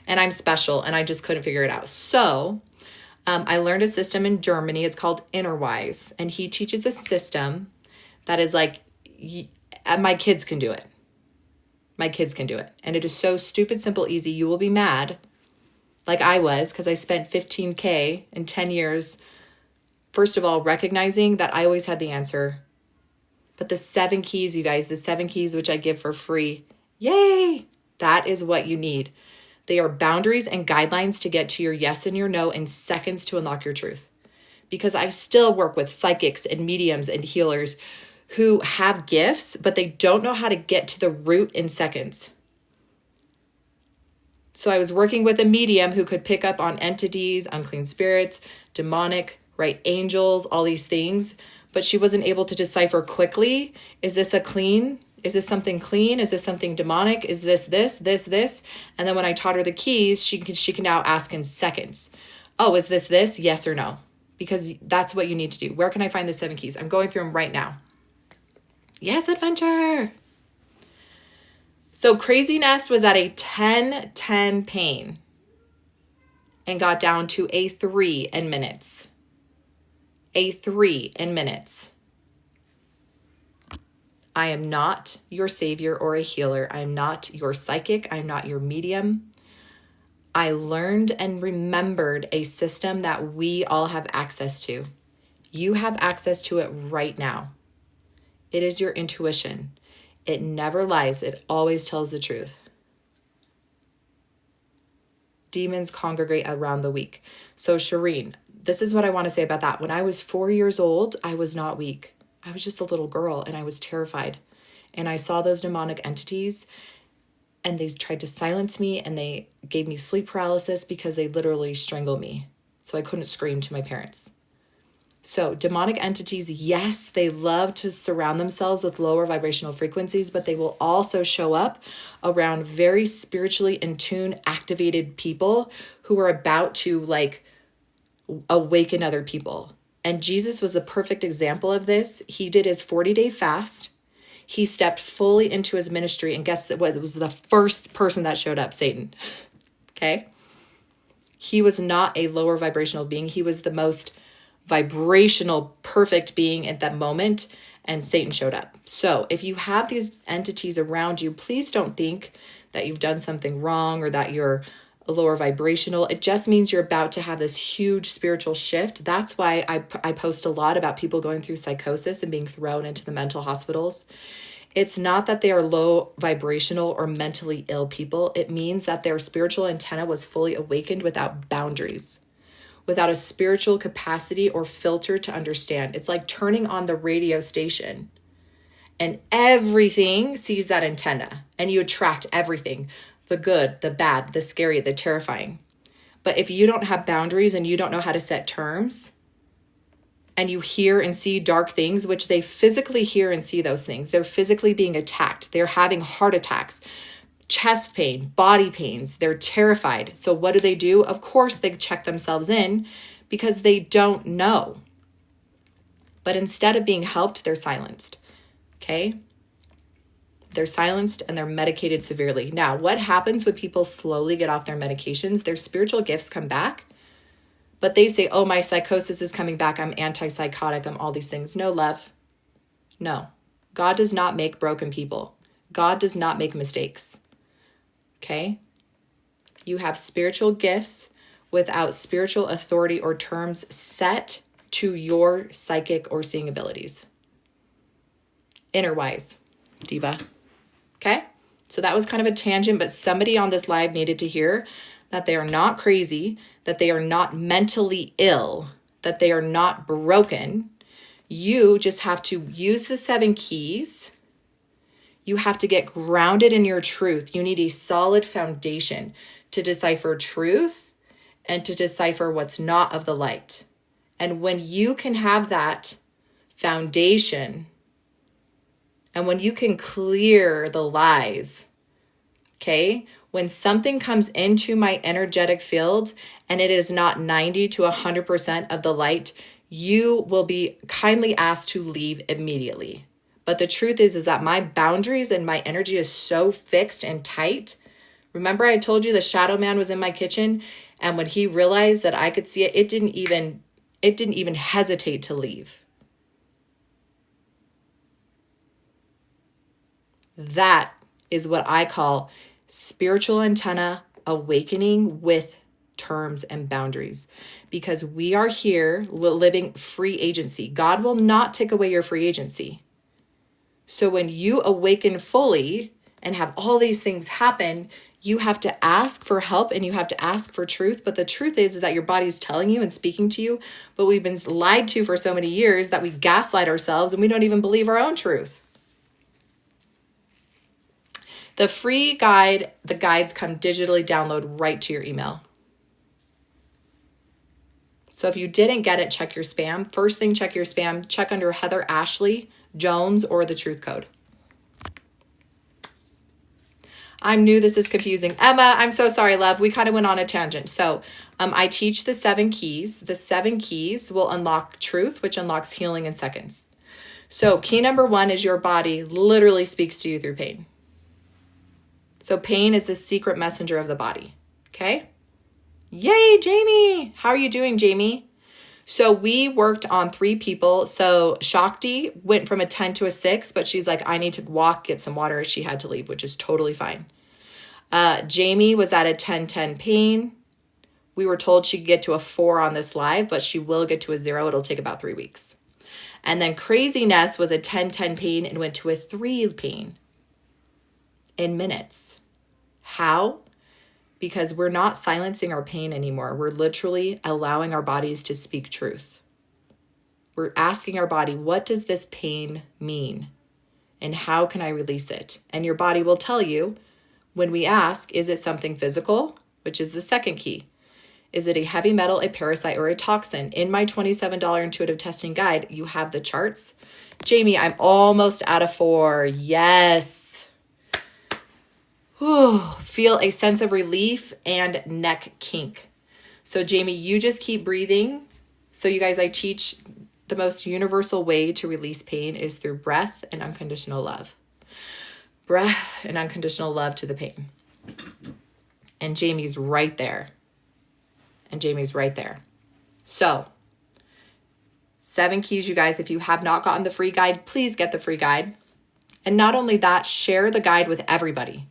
and I'm special and I just couldn't figure it out. So I learned a system in Germany. It's called Innerwise, and he teaches a system that is like, my kids can do it. My kids can do it. And it is so stupid, simple, easy. You will be mad like I was, because I spent $15K in 10 years. First of all, recognizing that I always had the answer. But the 7 keys, you guys, the 7 keys, which I give for free. Yay! That is what you need. They are boundaries and guidelines to get to your yes and your no in seconds to unlock your truth. Because I still work with psychics and mediums and healers who have gifts, but they don't know how to get to the root in seconds. So I was working with a medium who could pick up on entities, unclean spirits, demonic, right, angels, all these things, but she wasn't able to decipher quickly. Is this a clean? Is this something clean? Is this something demonic? Is this? And then when I taught her the keys, she can now ask in seconds. Oh, is this? Yes or no? Because that's what you need to do. Where can I find the 7 keys? I'm going through them right now. Yes, adventure. So Crazy Nest was at a 10-10 pain and got down to a 3 in minutes. A 3 in minutes. I am not your savior or a healer. I am not your psychic. I'm not your medium. I learned and remembered a system that we all have access to. You have access to it right now. It is your intuition. It never lies. It always tells the truth. Demons congregate around the weak. So Shireen, this is what I want to say about that. When I was 4 years old, I was not weak. I was just a little girl and I was terrified. And I saw those demonic entities and they tried to silence me and they gave me sleep paralysis because they literally strangled me. So I couldn't scream to my parents. So demonic entities, yes, they love to surround themselves with lower vibrational frequencies, but they will also show up around very spiritually in tune, activated people who are about to like awaken other people. And Jesus was a perfect example of this. He did his 40-day fast. He stepped fully into his ministry, and guess what? It was the first person that showed up, Satan. Okay? He was not a lower vibrational being. He was the most vibrational, perfect being at that moment, and Satan showed up. So if you have these entities around you, please don't think that you've done something wrong or that you're lower vibrational. It just means you're about to have this huge spiritual shift. That's why I post a lot about people going through psychosis and being thrown into the mental hospitals. It's not that they are low vibrational or mentally ill people. It means that their spiritual antenna was fully awakened without boundaries, without a spiritual capacity or filter to understand. It's like turning on the radio station and everything sees that antenna, and you attract everything. The good, the bad, the scary, the terrifying. But if you don't have boundaries and you don't know how to set terms, and you hear and see dark things, which they physically hear and see those things, they're physically being attacked. They're having heart attacks, chest pain, body pains. They're terrified. So what do? Of course, they check themselves in because they don't know. But instead of being helped, they're silenced. Okay? They're silenced and they're medicated severely. Now, what happens when people slowly get off their medications? Their spiritual gifts come back, but they say, oh, my psychosis is coming back. I'm antipsychotic. I'm all these things. No, love. No. God does not make broken people. God does not make mistakes. Okay? You have spiritual gifts without spiritual authority or terms set to your psychic or seeing abilities. Inner wise, diva. Okay? So that was kind of a tangent, but somebody on this live needed to hear that they are not crazy, that they are not mentally ill, that they are not broken. You just have to use the 7 keys. You have to get grounded in your truth. You need a solid foundation to decipher truth and to decipher what's not of the light. And when you can have that foundation, and when you can clear the lies, okay? When something comes into my energetic field and it is not 90 to 100% of the light, you will be kindly asked to leave immediately. But the truth is that my boundaries and my energy is so fixed and tight. Remember I told you the shadow man was in my kitchen, and when he realized that I could see it, it didn't even hesitate to leave. That is what I call spiritual antenna awakening with terms and boundaries, because we are here living free agency. God will not take away your free agency. So when you awaken fully and have all these things happen, you have to ask for help and you have to ask for truth. But the truth is that your body's telling you and speaking to you, but we've been lied to for so many years that we gaslight ourselves and we don't even believe our own truth. The free guide, the guides come digitally download right to your email. So if you didn't get it, check your spam. First thing, check your spam. Check under Heather Ashley Jones or the Truth Code. I'm new. This is confusing. Emma, I'm so sorry, love. We kind of went on a tangent. So I teach the 7 keys. The 7 keys will unlock truth, which unlocks healing in seconds. So key number 1 is your body literally speaks to you through pain. So pain is the secret messenger of the body. Okay? Yay, Jamie. How are you doing, Jamie? So we worked on 3 people. So Shakti went from a 10 to a 6, but she's like, I need to walk, get some water. She had to leave, which is totally fine. Jamie was at a 10-10 pain. We were told she'd get to a 4 on this live, but she will get to a 0. It'll take about 3 weeks. And then Craziness was a 10-10 pain and went to a 3 pain in minutes. How? Because we're not silencing our pain anymore. We're literally allowing our bodies to speak truth. We're asking our body, what does this pain mean? And how can I release it? And your body will tell you when we ask, is it something physical? Which is the second key. Is it a heavy metal, a parasite, or a toxin? In my $27 intuitive testing guide, you have the charts. Jamie, I'm almost out of 4. Yes. Whew. Feel a sense of relief and neck kink. So Jamie, you just keep breathing. So you guys, I teach the most universal way to release pain is through breath and unconditional love. Breath and unconditional love to the pain. And Jamie's right there. And Jamie's right there. So 7 keys, you guys. If you have not gotten the free guide, please get the free guide. And not only that, share the guide with everybody.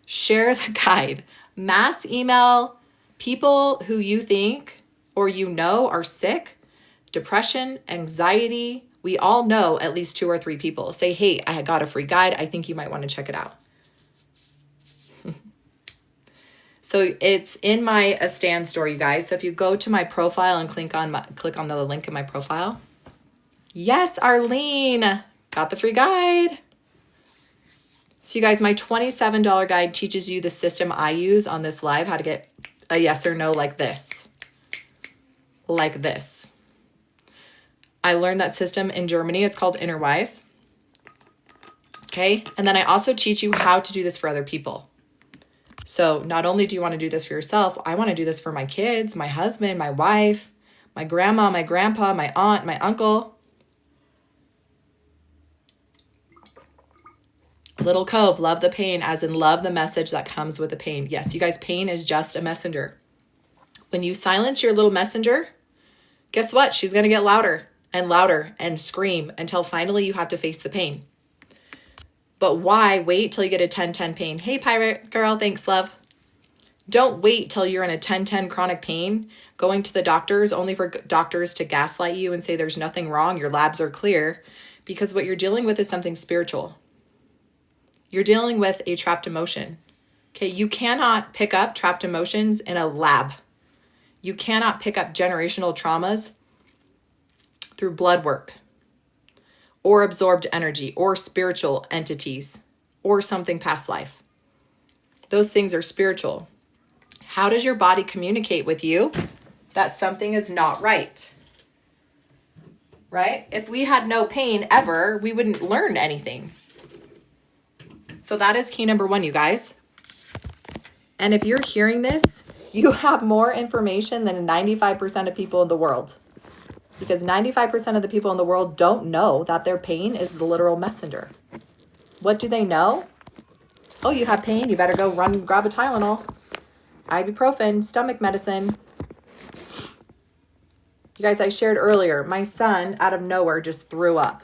Share the guide. Mass email people who you think or you know are sick, depression, anxiety. We all know at least 2 or 3 people. Say, hey, I got a free guide. I think you might want to check it out. So it's in my Astan store, you guys. So if you go to my profile and click on the link in my profile. Yes, Arlene, got the free guide. So you guys, my $27 guide teaches you the system I use on this live, how to get a yes or no like this. Like this. I learned that system in Germany. It's called Innerwise. Okay. And then I also teach you how to do this for other people. So not only do you want to do this for yourself, I want to do this for my kids, my husband, my wife, my grandma, my grandpa, my aunt, my uncle. Little Cove, love the pain, as in love the message that comes with the pain. Yes, you guys, pain is just a messenger. When you silence your little messenger, guess what? She's going to get louder and louder and scream until finally you have to face the pain. But why wait till you get a 10-10 pain? Hey, pirate girl, thanks, love. Don't wait till you're in a 10-10 chronic pain, going to the doctors only for doctors to gaslight you and say there's nothing wrong, your labs are clear, because what you're dealing with is something spiritual. You're dealing with a trapped emotion. Okay, you cannot pick up trapped emotions in a lab. You cannot pick up generational traumas through blood work or absorbed energy or spiritual entities or something past life. Those things are spiritual. How does your body communicate with you that something is not right? Right? If we had no pain ever, we wouldn't learn anything. So that is key number 1, you guys. And if you're hearing this, you have more information than 95% of people in the world. Because 95% of the people in the world don't know that their pain is the literal messenger. What do they know? Oh, you have pain, you better go run and grab a Tylenol. Ibuprofen, stomach medicine. You guys, I shared earlier, my son out of nowhere just threw up.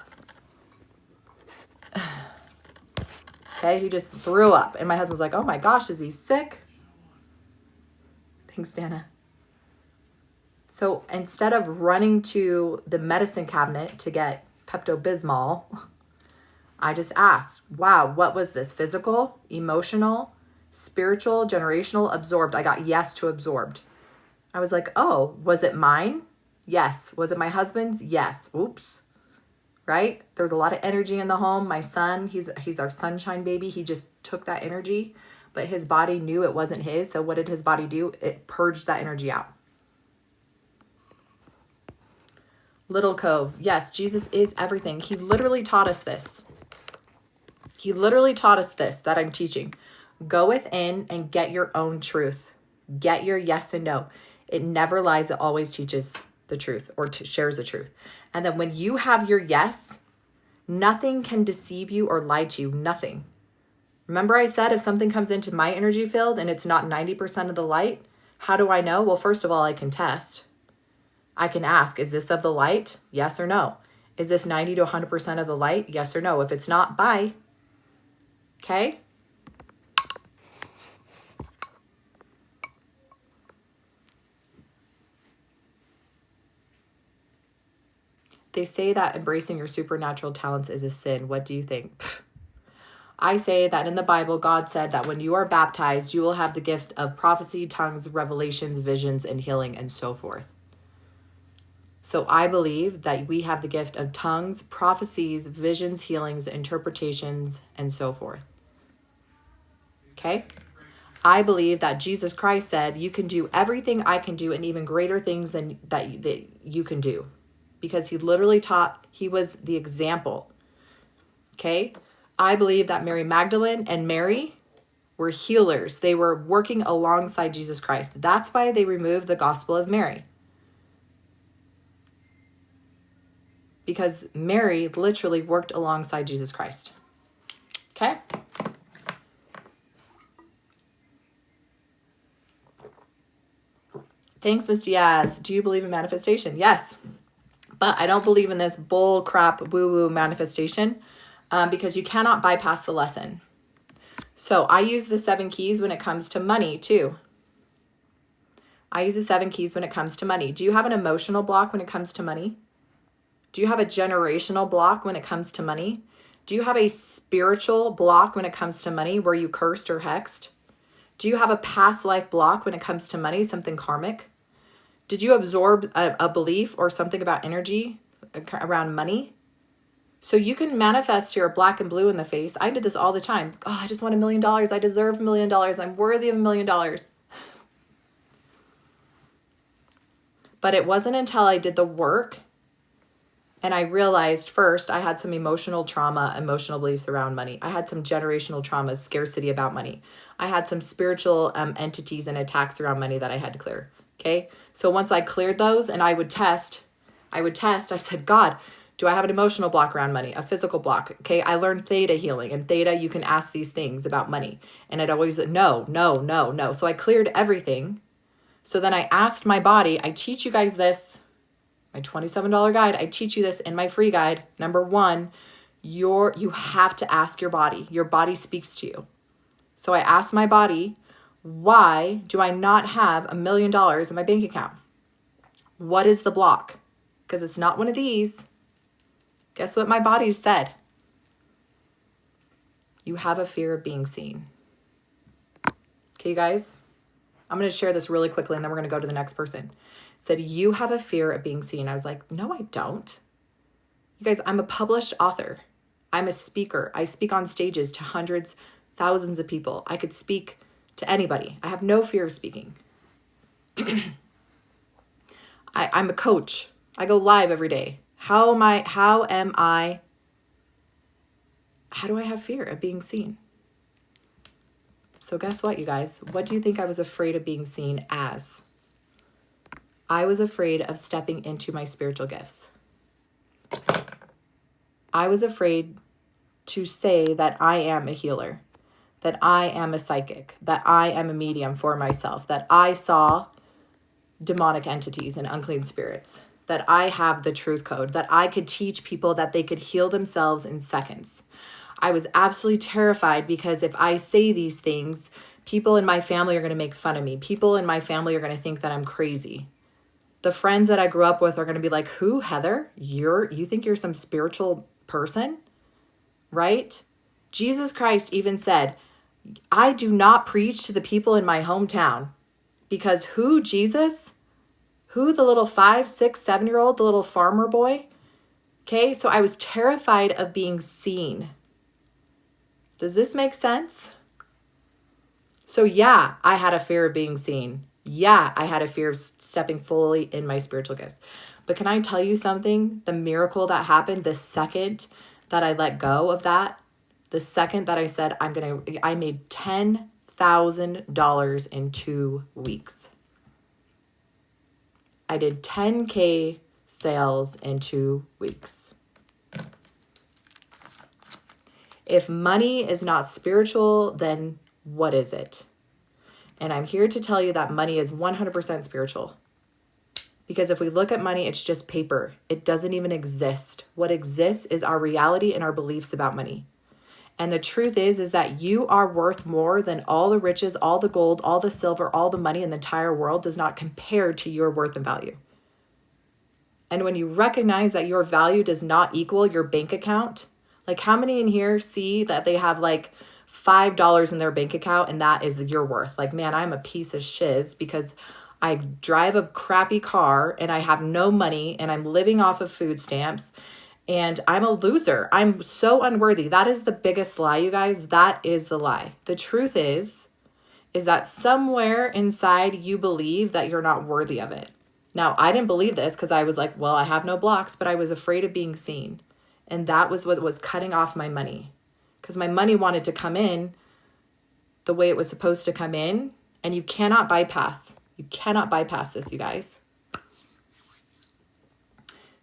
Okay, he just threw up. And my husband's like, oh my gosh, is he sick? Thanks, Dana. So instead of running to the medicine cabinet to get Pepto-Bismol, I just asked, wow, what was this? Physical, emotional, spiritual, generational, absorbed? I got yes to absorbed. I was like, oh, was it mine? Yes. Was it my husband's? Yes. Oops. Right? There's a lot of energy in the home. My son, he's our sunshine baby. He just took that energy, but his body knew it wasn't his. So what did his body do? It purged that energy out. Little Cove. Yes, Jesus is everything. He literally taught us this. He literally taught us this that I'm teaching. Go within and get your own truth. Get your yes and no. It never lies. It always teaches the truth or shares the truth. And then when you have your yes, nothing can deceive you or lie to you. Nothing. Remember I said if something comes into my energy field and it's not 90% of the light, how do I know? Well, first of all, I can test. I can ask, is this of the light? Yes or no. Is this 90 to 100% of the light? Yes or no. If it's not, bye. Okay? They say that embracing your supernatural talents is a sin. What do you think? I say that in the Bible, God said that when you are baptized, you will have the gift of prophecy, tongues, revelations, visions, and healing, and so forth. So I believe that we have the gift of tongues, prophecies, visions, healings, interpretations, and so forth. Okay? I believe that Jesus Christ said, you can do everything I can do and even greater things than that you can do. Because he literally taught, he was the example. Okay? I believe that Mary Magdalene and Mary were healers. They were working alongside Jesus Christ. That's why they removed the Gospel of Mary. Because Mary literally worked alongside Jesus Christ. Okay? Thanks, Miss Diaz. Do you believe in manifestation? Yes. But I don't believe in this bull crap woo-woo manifestation because you cannot bypass the lesson. So I use the 7 keys when it comes to money too. I use the 7 keys when it comes to money. Do you have an emotional block when it comes to money? Do you have a generational block when it comes to money? Do you have a spiritual block when it comes to money where you cursed or hexed? Do you have a past life block when it comes to money, something karmic? Did you absorb a belief or something about energy around money? So you can manifest your black and blue in the face. I did this all the time. Oh, I just want $1 million. I deserve $1 million. I'm worthy of $1 million. But it wasn't until I did the work and I realized first I had some emotional trauma, emotional beliefs around money. I had some generational traumas, scarcity about money. I had some spiritual entities and attacks around money that I had to clear. Okay. So once I cleared those and I would test, I said, God, do I have an emotional block around money? A physical block? Okay. I learned theta healing, and theta, you can ask these things about money. And it always, no. So I cleared everything. So then I asked my body, I teach you guys this, my $27 guide. I teach you this in my free guide. Number 1, you have to ask your body. Your body speaks to you. So I asked my body, why do I not have $1 million in my bank account? What is the block? Because it's not one of these. Guess what my body said? You have a fear of being seen. Okay, you guys? I'm going to share this really quickly and then we're going to go to the next person. It said, you have a fear of being seen. I was like, no, I don't. You guys, I'm a published author. I'm a speaker. I speak on stages to hundreds, thousands of people. I could speak to anybody. I have no fear of speaking. I'm a coach. I go live every day. How do I have fear of being seen? So guess what, you guys? What do you think I was afraid of being seen as? I was afraid of stepping into my spiritual gifts. I was afraid to say that I am a healer, that I am a psychic, that I am a medium for myself, that I saw demonic entities and unclean spirits, that I have the truth code, that I could teach people that they could heal themselves in seconds. I was absolutely terrified because if I say these things, people in my family are going to make fun of me. People in my family are going to think that I'm crazy. The friends that I grew up with are going to be like, who, Heather? You think you're some spiritual person? Right? Jesus Christ even said, I do not preach to the people in my hometown because who, Jesus? Who, the little 5, 6, 7-year-old, the little farmer boy? Okay, so I was terrified of being seen. Does this make sense? So yeah, I had a fear of being seen. Yeah, I had a fear of stepping fully in my spiritual gifts. But can I tell you something? The miracle that happened the second that I let go of that, the second that I said, I made $10,000 in 2 weeks. I did 10K sales in 2 weeks. If money is not spiritual, then what is it? And I'm here to tell you that money is 100% spiritual. Because if we look at money, it's just paper. It doesn't even exist. What exists is our reality and our beliefs about money. And the truth is that you are worth more than all the riches, all the gold, all the silver, all the money in the entire world does not compare to your worth and value. And when you recognize that your value does not equal your bank account, like how many in here see that they have like $5 in their bank account and that is your worth? Like, man, I'm a piece of shiz because I drive a crappy car and I have no money and I'm living off of food stamps and I'm a loser. I'm so unworthy. That is the biggest lie, you guys. That is the lie. The truth is that somewhere inside you believe that you're not worthy of it. Now, I didn't believe this because I was like, well, I have no blocks, but I was afraid of being seen. And that was what was cutting off my money because my money wanted to come in the way it was supposed to come in, and you cannot bypass. You cannot bypass this, you guys.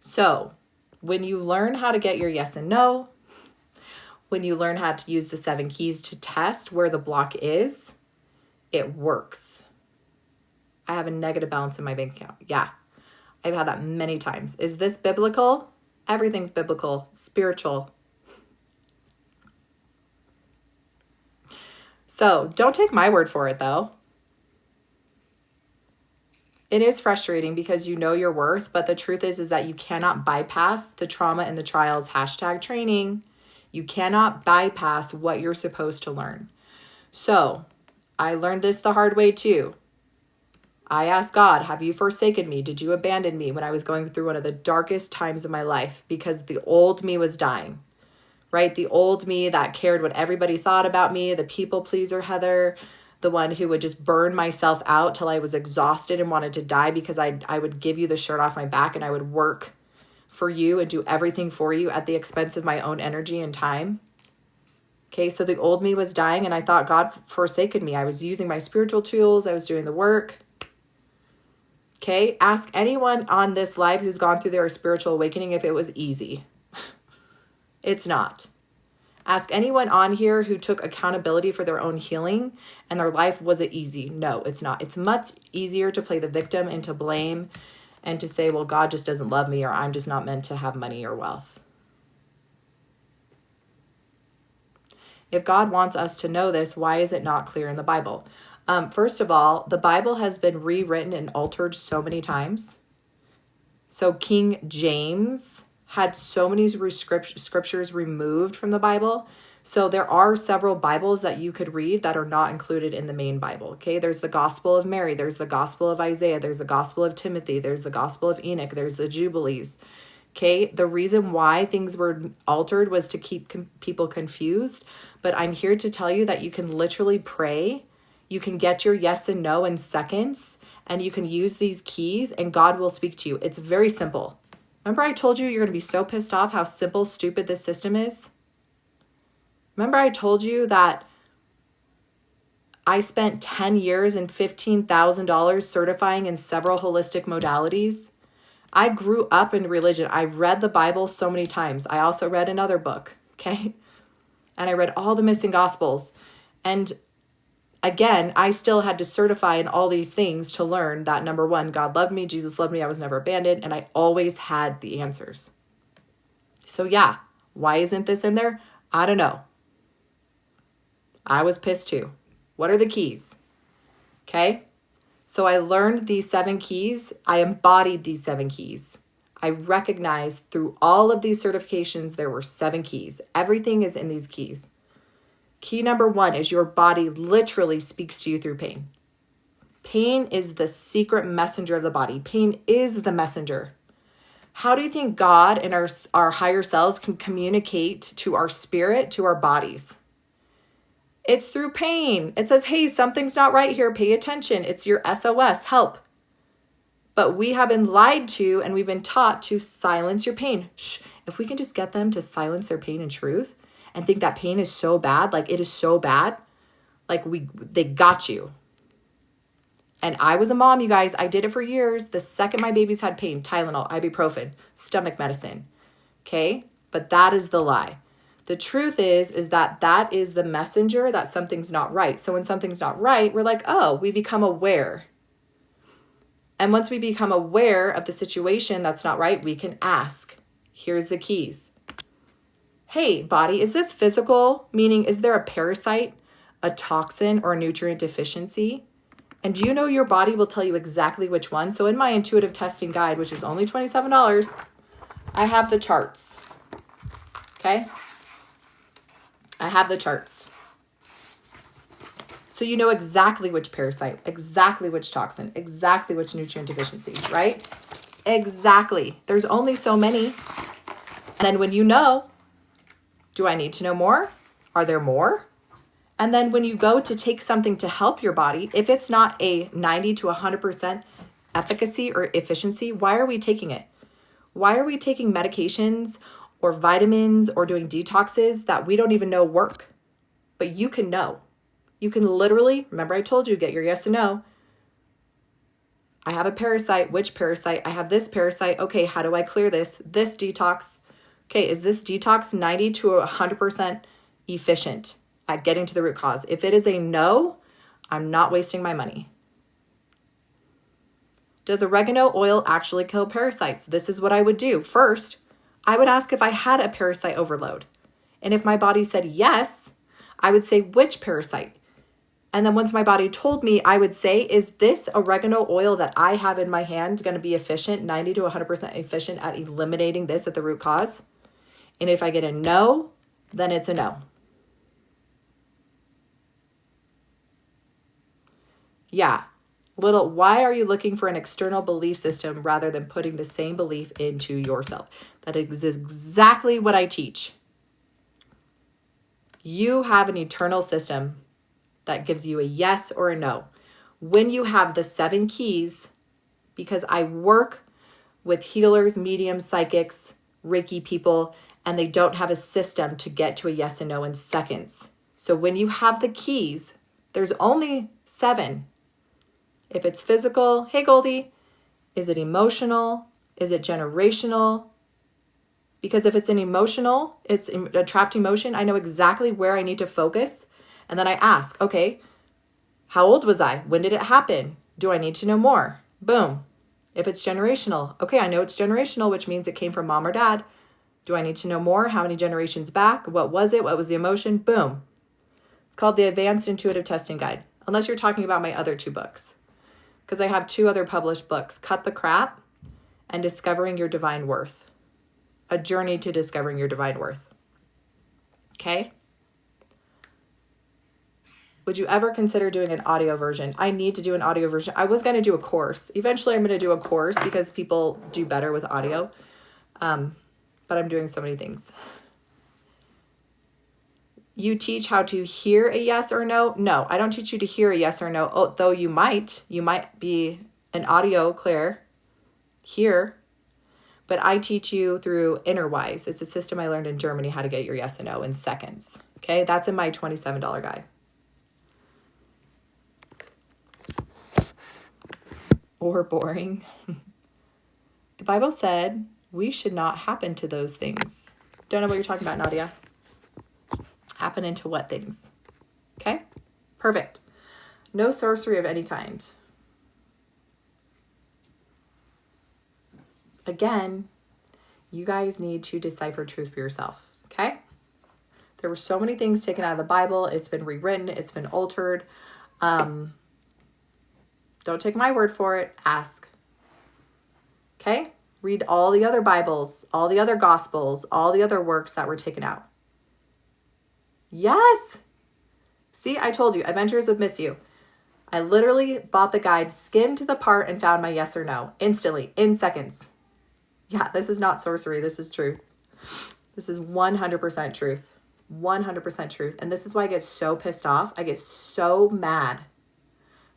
So when you learn how to get your yes and no, when you learn how to use the 7 keys to test where the block is, it works. I have a negative balance in my bank account. Yeah, I've had that many times. Is this biblical? Everything's biblical, spiritual. So don't take my word for it, though. It is frustrating because you know your worth, but the truth is that you cannot bypass the trauma and the trials #training. You cannot bypass what you're supposed to learn. So I learned this the hard way too. I asked God, have you forsaken me? Did you abandon me when I was going through one of the darkest times of my life? Because the old me was dying, right? The old me that cared what everybody thought about me, the people pleaser Heather, the one who would just burn myself out till I was exhausted and wanted to die because I would give you the shirt off my back and I would work for you and do everything for you at the expense of my own energy and time. Okay, so the old me was dying and I thought God forsaken me. I was using my spiritual tools. I was doing the work. Okay, ask anyone on this live who's gone through their spiritual awakening if it was easy. It's not. Ask anyone on here who took accountability for their own healing and their life was it easy. No, it's not. It's much easier to play the victim and to blame and to say, well, God just doesn't love me or I'm just not meant to have money or wealth. If God wants us to know this, why is it not clear in the Bible? First of all, the Bible has been rewritten and altered so many times. So King James had so many scriptures removed from the Bible. So there are several Bibles that you could read that are not included in the main Bible. Okay, there's the Gospel of Mary, there's the Gospel of Isaiah, there's the Gospel of Timothy, there's the Gospel of Enoch, there's the Jubilees. Okay, the reason why things were altered was to keep people confused. But I'm here to tell you that you can literally pray. You can get your yes and no in seconds, and you can use these keys and God will speak to you. It's very simple. Remember I told you you're going to be so pissed off how simple, stupid this system is? Remember I told you that I spent 10 years and $15,000 certifying in several holistic modalities? I grew up in religion. I read the Bible so many times. I also read another book, okay? And I read all the missing Gospels. And again, I still had to certify in all these things to learn that number one, God loved me, Jesus loved me, I was never abandoned, and I always had the answers. So yeah, why isn't this in there? I don't know. I was pissed too. What are the keys? Okay? So I learned these 7 keys. I embodied these 7 keys. I recognized through all of these certifications, there were 7 keys. Everything is in these keys. Key number 1 is your body literally speaks to you through pain. Pain is the secret messenger of the body. Pain is the messenger. How do you think God and our higher selves can communicate to our spirit, to our bodies? It's through pain. It says, hey, something's not right here. Pay attention. It's your SOS. Help. But we have been lied to and we've been taught to silence your pain. Shh. If we can just get them to silence their pain in truth and think that pain is so bad, like it is so bad, like they got you. And I was a mom, you guys. I did it for years. The second my babies had pain, Tylenol, ibuprofen, stomach medicine. Okay? But that is the lie. The truth is that is the messenger that something's not right. So when something's not right, we're like, oh, we become aware. And once we become aware of the situation that's not right, we can ask. Here's the keys. Hey, body, is this physical? Meaning, is there a parasite, a toxin, or a nutrient deficiency? And do you know your body will tell you exactly which one? So in my intuitive testing guide, which is only $27, I have the charts. Okay? I have the charts. So you know exactly which parasite, exactly which toxin, exactly which nutrient deficiency, right? Exactly. There's only so many. And then when you know, do I need to know more? Are there more? And then when you go to take something to help your body, if it's not a 90 to 100% efficacy or efficiency, why are we taking it? Why are we taking medications or vitamins or doing detoxes that we don't even know work? But you can know. You can literally, remember I told you, get your yes and no. I have a parasite. Which parasite? I have this parasite. Okay, how do I clear this? This detox. Okay, is this detox 90 to 100% efficient at getting to the root cause? If it is a no, I'm not wasting my money. Does oregano oil actually kill parasites? This is what I would do. First, I would ask if I had a parasite overload. And if my body said yes, I would say, which parasite? And then once my body told me, I would say, is this oregano oil that I have in my hand going to be efficient, 90 to 100% efficient at eliminating this at the root cause? And if I get a no, then it's a no. Yeah. Why are you looking for an external belief system rather than putting the same belief into yourself? That is exactly what I teach. You have an eternal system that gives you a yes or a no. When you have the 7 keys, because I work with healers, mediums, psychics, Reiki people, and they don't have a system to get to a yes and no in seconds. So when you have the keys, there's only 7. If it's physical, hey Goldie, is it emotional? Is it generational? Because if it's an emotional, it's a trapped emotion, I know exactly where I need to focus. And then I ask, okay, how old was I? When did it happen? Do I need to know more? Boom. If it's generational, okay, I know it's generational, which means it came from mom or dad. Do I need to know more? How many generations back? What was it? What was the emotion? Boom. It's called the Advanced Intuitive Testing Guide, unless you're talking about my other 2 books. Because I have 2 other published books, Cut the Crap and Discovering Your Divine Worth. A journey to discovering your divine worth. Okay? Would you ever consider doing an audio version? I need to do an audio version. I was going to do a course. Eventually, I'm going to do a course because people do better with audio. But I'm doing so many things. You teach how to hear a yes or no? No, I don't teach you to hear a yes or no. Oh, though you might be an audio clear here. But I teach you through InnerWise. It's a system I learned in Germany how to get your yes and no in seconds. Okay, that's in my $27 guide. Or boring. The Bible said we should not happen to those things. Don't know what you're talking about, Nadia. Happen into what things? Okay, perfect. No sorcery of any kind. Again, you guys need to decipher truth for yourself, okay? There were so many things taken out of the Bible. It's been rewritten. It's been altered. Don't take my word for it. Ask. Okay? Read all the other Bibles, all the other Gospels, all the other works that were taken out. Yes! See, I told you. Adventures with Miss You. I literally bought the guide, skimmed the part, and found my yes or no. Instantly. In seconds. Yeah, this is not sorcery. This is truth. This is 100% truth. 100% truth. And this is why I get so pissed off. I get so mad.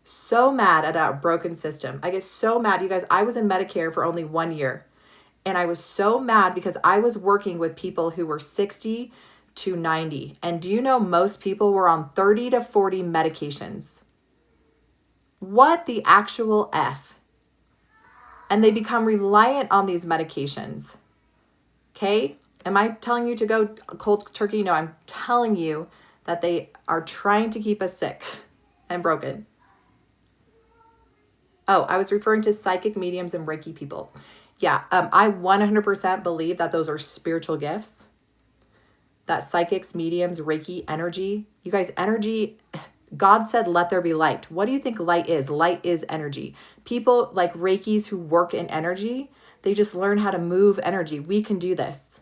So mad at our broken system. I get so mad. You guys, I was in Medicare for only 1 year. And I was so mad because I was working with people who were 60 to 90. And do you know most people were on 30 to 40 medications? What the actual F? And they become reliant on these medications. Okay? Am I telling you to go cold turkey? No, I'm telling you that they are trying to keep us sick and broken. Oh, I was referring to psychic mediums and Reiki people. Yeah, I 100% believe that those are spiritual gifts. That psychics, mediums, Reiki, energy. You guys, energy... God said, let there be light. What do you think light is? Light is energy. People like Reikis who work in energy, they just learn how to move energy. We can do this.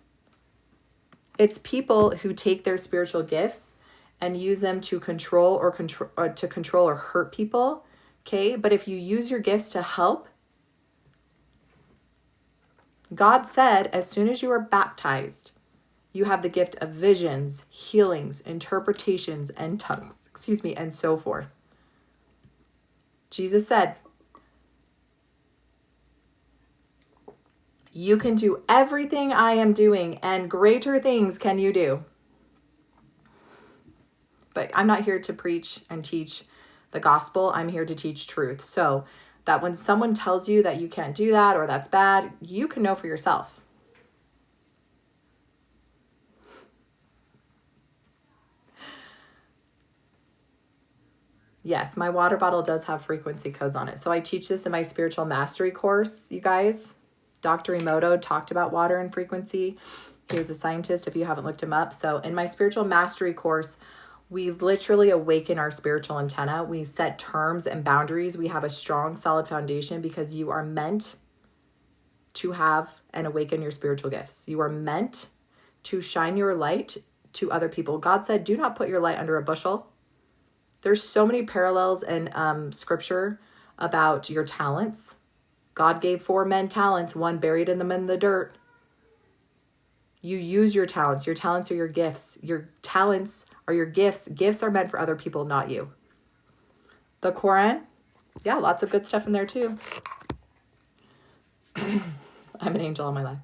It's people who take their spiritual gifts and use them to control or hurt people. Okay, but if you use your gifts to help, God said, as soon as you are baptized, you have the gift of visions, healings, interpretations, and tongues, and so forth. Jesus said, you can do everything I am doing, and greater things can you do. But I'm not here to preach and teach the gospel. I'm here to teach truth. So that when someone tells you that you can't do that or that's bad, you can know for yourself. Yes, my water bottle does have frequency codes on it. So I teach this in my spiritual mastery course, you guys. Dr. Emoto talked about water and frequency. He was a scientist if you haven't looked him up. So in my spiritual mastery course, we literally awaken our spiritual antenna. We set terms and boundaries. We have a strong, solid foundation because you are meant to have and awaken your spiritual gifts. You are meant to shine your light to other people. God said, do not put your light under a bushel. There's so many parallels in scripture about your talents. God gave 4 men talents, one buried in the dirt. You use your talents. Your talents are your gifts. Your talents are your gifts. Gifts are meant for other people, not you. The Quran, yeah, lots of good stuff in there too. I'm an angel on my life.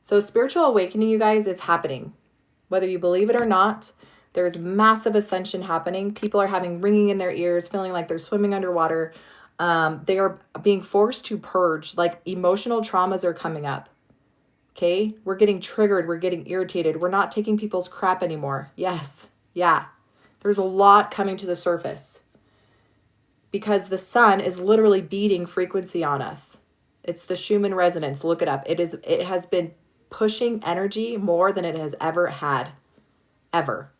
So spiritual awakening, you guys, is happening. Whether you believe it or not, there's massive ascension happening. People are having ringing in their ears, feeling like they're swimming underwater. They are being forced to purge, like emotional traumas are coming up. Okay, we're getting triggered. We're getting irritated. We're not taking people's crap anymore. Yes. Yeah. There's a lot coming to the surface because the sun is literally beating frequency on us. It's the Schumann resonance. Look it up. It has been pushing energy more than it has ever had, ever.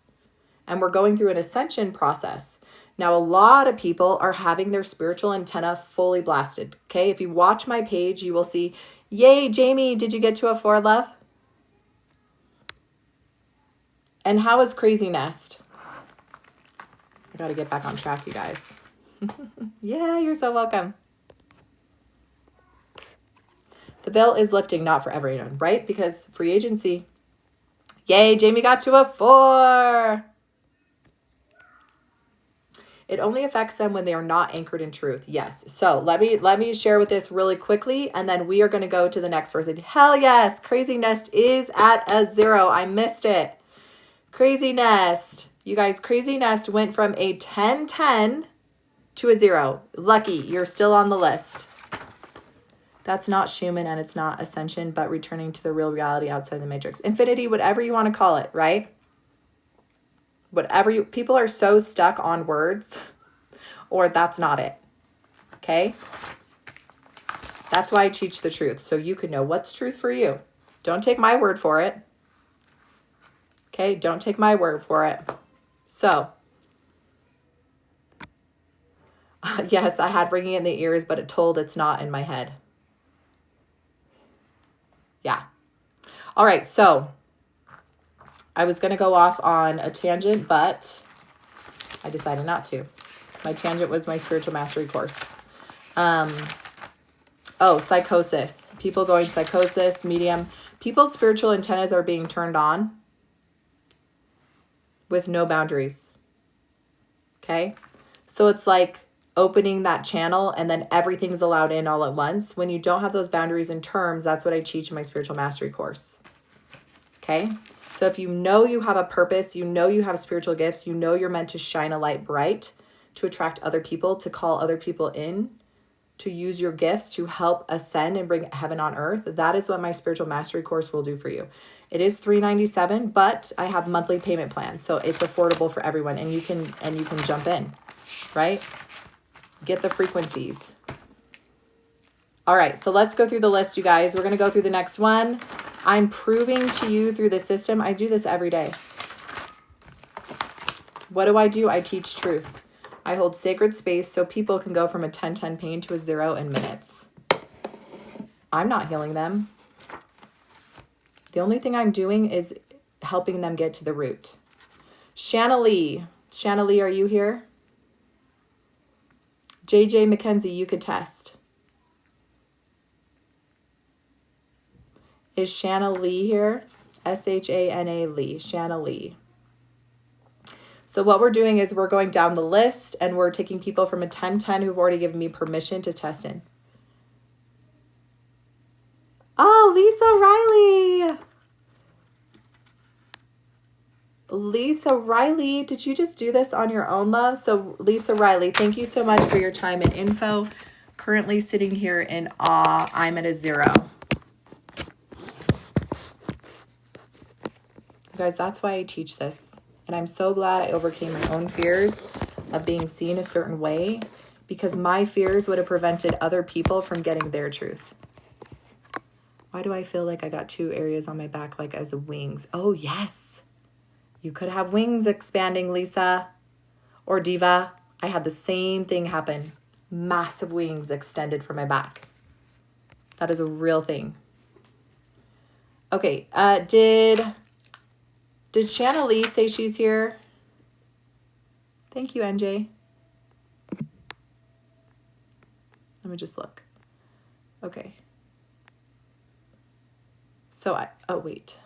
And we're going through an ascension process. Now, a lot of people are having their spiritual antenna fully blasted. Okay, if you watch my page, you will see, yay, Jamie, did you get to a 4, love? And how is Crazy Nest? I got to get back on track, you guys. Yeah, you're so welcome. The veil is lifting, not for everyone, right? Because free agency. Yay, Jamie got to a 4. It only affects them when they are not anchored in truth. Yes. So let me share with this really quickly, and then we are going to go to the next person. Hell yes. Crazy Nest is at a 0. I missed it. Crazy Nest. You guys, Crazy Nest went from a 10-10 to a 0. Lucky. You're still on the list. That's not Schumann and it's not ascension, but returning to the real reality outside the matrix. Infinity, whatever you want to call it, right? People are so stuck on words or that's not it. Okay. That's why I teach the truth. So you can know what's truth for you. Don't take my word for it. Okay. Don't take my word for it. So yes, I had ringing in the ears, but it told it's not in my head. Yeah. All right. So I was going to go off on a tangent, but I decided not to. My tangent was my spiritual mastery course. Psychosis. People going psychosis, medium. People's spiritual antennas are being turned on with no boundaries. Okay? So it's like opening that channel and then everything's allowed in all at once. When you don't have those boundaries and terms, that's what I teach in my spiritual mastery course. Okay? So if you know you have a purpose, you know you have spiritual gifts, you know you're meant to shine a light bright, to attract other people, to call other people in, to use your gifts to help ascend and bring heaven on earth, that is what my spiritual mastery course will do for you. It is $397, but I have monthly payment plans, so it's affordable for everyone, and you can jump in, right? Get the frequencies. All right, so let's go through the list, you guys. We're going to go through the next one. I'm proving to you through the system. I do this every day. What do? I teach truth. I hold sacred space so people can go from a 10-10 pain to a 0 in minutes. I'm not healing them. The only thing I'm doing is helping them get to the root. Shanna Lee. Shanna Lee, are you here? JJ McKenzie, you could test. Is Shanna Lee here? S-H-A-N-A Lee. Shanna Lee. So what we're doing is we're going down the list and we're taking people from a 10-10 who've already given me permission to test in. Oh, Lisa Riley. Lisa Riley, did you just do this on your own, love? So Lisa Riley, thank you so much for your time and info. Currently sitting here in awe. I'm at a 0. You guys, that's why I teach this. And I'm so glad I overcame my own fears of being seen a certain way, because my fears would have prevented other people from getting their truth. Why do I feel like I got 2 areas on my back like as wings? Oh, yes. You could have wings expanding, Lisa or Diva. I had the same thing happen. Massive wings extended from my back. That is a real thing. Okay, did Shanna Lee say she's here? Thank you, NJ. Let me just look. Okay. So oh wait,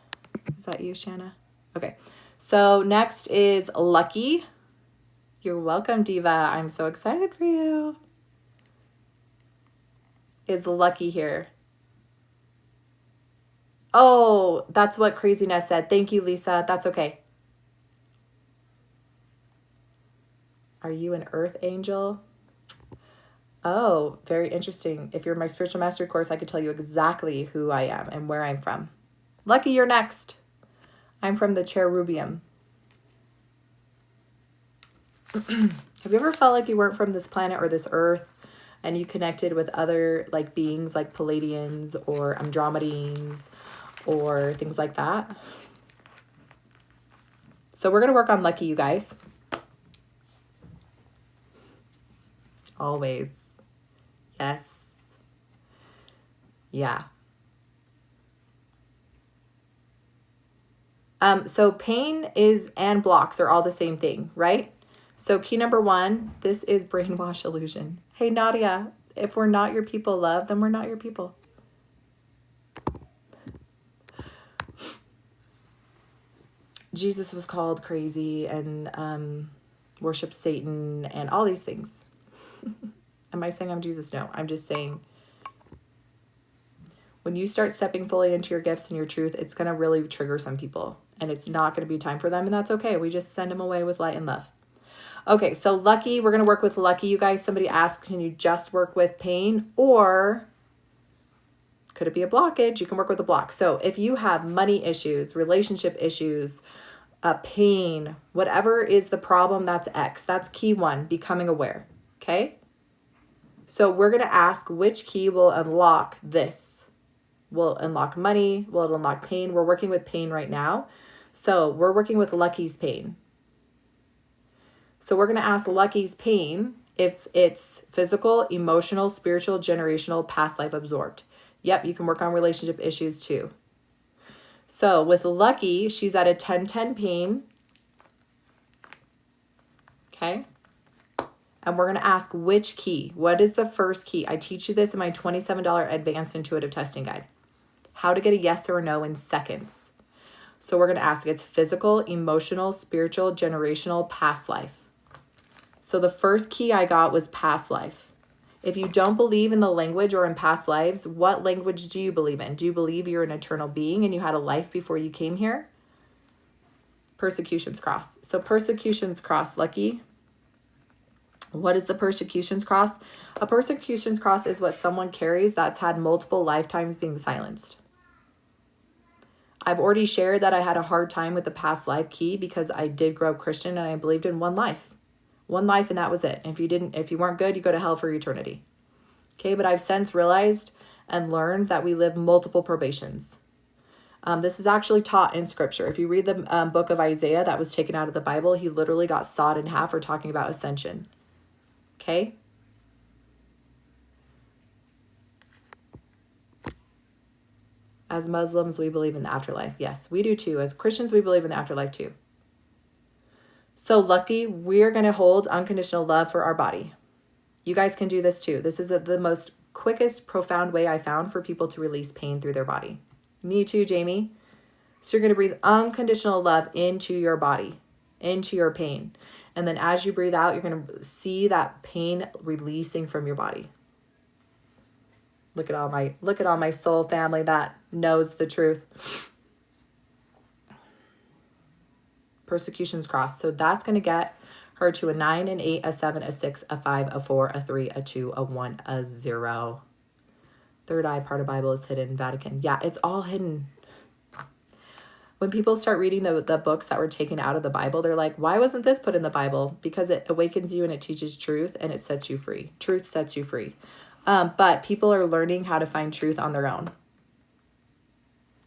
is that you, Shanna? Okay. So next is Lucky. You're welcome, Diva. I'm so excited for you. Is Lucky here? Oh, that's what Craziness said. Thank you, Lisa. That's okay. Are you an earth angel? Oh, very interesting. If you're my spiritual mastery course, I could tell you exactly who I am and where I'm from. Lucky, you're next. I'm from the Cherubium. Have you ever felt like you weren't from this planet or this earth, and you connected with other like beings like Palladians or Andromedines or things like that? So we're going to work on Lucky, you guys. Always. Yes. Yeah. So pain is and blocks are all the same thing, right? So key number 1, this is brainwash illusion. Hey, Nadia, if we're not your people, love, then we're not your people. Jesus was called crazy and worshiped Satan and all these things. Am I saying I'm Jesus? No, I'm just saying when you start stepping fully into your gifts and your truth, it's going to really trigger some people, and it's not going to be time for them, and that's okay. We just send them away with light and love. Okay, so Lucky, we're going to work with Lucky. You guys, somebody asked, can you just work with pain, or could it be a blockage? You can work with a block. So if you have money issues, relationship issues, pain, whatever is the problem, that's X. That's key 1, becoming aware. Okay? So we're going to ask which key will unlock this. Will unlock money? Will it unlock pain? We're working with pain right now. So we're working with Lucky's pain. So we're going to ask Lucky's pain if it's physical, emotional, spiritual, generational, past life absorbed. Yep, you can work on relationship issues too. So with Lucky, she's at a 10-10 pain. Okay. And we're going to ask which key. What is the first key? I teach you this in my $27 advanced intuitive testing guide. How to get a yes or a no in seconds. So we're going to ask, it's physical, emotional, spiritual, generational, past life. So the first key I got was past life. If you don't believe in the language or in past lives, what language do you believe in? Do you believe you're an eternal being and you had a life before you came here? Persecution's cross. So persecution's cross, Lucky. What is the persecution's cross? A persecution's cross is what someone carries that's had multiple lifetimes being silenced. I've already shared that I had a hard time with the past life key because I did grow up Christian and I believed in one life. One life, and that was it. And if you weren't good, you go to hell for eternity. Okay, but I've since realized and learned that we live multiple probations. This is actually taught in scripture. If you read the book of Isaiah that was taken out of the Bible, he literally got sawed in half for talking about ascension. Okay? As Muslims, we believe in the afterlife. Yes, we do too. As Christians, we believe in the afterlife too. So Lucky, we're going to hold unconditional love for our body. You guys can do this too. This is the most quickest, profound way I found for people to release pain through their body. Me too, Jamie. So you're going to breathe unconditional love into your body, into your pain. And then as you breathe out, you're going to see that pain releasing from your body. Look at all my soul family that knows the truth. persecutions cross. So that's going to get her to a 9, an 8, a 7, a 6, a 5, a 4, a 3, a 2, a 1, a 0. Third eye part of Bible is hidden. Vatican. Yeah, it's all hidden. When people start reading the books that were taken out of the Bible, they're like, why wasn't this put in the Bible? Because it awakens you and it teaches truth and it sets you free. Truth sets you free. But people are learning how to find truth on their own.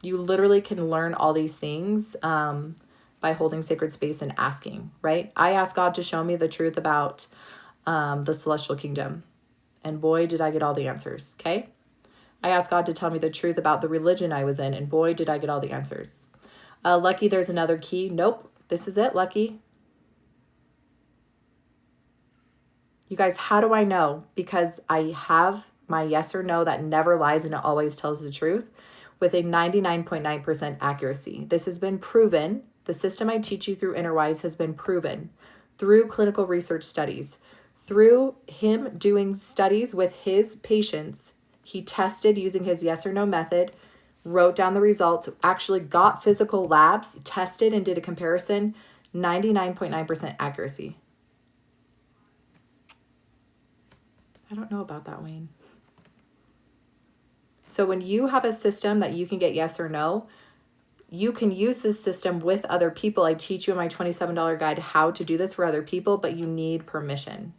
You literally can learn all these things by holding sacred space and asking, right? I asked God to show me the truth about the celestial kingdom. And boy, did I get all the answers, okay? I asked God to tell me the truth about the religion I was in. And boy, did I get all the answers. Lucky, there's another key. Nope, this is it, Lucky. You guys, how do I know? Because I have my yes or no that never lies and it always tells the truth with a 99.9% accuracy. This has been proven. The system I teach you through InnerWise has been proven through clinical research studies, through him doing studies with his patients. He tested using his yes or no method, wrote down the results, actually got physical labs, tested and did a comparison, 99.9% accuracy. I don't know about that, Wayne. So when you have a system that you can get yes or no, you can use this system with other people. I teach you in my $27 guide how to do this for other people, but you need permission.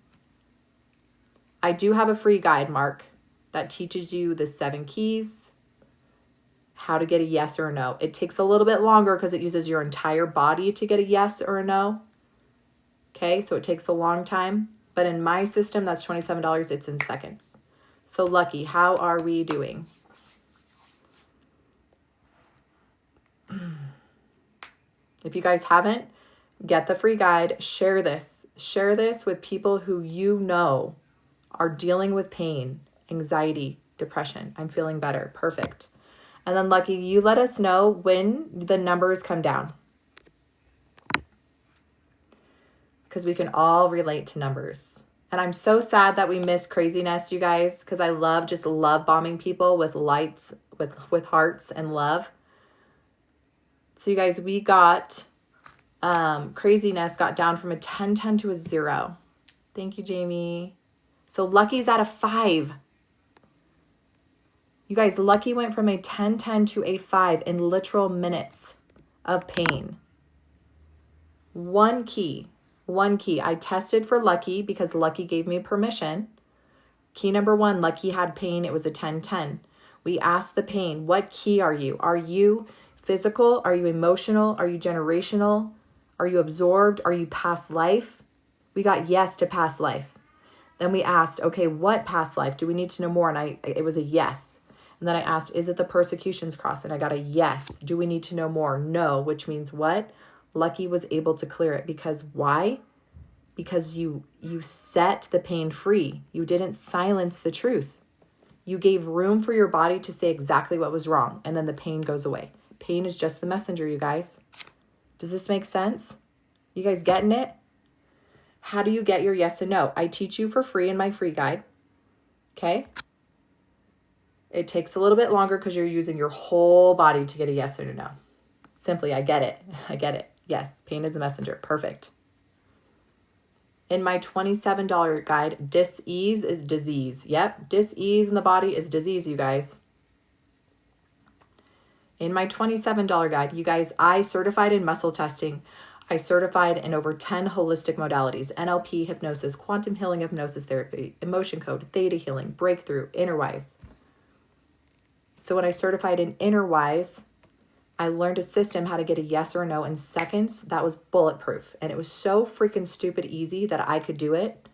I do have a free guide, Mark, that teaches you the 7 keys, how to get a yes or a no. It takes a little bit longer because it uses your entire body to get a yes or a no. Okay, so it takes a long time. But in my system, that's $27. It's in seconds. So Lucky, how are we doing? If you guys haven't, get the free guide. Share this. Share this with people who you know are dealing with pain, anxiety, depression. I'm feeling better. Perfect. And then Lucky, you let us know when the numbers come down. Because we can all relate to numbers. And I'm so sad that we missed Craziness, you guys, because I love bombing people with lights, with hearts and love. So you guys, we got, Craziness got down from a 10-10 to a 0. Thank you, Jamie. So Lucky's at a 5. You guys, Lucky went from a 10-10 to a 5 in literal minutes of pain. One key. I tested for Lucky because Lucky gave me permission. Key number 1, Lucky had pain. It was a 10-10. We asked the pain, what key are you? Are you physical? Are you emotional? Are you generational? Are you absorbed? Are you past life? We got yes to past life. Then we asked, okay, what past life? Do we need to know more? And it was a yes. And then I asked, is it the persecutions cross? And I got a yes. Do we need to know more? No, which means what? Lucky was able to clear it. Because why? Because you set the pain free. You didn't silence the truth. You gave room for your body to say exactly what was wrong. And then the pain goes away. Pain is just the messenger, you guys. Does this make sense? You guys getting it? How do you get your yes and no? I teach you for free in my free guide. Okay? It takes a little bit longer because you're using your whole body to get a yes or a no. Simply, I get it. I get it. Yes, pain is the messenger. Perfect. In my $27 guide, dis-ease is disease. Yep, dis-ease in the body is disease, you guys. In my $27 guide, you guys, I certified in muscle testing. I certified in over 10 holistic modalities: NLP, hypnosis, quantum healing, hypnosis therapy, emotion code, theta healing, breakthrough, InnerWise. So when I certified in InnerWise, I learned a system how to get a yes or a no in seconds that was bulletproof. And it was so freaking stupid easy that I could do it.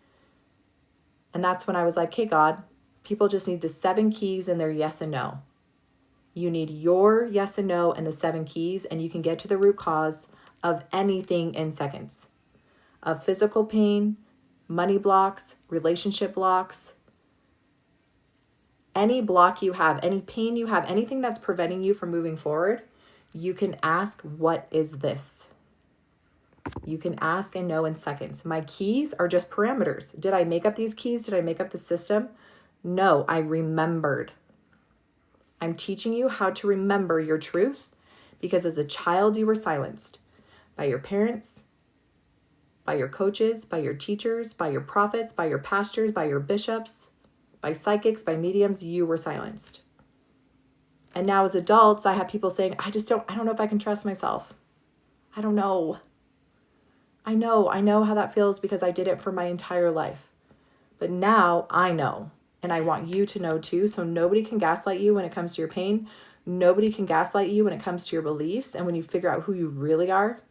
And that's when I was like, hey, God, people just need the 7 keys and their yes and no. You need your yes and no and the 7 keys, and you can get to the root cause of anything in seconds. Of physical pain, money blocks, relationship blocks, any block you have, any pain you have, anything that's preventing you from moving forward, you can ask, what is this? You can ask and know in seconds. My keys are just parameters. Did I make up these keys? Did I make up the system? No, I remembered. I'm teaching you how to remember your truth because as a child you were silenced by your parents, by your coaches, by your teachers, by your prophets, by your pastors, by your bishops, by psychics, by mediums. You were silenced. And now as adults, I have people saying, I don't know if I can trust myself. I don't know. I know how that feels because I did it for my entire life. But now I know, and I want you to know too. So nobody can gaslight you when it comes to your pain. Nobody can gaslight you when it comes to your beliefs. And when you figure out who you really are,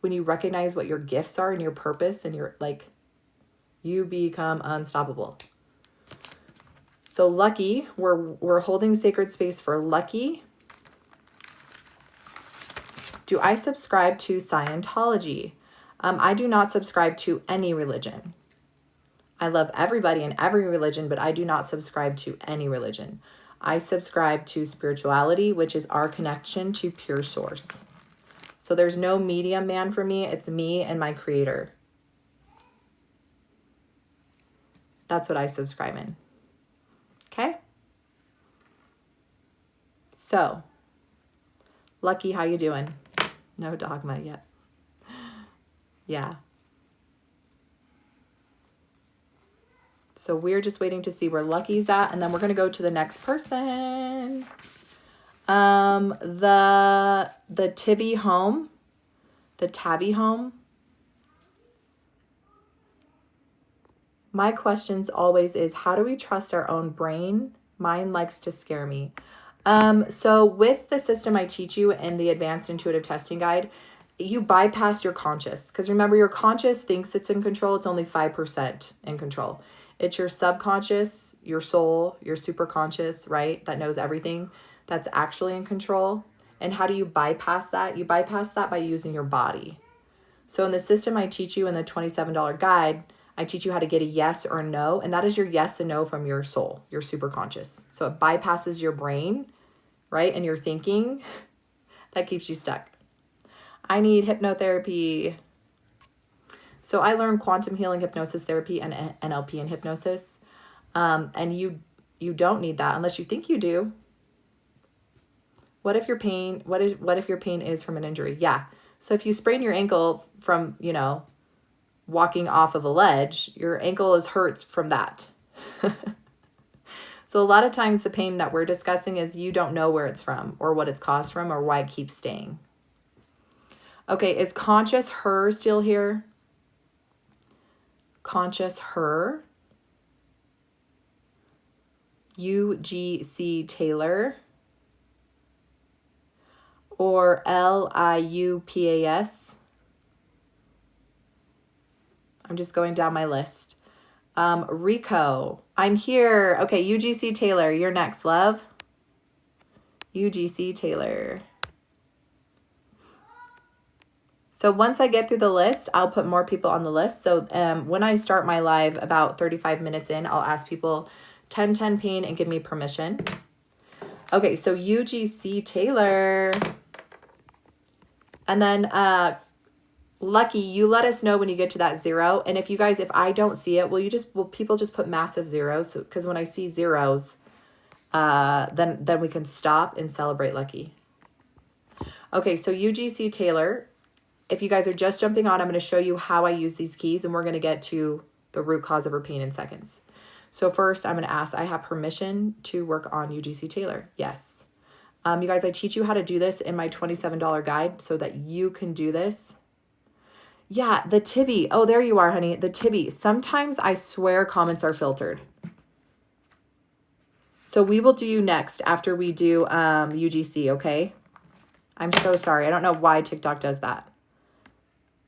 when you recognize what your gifts are and your purpose and your, like, you become unstoppable. So Lucky, we're holding sacred space for Lucky. Do I subscribe to Scientology? I do not subscribe to any religion. I love everybody in every religion, but I do not subscribe to any religion. I subscribe to spirituality, which is our connection to pure source. So there's no medium man for me. It's me and my creator. That's what I subscribe in. Okay? So, Lucky, how you doing? No dogma yet. Yeah. So we're just waiting to see where Lucky's at, and then we're going to go to the next person. The Tabby home. My questions always is, how do we trust our own brain? Mine likes to scare me. So with the system I teach you in the Advanced Intuitive Testing Guide, you bypass your conscious. Because remember, your conscious thinks it's in control. It's only 5% in control. It's your subconscious, your soul, your superconscious, right? That knows everything. That's actually in control. And how do you bypass that? You bypass that by using your body. So in the system I teach you in the $27 guide, I teach you how to get a yes or a no. And that is your yes and no from your soul, your superconscious. So it bypasses your brain, right? And your thinking that keeps you stuck. I need hypnotherapy. So I learned quantum healing hypnosis therapy and NLP and hypnosis. And you don't need that unless you think you do. What if your pain is from an injury? Yeah. So if you sprain your ankle from, walking off of a ledge, your ankle hurts from that. So a lot of times the pain that we're discussing is you don't know where it's from or what it's caused from or why it keeps staying. Okay, is Conscious Her still here? Conscious Her. UGC Taylor. Or LIUPAS. I'm just going down my list. Rico, I'm here. Okay, UGC Taylor, you're next, love. UGC Taylor. So once I get through the list, I'll put more people on the list. So when I start my live about 35 minutes in, I'll ask people 1010 pain and give me permission. Okay, so UGC Taylor. And then Lucky, you let us know when you get to that 0. And if I don't see it, will people just put massive zeros? Because when I see zeros, then we can stop and celebrate Lucky. Okay, so UGC Taylor, if you guys are just jumping on, I'm going to show you how I use these keys, and we're going to get to the root cause of her pain in seconds. So first, I'm going to ask, I have permission to work on UGC Taylor? Yes. You guys, I teach you how to do this in my $27 guide so that you can do this. Yeah, the Tibby. Oh, there you are, honey. The Tibby. Sometimes I swear comments are filtered. So we will do you next after we do UGC, okay? I'm so sorry. I don't know why TikTok does that.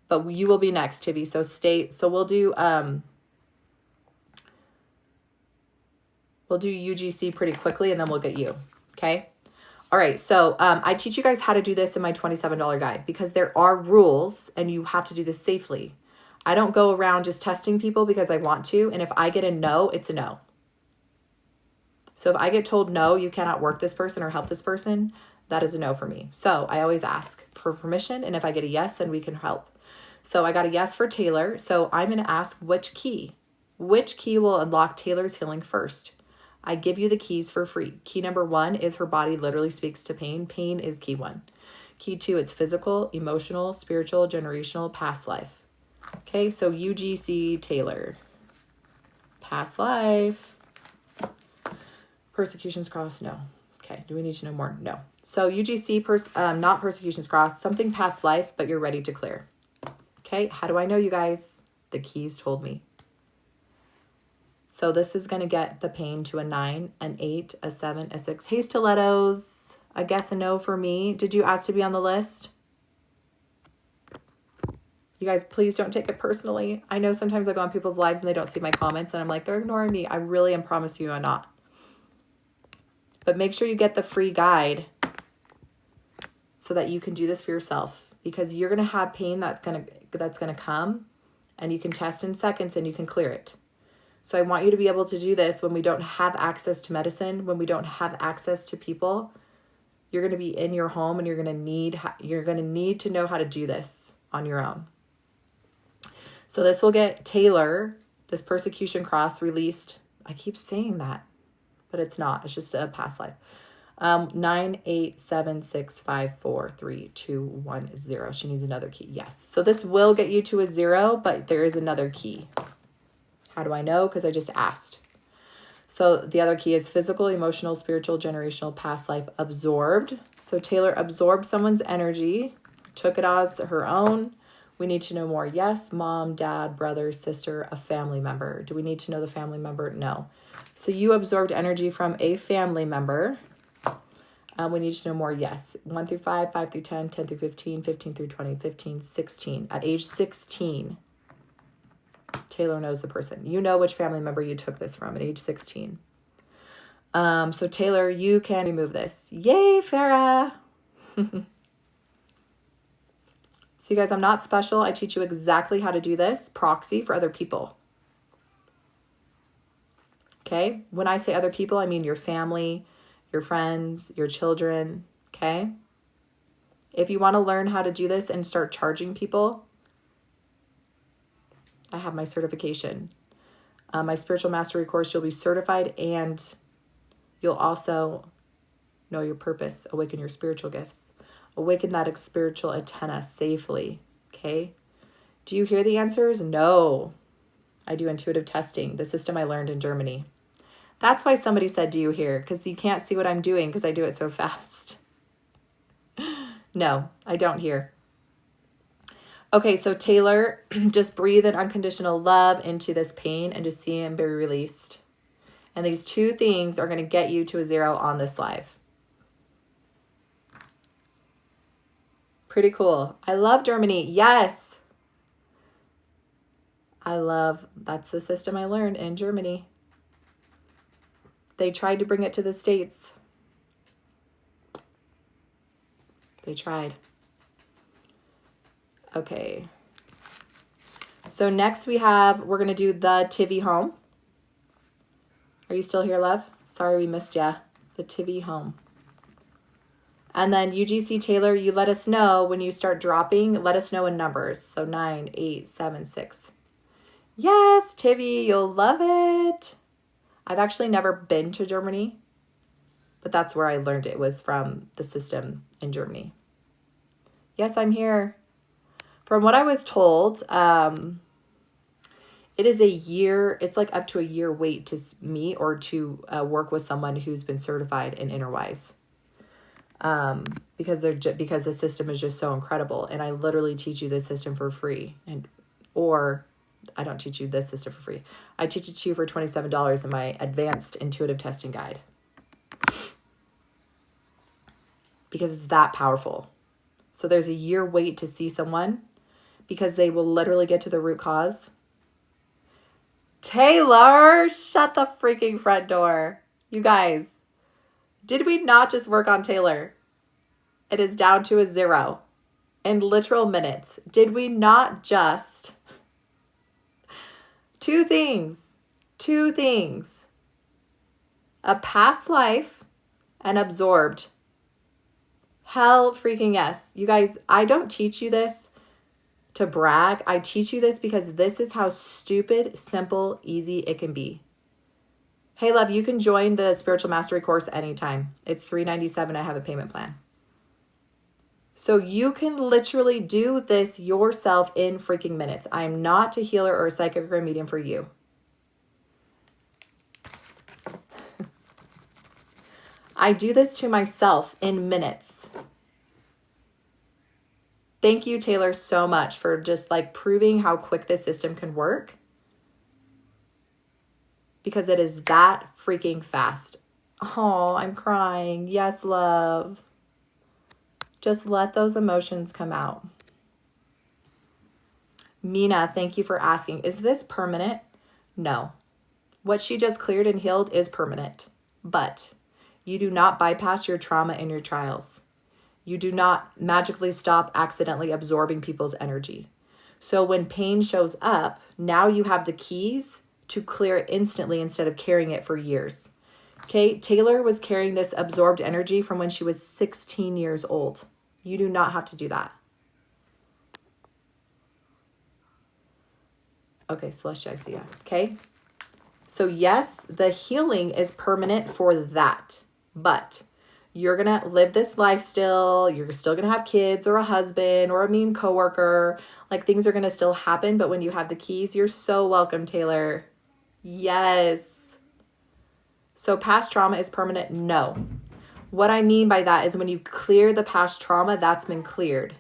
But you will be next, Tibby. So we'll do UGC pretty quickly and then we'll get you, okay? All right, so I teach you guys how to do this in my $27 guide because there are rules and you have to do this safely. I don't go around just testing people because I want to, and if I get a no, it's a no. So if I get told no, you cannot work this person or help this person, that is a no for me. So I always ask for permission, and if I get a yes, then we can help. So I got a yes for Taylor, so I'm going to ask which key will unlock Taylor's healing first. I give you the keys for free. Key number 1 is her body literally speaks to pain. Pain is key 1. Key 2, it's physical, emotional, spiritual, generational, past life. Okay, so UGC Taylor. Past life. Persecutions cross, no. Okay, do we need to know more? No. So UGC, not persecutions cross, something past life, but you're ready to clear. Okay, how do I know, you guys? The keys told me. So this is going to get the pain to a 9, an 8, a 7, a 6. Hey, stilettos. I guess a no for me. Did you ask to be on the list? You guys, please don't take it personally. I know sometimes I go on people's lives and they don't see my comments and I'm like, they're ignoring me. I really am, promise you I'm not. But make sure you get the free guide so that you can do this for yourself, because you're going to have pain that's going to come, and you can test in seconds and you can clear it. So I want you to be able to do this when we don't have access to medicine, when we don't have access to people. You're going to be in your home and you're going to need to know how to do this on your own. So this will get Taylor, this persecution cross, released. I keep saying that, but it's not. It's just a past life. 9, 8, 7, 6, 5, 4, 3, 2, 1, 0. She needs another key. Yes. So this will get you to a 0, but there is another key. How do I know? Because I just asked. So the other key is physical, emotional, spiritual, generational, past life, absorbed. So Taylor absorbed someone's energy, took it as her own. We need to know more. Yes, mom, dad, brother, sister, a family member. Do we need to know the family member? No. So you absorbed energy from a family member. We need to know more. Yes. 1 through 5, 5 through 10, 10 through 15, 15 through 20, 15, 16. At age 16, Taylor knows the person. You know which family member you took this from at age 16. So Taylor, you can remove this. Yay, Farah. So you guys, I'm not special. I teach you exactly how to do this. Proxy for other people. Okay? When I say other people, I mean your family, your friends, your children. Okay? If you want to learn how to do this and start charging people, I have my certification. My spiritual mastery course, you'll be certified and you'll also know your purpose, awaken your spiritual gifts. Awaken that spiritual antenna safely, okay? Do you hear the answers? No. I do intuitive testing, the system I learned in Germany. That's why somebody said, do you hear? Because you can't see what I'm doing because I do it so fast. No, I don't hear. Okay, so Taylor, just breathe in unconditional love into this pain and just see him be released. And these two things are going to get you to a 0 on this live. Pretty cool. I love Germany. Yes. That's the system I learned in Germany. They tried to bring it to the States. They tried. Okay. So next we're going to do the Tivy home. Are you still here, love? Sorry we missed ya. The Tivy home. And then UGC Taylor, you let us know when you start dropping. Let us know in numbers. So 9, 8, 7, 6. Yes, Tivy, you'll love it. I've actually never been to Germany, but that's where I learned it, was from the system in Germany. Yes, I'm here. From what I was told, it is a year, it's like up to a year wait to meet or to work with someone who's been certified in Innerwise. Because the system is just so incredible, and I literally teach you this system for free, or I don't teach you this system for free. I teach it to you for $27 in my advanced intuitive testing guide, because it's that powerful. So there's a year wait to see someone, because they will literally get to the root cause. Taylor, shut the freaking front door. You guys, did we not just work on Taylor? It is down to a 0 in literal minutes. Did we not just... Two things. A past life and absorbed. Hell freaking yes. You guys, I don't teach you this to brag. I teach you this because this is how stupid, simple, easy it can be. Hey, love, you can join the Spiritual Mastery course anytime. It's $397. I have a payment plan. So you can literally do this yourself in freaking minutes. I am not a healer or a psychic or a medium for you. I do this to myself in minutes. Thank you, Taylor, so much for just like proving how quick this system can work. Because it is that freaking fast. Oh, I'm crying. Yes, love. Just let those emotions come out. Mina, thank you for asking. Is this permanent? No. What she just cleared and healed is permanent. But you do not bypass your trauma and your trials. You do not magically stop accidentally absorbing people's energy. So when pain shows up, now you have the keys to clear it instantly instead of carrying it for years. Okay, Taylor was carrying this absorbed energy from when she was 16 years old. You do not have to do that. Okay, Celestia, I see ya. Okay, so yes, the healing is permanent for that, but you're going to live this life still. You're still going to have kids or a husband or a mean coworker. Like things are going to still happen. But when you have the keys, you're so welcome, Taylor. Yes. So past trauma is permanent? No. What I mean by that is when you clear the past trauma, that's been cleared.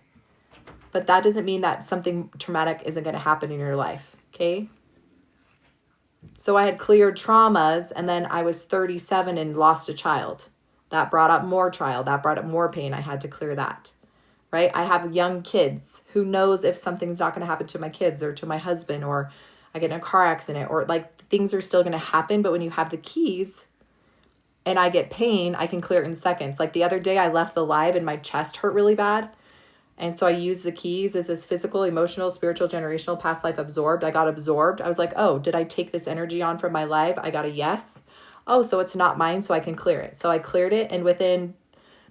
But that doesn't mean that something traumatic isn't going to happen in your life. Okay. So I had cleared traumas and then I was 37 and lost a child. That brought up more trial. That brought up more pain. I had to clear that, right? I have young kids. Who knows if something's not going to happen to my kids or to my husband, or I get in a car accident, or like things are still going to happen. But when you have the keys and I get pain, I can clear it in seconds. Like the other day I left the live and my chest hurt really bad. And so I used the keys as this physical, emotional, spiritual, generational, past life absorbed. I got absorbed. I was like, oh, did I take this energy on from my life? I got a yes. Oh, so it's not mine, so I can clear it. So I cleared it, and within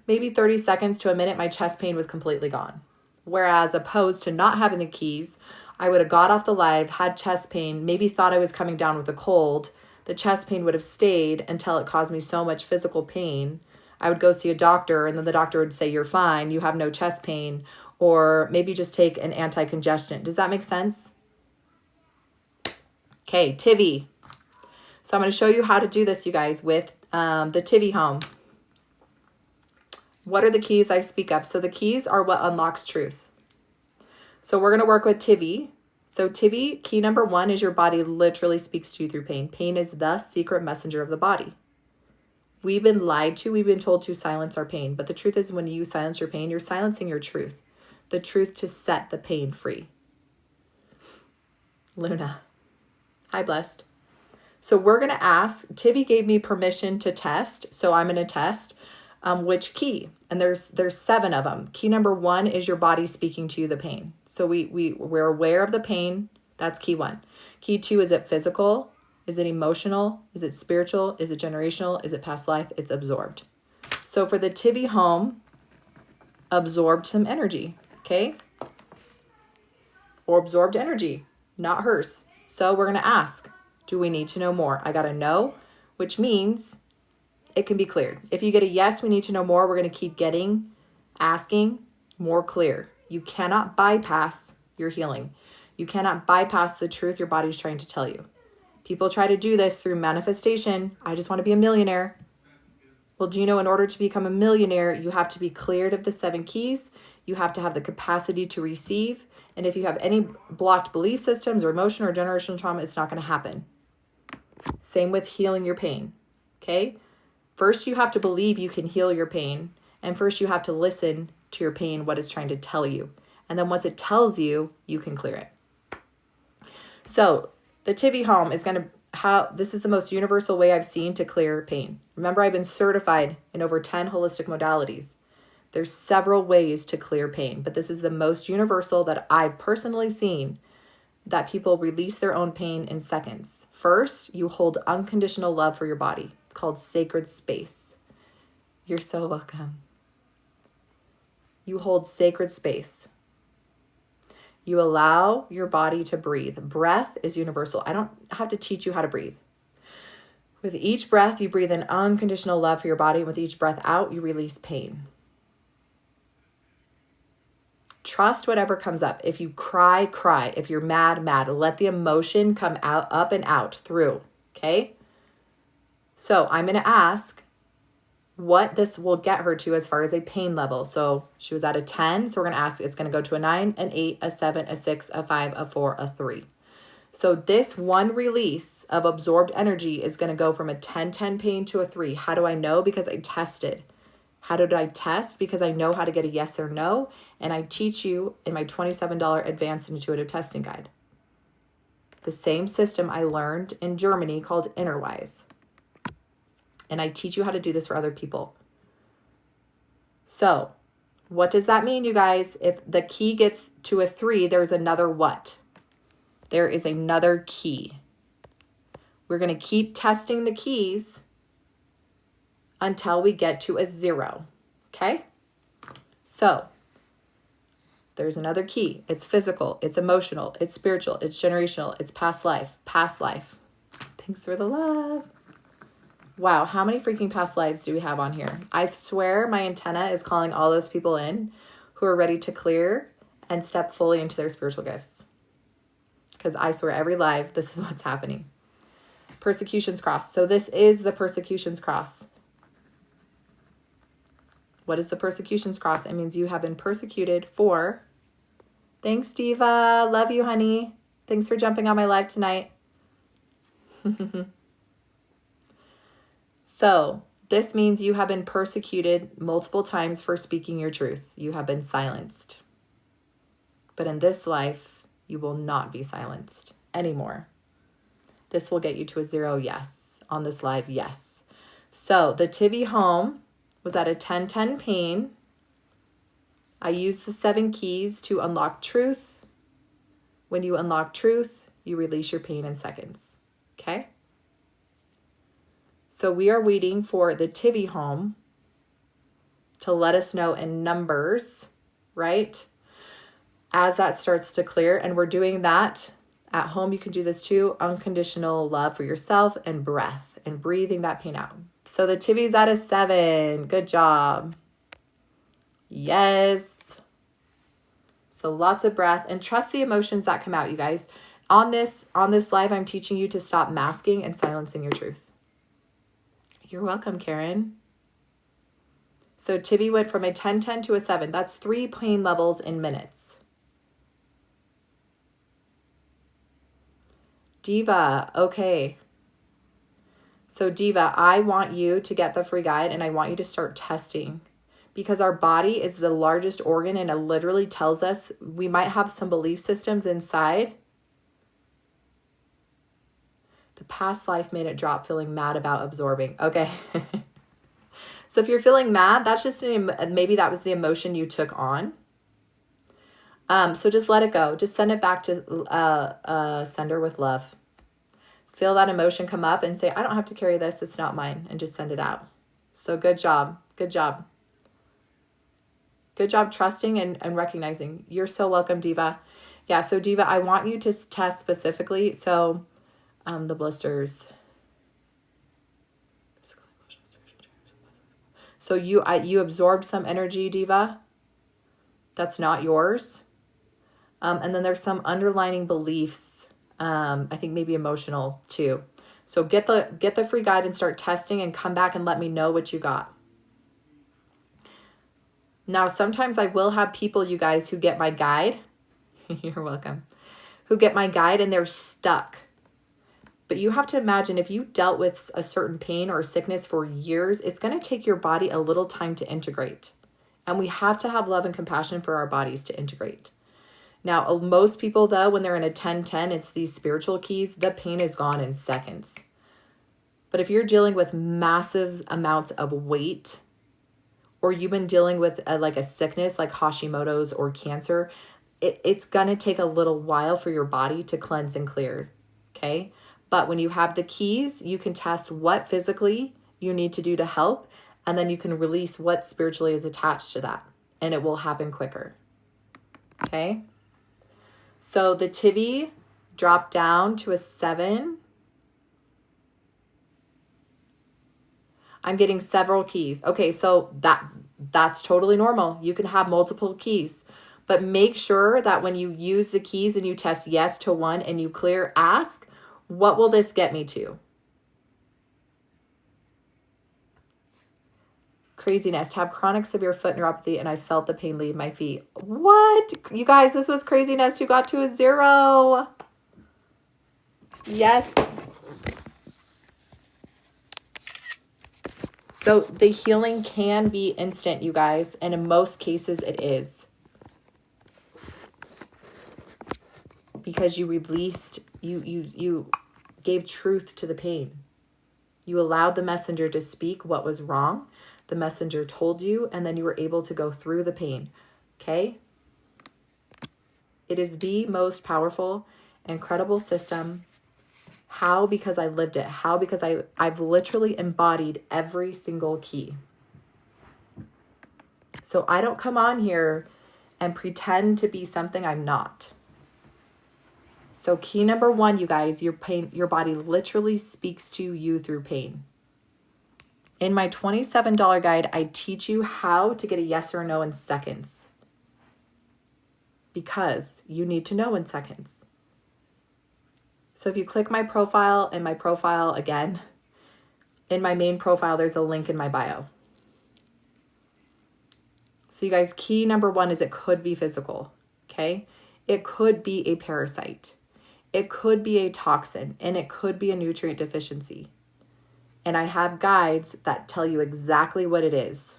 maybe 30 seconds to a minute, my chest pain was completely gone. Whereas opposed to not having the keys, I would have got off the live, had chest pain, maybe thought I was coming down with a cold. The chest pain would have stayed until it caused me so much physical pain. I would go see a doctor, and then the doctor would say, you're fine, you have no chest pain, or maybe just take an anti-congestant. Does that make sense? Okay, Tivy. So I'm going to show you how to do this, you guys, with the Tivy home. What are the keys I speak of? So the keys are what unlocks truth. So we're going to work with Tivy. So Tivy, key number 1 is your body literally speaks to you through pain. Pain is the secret messenger of the body. We've been lied to. We've been told to silence our pain. But the truth is when you silence your pain, you're silencing your truth. The truth to set the pain free. Luna. Hi, Blessed. So we're going to ask, Tivy gave me permission to test, so I'm going to test which key. And there's 7 of them. Key number 1 is your body speaking to you the pain. So we're aware of the pain. That's key 1. Key 2, is it physical? Is it emotional? Is it spiritual? Is it generational? Is it past life? It's absorbed. So for the Tivy home, absorbed some energy, okay? Or absorbed energy, not hers. So we're going to ask. Do we need to know more? I got a no, which means it can be cleared. If you get a yes, we need to know more. We're going to keep asking more clear. You cannot bypass your healing. You cannot bypass the truth your body's trying to tell you. People try to do this through manifestation. I just want to be a millionaire. Well, do you know in order to become a millionaire, you have to be cleared of the 7 keys. You have to have the capacity to receive. And if you have any blocked belief systems or emotion or generational trauma, it's not going to happen. Same with healing your pain, okay? First, you have to believe you can heal your pain. And first, you have to listen to your pain, what it's trying to tell you. And then once it tells you, you can clear it. So the Tivy home is going to, this is the most universal way I've seen to clear pain. Remember, I've been certified in over 10 holistic modalities. There's several ways to clear pain, but this is the most universal that I've personally seen, that people release their own pain in seconds. First, you hold unconditional love for your body. It's called sacred space. You're so welcome. You hold sacred space. You allow your body to breathe. Breath is universal. I don't have to teach you how to breathe. With each breath, you breathe in unconditional love for your body. With each breath out, you release pain. trust whatever comes up. If you cry, cry. If you're mad, mad. Let the emotion come out, up and out, through. Okay? So I'm going to ask what this will get her to as far as a pain level. So she was at a 10. So we're going to ask, it's going to go to a 9, an 8, a 7, a 6, a 5, a 4, a 3. So this one release of absorbed energy is going to go from a 10-10 pain to a 3. How do I know? Because I tested. How did I test? Because I know how to get a yes or no. And I teach you in my $27 advanced intuitive testing guide. The same system I learned in Germany called Innerwise. And I teach you how to do this for other people. So what does that mean, you guys? If the key gets to a 3, there's another what? There is another key. We're going to keep testing the keys until we get to a 0. Okay? So there's another key. It's physical, it's emotional, it's spiritual, it's generational, it's past life. Past life. Thanks for the love. Wow, how many freaking past lives do we have on here? I swear my antenna is calling all those people in who are ready to clear and step fully into their spiritual gifts. Because I swear every live, this is what's happening. Persecution's cross. So this is the persecution's cross. What is the persecution's cross? It means you have been persecuted for... Thanks, Diva. Love you, honey. Thanks for jumping on my live tonight. So this means you have been persecuted multiple times for speaking your truth. You have been silenced. But in this life, you will not be silenced anymore. This will get you to a 0, yes. On this live, yes. So the Tivi home was at a 10-10 pain. I used the 7 keys to unlock truth. When you unlock truth, you release your pain in seconds. Okay? So we are waiting for the Tivi home to let us know in numbers, right? As that starts to clear, and we're doing that at home. You can do this too. Unconditional love for yourself and breath and breathing that pain out. So the Tivi's at a 7. Good job. Yes. So lots of breath and trust the emotions that come out, you guys. On this live, I'm teaching you to stop masking and silencing your truth. You're welcome, Karen. So Tivi went from a 10-10 to a 7. That's 3 pain levels in minutes. Diva, okay. So Diva, I want you to get the free guide and I want you to start testing because our body is the largest organ and it literally tells us we might have some belief systems inside. The past life made it drop, feeling mad about absorbing. Okay. So if you're feeling mad, that's just maybe that was the emotion you took on. So just let it go. Just send it back to sender with love. Feel that emotion come up and say, I don't have to carry this. It's not mine. And just send it out. So good job. Good job. Good job trusting and recognizing. You're so welcome, Diva. Yeah, so Diva, I want you to test specifically. So the blisters. So you absorbed some energy, Diva. That's not yours. And then there's some underlining beliefs. I think maybe emotional too. So get the free guide and start testing and come back and let me know what you got. Now, sometimes I will have people, you guys, who get my guide. You're welcome. Who get my guide and they're stuck. But you have to imagine if you dealt with a certain pain or sickness for years, it's going to take your body a little time to integrate. And we have to have love and compassion for our bodies to integrate. Now, most people, though, when they're in a 10-10, it's these spiritual keys, the pain is gone in seconds. But if you're dealing with massive amounts of weight, or you've been dealing with like a sickness like Hashimoto's or cancer, it's going to take a little while for your body to cleanse and clear, okay? But when you have the keys, you can test what physically you need to do to help, and then you can release what spiritually is attached to that, and it will happen quicker, okay? So the Tivi dropped down to a 7. I'm getting several keys. Okay, so that's totally normal. You can have multiple keys. But make sure that when you use the keys and you test yes to one and you clear, ask, what will this get me to? Craziness, to have chronic severe foot neuropathy and I felt the pain leave my feet. What? You guys, this was Craziness who got to a 0. Yes. So the healing can be instant, you guys, and in most cases it is. Because you released, you gave truth to the pain. You allowed the messenger to speak what was wrong. The messenger told you, and then you were able to go through the pain. Okay? It is the most powerful, incredible system. How? Because I lived it. How? Because I've literally embodied every single key. So I don't come on here and pretend to be something I'm not. So key number 1, you guys, your body literally speaks to you through pain. In my $27 guide, I teach you how to get a yes or no in seconds. Because you need to know in seconds. So if you click my profile, and my profile again, in my main profile, there's a link in my bio. So you guys, key number 1 is it could be physical, okay? It could be a parasite. It could be a toxin, and it could be a nutrient deficiency. And I have guides that tell you exactly what it is.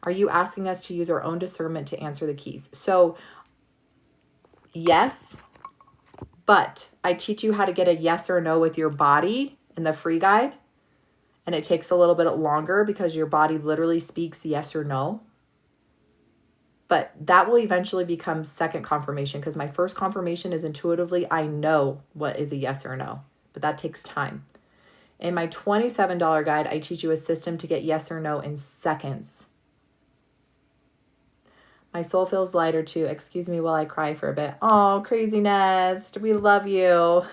Are you asking us to use our own discernment to answer the keys? So, yes, but I teach you how to get a yes or no with your body in the free guide. And it takes a little bit longer because your body literally speaks yes or no. But that will eventually become second confirmation, because my first confirmation is intuitively, I know what is a yes or no, but that takes time. In my $27 guide, I teach you a system to get yes or no in seconds. My soul feels lighter too. Excuse me while I cry for a bit. Oh, Craziness, we love you.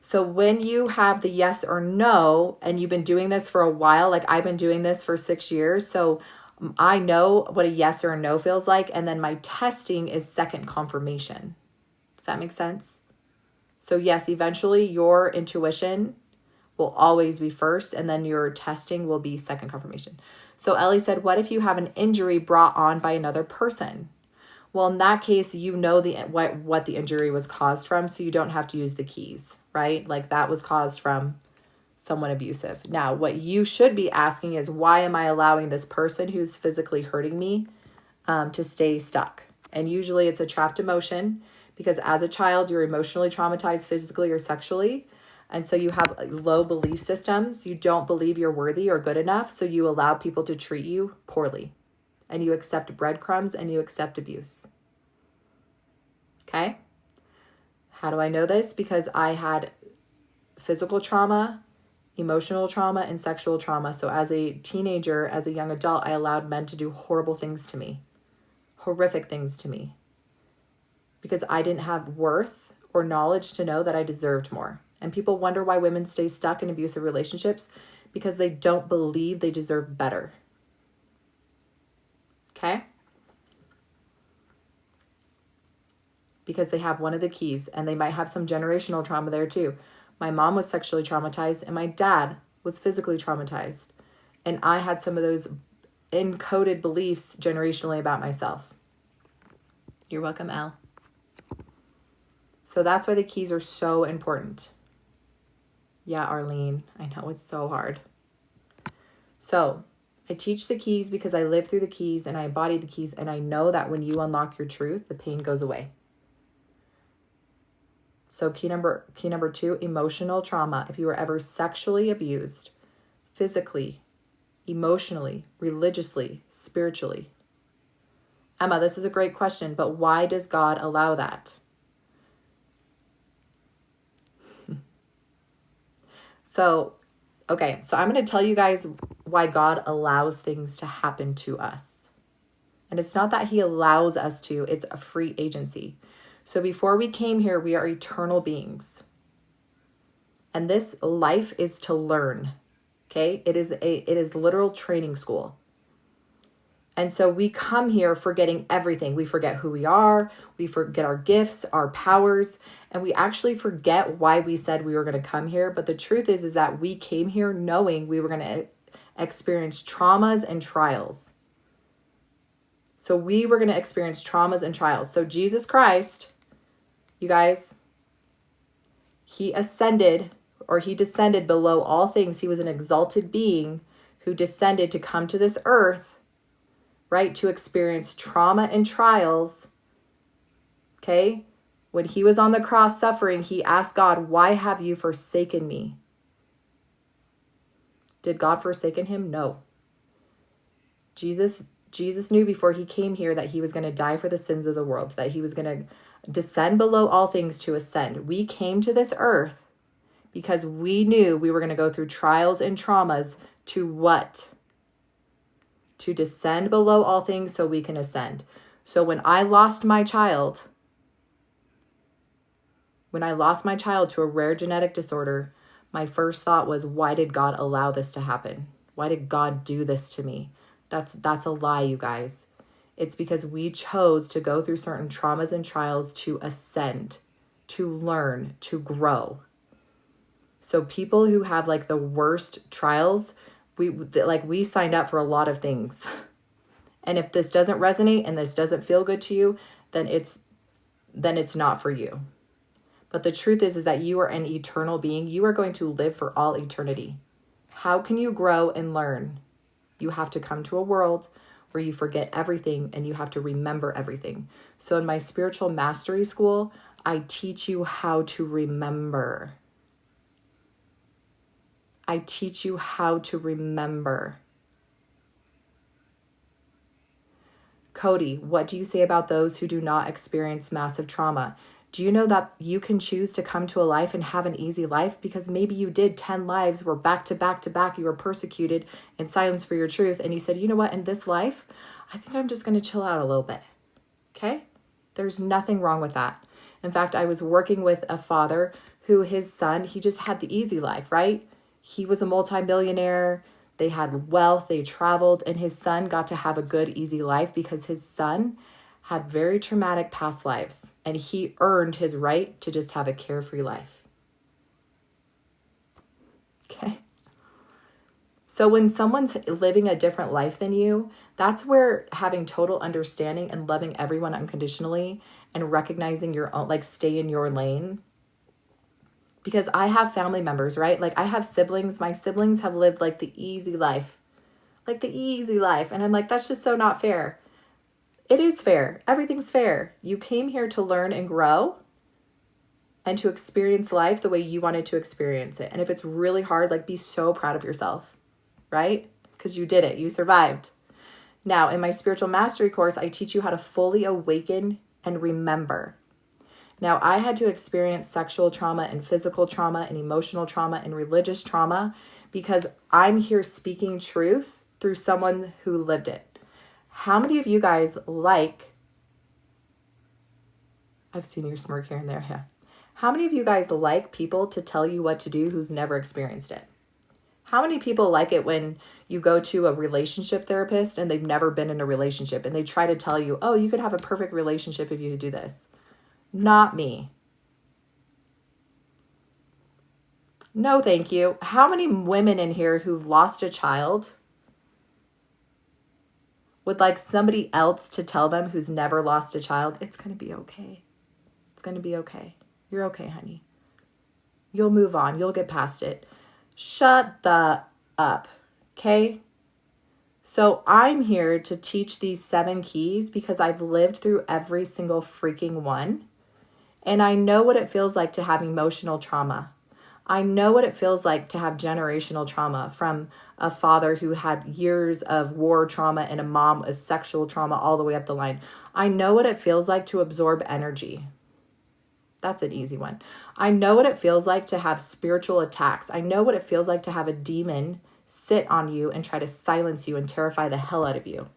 So when you have the yes or no, and you've been doing this for a while, like I've been doing this for 6 years, so I know what a yes or a no feels like, and then my testing is second confirmation. Does that make sense? So yes, eventually your intuition will always be first, and then your testing will be second confirmation. So Ellie said, what if you have an injury brought on by another person? Well, in that case, you know what the injury was caused from, so you don't have to use the keys, right? Like that was caused from someone abusive. Now, what you should be asking is, why am I allowing this person who's physically hurting me to stay stuck? And usually it's a trapped emotion, because as a child, you're emotionally traumatized physically or sexually. And so you have low belief systems. You don't believe you're worthy or good enough, so you allow people to treat you poorly. And you accept breadcrumbs and you accept abuse. Okay? How do I know this? Because I had physical trauma, emotional trauma, and sexual trauma. So as a teenager, as a young adult, I allowed men to do horrible things to me. Horrific things to me. Because I didn't have worth or knowledge to know that I deserved more. And people wonder why women stay stuck in abusive relationships, because they don't believe they deserve better. Okay? Because they have one of the keys, and they might have some generational trauma there too. My mom was sexually traumatized, and my dad was physically traumatized. And I had some of those encoded beliefs generationally about myself. You're welcome, Al. So that's why the keys are so important. Yeah, Arlene, I know it's so hard. So I teach the keys because I live through the keys and I embody the keys, and I know that when you unlock your truth, the pain goes away. So key number 2, emotional trauma. If you were ever sexually abused, physically, emotionally, religiously, spiritually. Emma, this is a great question, but why does God allow that? So I'm going to tell you guys why God allows things to happen to us. And it's not that he allows us to, it's a free agency. So before we came here, we are eternal beings. And this life is to learn, Okay? It is literal training school. And so we come here forgetting everything. We forget who we are, we forget our gifts, our powers, and we actually forget why we said we were going to come here. But the truth is that we came here knowing we were going to experience traumas and trials. So we were going to experience traumas and trials. So Jesus Christ, you guys, he ascended, or he descended below all things. He was an exalted being who descended to come to this earth, right, to experience trauma and trials. Okay? When he was on the cross suffering, he asked God, "Why have you forsaken me?" Did God forsaken him? No. Jesus knew before he came here that he was going to die for the sins of the world, that he was going to descend below all things to ascend. We came to this earth because we knew we were going to go through trials and traumas to what? To descend below all things so we can ascend. So when I lost my child to a rare genetic disorder, my first thought was, why did God allow this to happen? Why did God do this to me? That's a lie, you guys. It's because we chose to go through certain traumas and trials to ascend, to learn, to grow. So people who have like the worst trials, we signed up for a lot of things. And if this doesn't resonate and this doesn't feel good to you, then it's not for you. But the truth is that you are an eternal being. You are going to live for all eternity. How can you grow and learn? You have to come to a world where you forget everything and you have to remember everything. So in my spiritual mastery school, I teach you how to remember. I teach you how to remember. Cody, what do you say about those who do not experience massive trauma? Do you know that you can choose to come to a life and have an easy life? Because maybe you did 10 lives where back to back to back you were persecuted in silence for your truth. And you said, you know what, in this life, I think I'm just going to chill out a little bit. Okay? There's nothing wrong with that. In fact, I was working with a father who his son, he just had the easy life, right? He was a multi-billionaire. They had wealth, they traveled, and his son got to have a good, easy life because his son had very traumatic past lives, and he earned his right to just have a carefree life. Okay? So when someone's living a different life than you, that's where having total understanding and loving everyone unconditionally and recognizing your own, like, stay in your lane. Because I have family members, right? Like, I have siblings. My siblings have lived like the easy life. Like the easy life. And I'm like, that's just so not fair. It is fair. Everything's fair. You came here to learn and grow and to experience life the way you wanted to experience it. And if it's really hard, like, be so proud of yourself, right? Because you did it. You survived. Now, in my spiritual mastery course, I teach you how to fully awaken and remember. Now, I had to experience sexual trauma and physical trauma and emotional trauma and religious trauma because I'm here speaking truth through someone who lived it. How many of you guys I've seen your smirk here and there, yeah. How many of you guys like people to tell you what to do who's never experienced it? How many people like it when you go to a relationship therapist and they've never been in a relationship and they try to tell you, oh, you could have a perfect relationship if you do this? Not me. No, thank you. How many women in here who've lost a child would like somebody else to tell them who's never lost a child, it's going to be okay. It's going to be okay. You're okay, honey. You'll move on. You'll get past it. Shut the up, okay? So I'm here to teach these 7 keys because I've lived through every single freaking one. And I know what it feels like to have emotional trauma. I know what it feels like to have generational trauma from a father who had years of war trauma and a mom with sexual trauma all the way up the line. I know what it feels like to absorb energy. That's an easy one. I know what it feels like to have spiritual attacks. I know what it feels like to have a demon sit on you and try to silence you and terrify the hell out of you.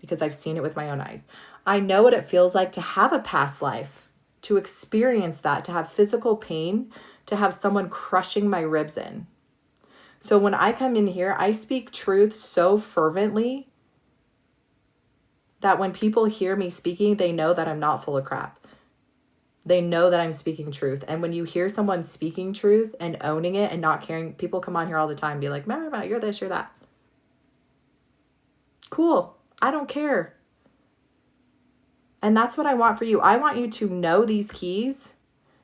Because I've seen it with my own eyes. I know what it feels like to have a past life, to experience that, to have physical pain, to have someone crushing my ribs in. So when I come in here, I speak truth so fervently that when people hear me speaking, they know that I'm not full of crap. They know that I'm speaking truth. And when you hear someone speaking truth and owning it and not caring, people come on here all the time and be like, Matt, you're this, you're that. Cool. I don't care. And that's what I want for you. I want you to know these keys,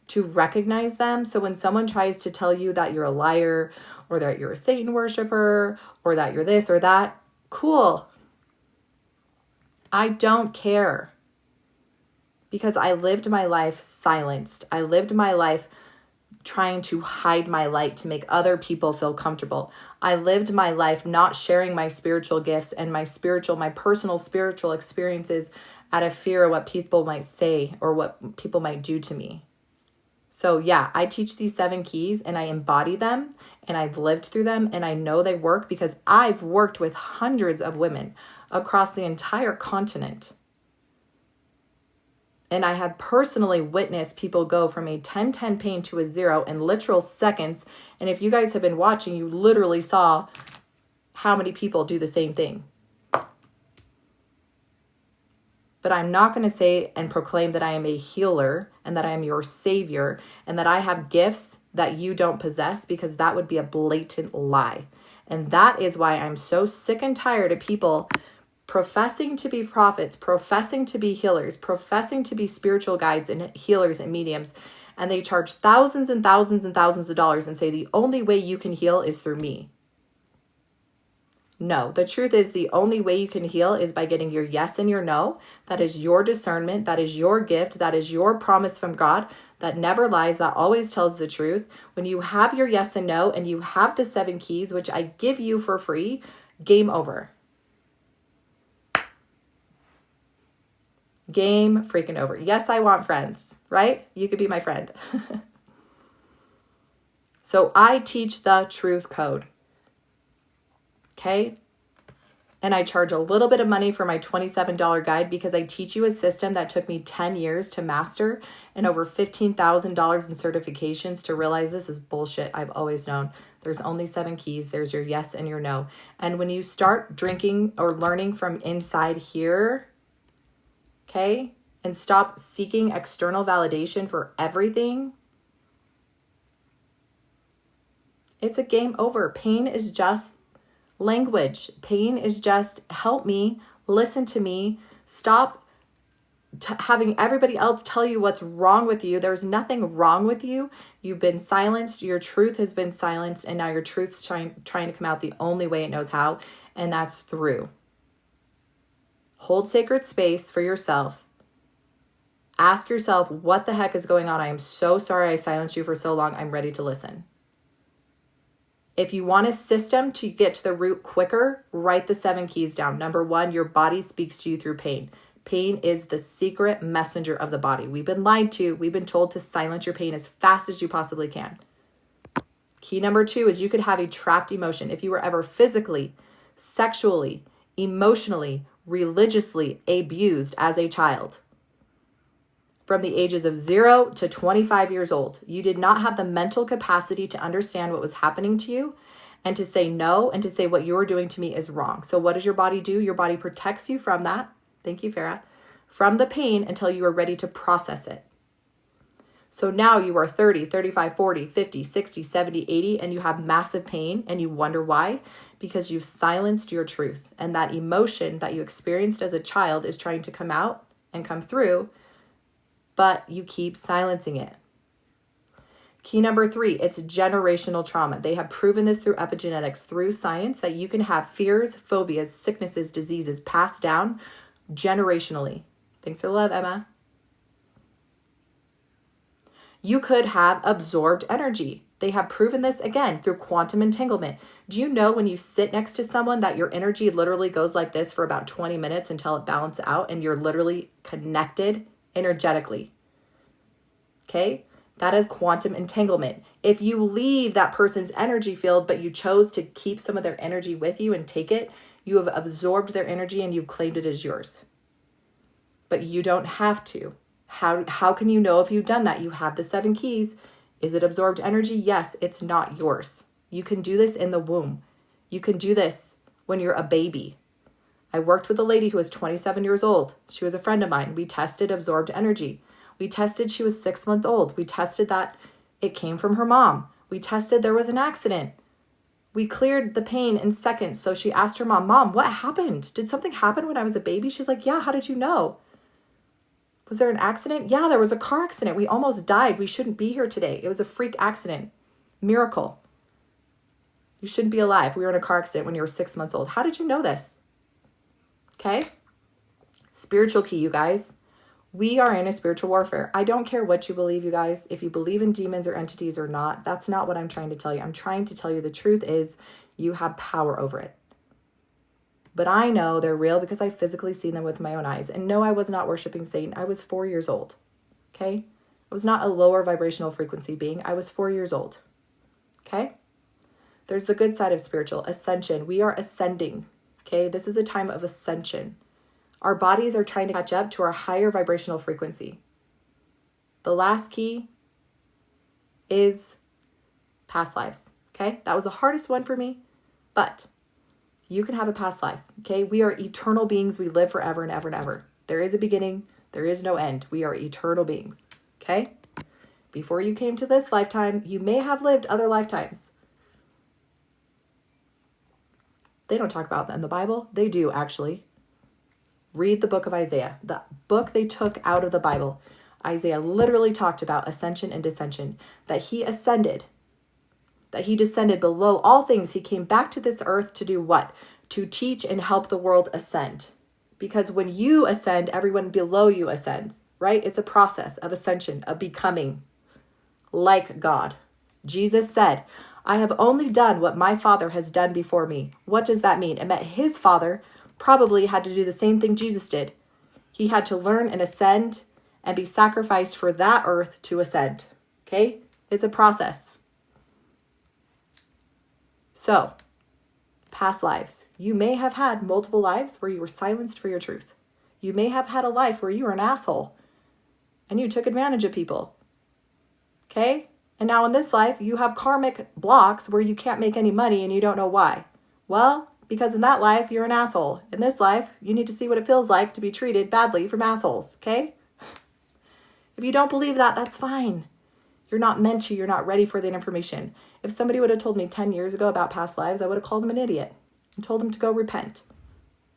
to recognize them. So when someone tries to tell you that you're a liar or that you're a Satan worshiper or that you're this or that, cool. I don't care. Because I lived my life silenced. I lived my life trying to hide my light to make other people feel comfortable. I lived my life not sharing my spiritual gifts and my personal spiritual experiences out of fear of what people might say or what people might do to me. So yeah, I teach these 7 keys and I embody them and I've lived through them and I know they work because I've worked with hundreds of women across the entire continent. And I have personally witnessed people go from a 10-10 pain to a 0 in literal seconds. And if you guys have been watching, you literally saw how many people do the same thing. But I'm not going to say and proclaim that I am a healer and that I am your savior and that I have gifts that you don't possess, because that would be a blatant lie. And that is why I'm so sick and tired of people professing to be prophets, professing to be healers, professing to be spiritual guides and healers and mediums, and they charge thousands and thousands and thousands of dollars and say the only way you can heal is through me. No, the truth is the only way you can heal is by getting your yes and your no. That is your discernment. That is your gift. That is your promise from God that never lies, that always tells the truth. When you have your yes and no and you have the 7 keys, which I give you for free, game over. Game freaking over. Yes, I want friends, right? You could be my friend. So I teach the truth code. Okay? And I charge a little bit of money for my $27 guide because I teach you a system that took me 10 years to master and over $15,000 in certifications to realize this is bullshit. I've always known there's only 7 keys. There's your yes and your no. And when you start drinking or learning from inside here, okay, and stop seeking external validation for everything, it's a game over. Pain is just language. Pain is just help me, listen to me, stop having everybody else tell you what's wrong with you. There's nothing wrong with you. You've been silenced. Your truth has been silenced, and now your truth's trying to come out the only way it knows how, and that's through. Hold sacred space for yourself. Ask yourself, what the heck is going on? I am so sorry I silenced you for so long. I'm ready to listen. If you want a system to get to the root quicker, write the 7 keys down. Number 1, your body speaks to you through pain. Pain is the secret messenger of the body. We've been lied to. We've been told to silence your pain as fast as you possibly can. Key number 2 is you could have a trapped emotion. If you were ever physically, sexually, emotionally, religiously abused as a child, from the ages of 0 to 25 years old, you did not have the mental capacity to understand what was happening to you and to say no and to say what you're doing to me is wrong. So what does your body do? Your body protects you from that. Thank you, Farah. From the pain until you are ready to process it. So now you are 30, 35, 40, 50, 60, 70, 80, and you have massive pain and you wonder why? Because you've silenced your truth. And that emotion that you experienced as a child is trying to come out and come through, but you keep silencing it. Key number 3, it's generational trauma. They have proven this through epigenetics, through science, that you can have fears, phobias, sicknesses, diseases passed down generationally. Thanks for the love, Emma. You could have absorbed energy. They have proven this again through quantum entanglement. Do you know when you sit next to someone that your energy literally goes like this for about 20 minutes until it balances out and you're literally connected energetically? Okay? That is quantum entanglement. If you leave that person's energy field, but you chose to keep some of their energy with you and take it, you have absorbed their energy and you've claimed it as yours. But you don't have to. How can you know if you've done that? You have the 7 keys. Is it absorbed energy? Yes, it's not yours. You can do this in the womb. You can do this when you're a baby. I worked with a lady who was 27 years old. She was a friend of mine. We tested absorbed energy. We tested she was 6 months old. We tested that it came from her mom. We tested there was an accident. We cleared the pain in seconds. So she asked her mom, Mom, what happened? Did something happen when I was a baby? She's like, yeah, how did you know? Was there an accident? Yeah, there was a car accident. We almost died. We shouldn't be here today. It was a freak accident. Miracle. You shouldn't be alive. We were in a car accident when you were 6 months old. How did you know this? Okay? Spiritual key, you guys. We are in a spiritual warfare. I don't care what you believe, you guys. If you believe in demons or entities or not, that's not what I'm trying to tell you. I'm trying to tell you the truth is you have power over it. But I know they're real because I've physically seen them with my own eyes. And no, I was not worshiping Satan. I was 4 years old. Okay? I was not a lower vibrational frequency being. I was 4 years old. Okay? There's the good side of spiritual ascension. We are ascending. Okay? This is a time of ascension. Our bodies are trying to catch up to our higher vibrational frequency. The last key is past lives. Okay? That was the hardest one for me, but you can have a past life. Okay? We are eternal beings. We live forever and ever and ever. There is a beginning. There is no end. We are eternal beings. Okay? Before you came to this lifetime, you may have lived other lifetimes. They don't talk about that in the Bible. They do, actually. Read the book of Isaiah, the book they took out of the Bible. Isaiah literally talked about ascension and descension, that he ascended, that he descended below all things. He came back to this earth to do what? To teach and help the world ascend. Because when you ascend, everyone below you ascends, right? It's a process of ascension, of becoming like God. Jesus said, I have only done what my Father has done before me. What does that mean? It meant his Father probably had to do the same thing Jesus did. He had to learn and ascend and be sacrificed for that earth to ascend. Okay? It's a process. So, past lives. You may have had multiple lives where you were silenced for your truth. You may have had a life where you were an asshole and you took advantage of people. Okay? And now in this life, you have karmic blocks where you can't make any money and you don't know why. Well, because in that life, you're an asshole. In this life, you need to see what it feels like to be treated badly from assholes, okay? If you don't believe that, that's fine. You're not meant to. You're not ready for that information. If somebody would have told me 10 years ago about past lives, I would have called them an idiot and told them to go repent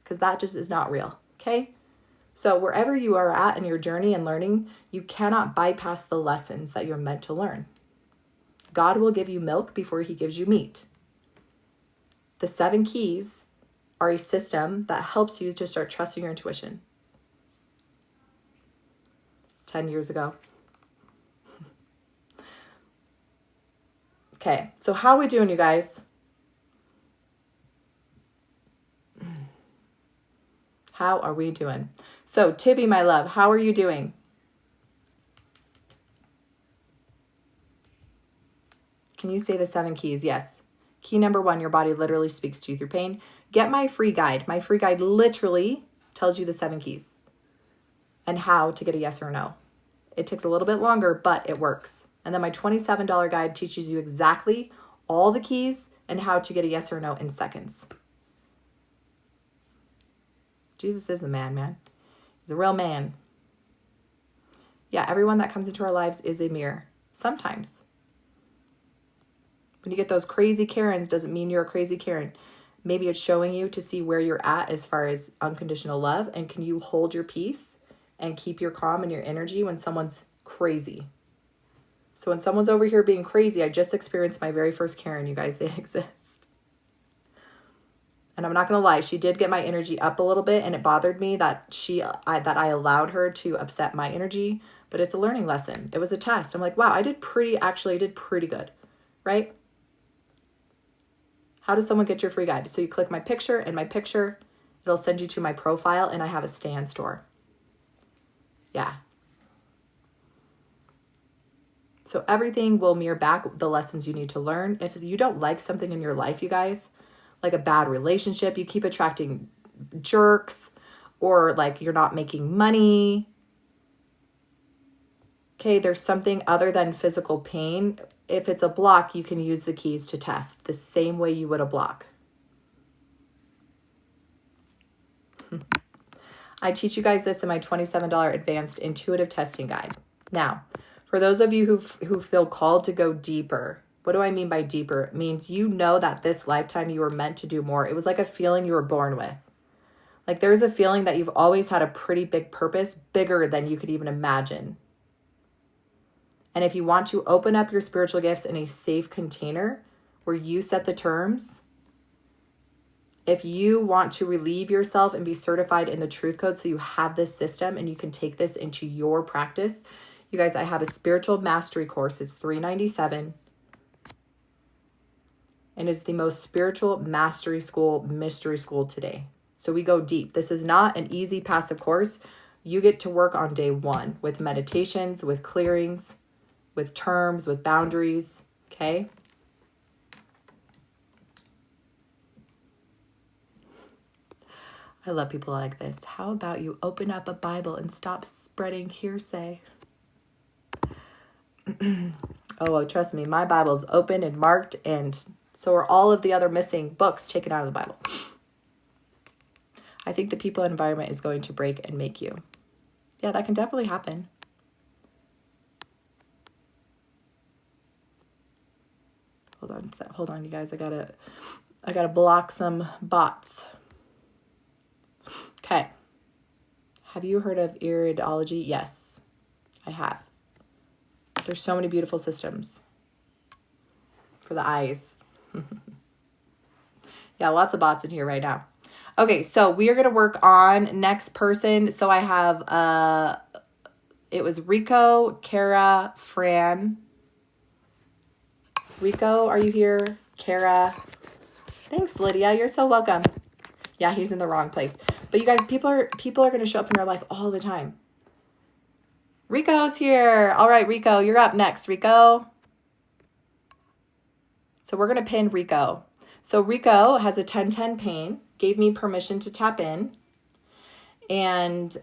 because that just is not real, okay? So wherever you are at in your journey and learning, you cannot bypass the lessons that you're meant to learn. God will give you milk before he gives you meat. The 7 keys are a system that helps you to start trusting your intuition. 10 years ago. Okay, so how are we doing, you guys? How are we doing? So, Tibby, my love, how are you doing? Can you say the 7 keys? Yes. Key number 1, your body literally speaks to you through pain. Get my free guide. My free guide literally tells you the 7 keys and how to get a yes or no. It takes a little bit longer, but it works. And then my $27 guide teaches you exactly all the keys and how to get a yes or no in seconds. Jesus is the man. He's a real man. Yeah, everyone that comes into our lives is a mirror. Sometimes. When you get those crazy Karens, doesn't mean you're a crazy Karen. Maybe it's showing you to see where you're at as far as unconditional love. And can you hold your peace and keep your calm and your energy when someone's crazy? So when someone's over here being crazy, I just experienced my very first Karen, you guys, they exist. And I'm not going to lie, she did get my energy up a little bit and it bothered me that I allowed her to upset my energy, but it's a learning lesson. It was a test. I'm like, wow, I did pretty good, right? How does someone get your free guide? So you click my picture, and my picture, it'll send you to my profile, and I have a stand store. Yeah. So everything will mirror back the lessons you need to learn. If you don't like something in your life, you guys, like a bad relationship, you keep attracting jerks, or like you're not making money, Okay, there's something other than physical pain. If it's a block, you can use the keys to test the same way you would a block. I teach you guys this in my $27 advanced intuitive testing guide. Now, for those of you who feel called to go deeper, what do I mean by deeper? It means you know that this lifetime you were meant to do more. It was like a feeling you were born with. Like there's a feeling that you've always had a pretty big purpose, bigger than you could even imagine. And if you want to open up your spiritual gifts in a safe container where you set the terms, if you want to relieve yourself and be certified in the truth code so you have this system and you can take this into your practice, you guys, I have a spiritual mastery course. It's $397 and is the most spiritual mastery school, mystery school today. So we go deep. This is not an easy passive course. You get to work on day one with meditations, with clearings, with terms, with boundaries, okay? I love people like this. How about you open up a Bible and stop spreading hearsay? Oh, trust me, my Bible's open and marked, and so are all of the other missing books taken out of the Bible. I think the people and environment is going to break and make you. Yeah, that can definitely happen. Hold on, you guys. I gotta block some bots. Okay. Have you heard of iridology? Yes, I have. There's so many beautiful systems for the eyes. Yeah, lots of bots in here right now. Okay, so we are going to work on next person. So I have, it was Rico, Kara, Fran. Rico, are you here? Kara. Thanks, Lydia. You're so welcome. Yeah, he's in the wrong place. But you guys, people are going to show up in your life all the time. Rico's here. All right, Rico, you're up next. Rico. So we're going to pin Rico. So Rico has a 10-10 pain, gave me permission to tap in. And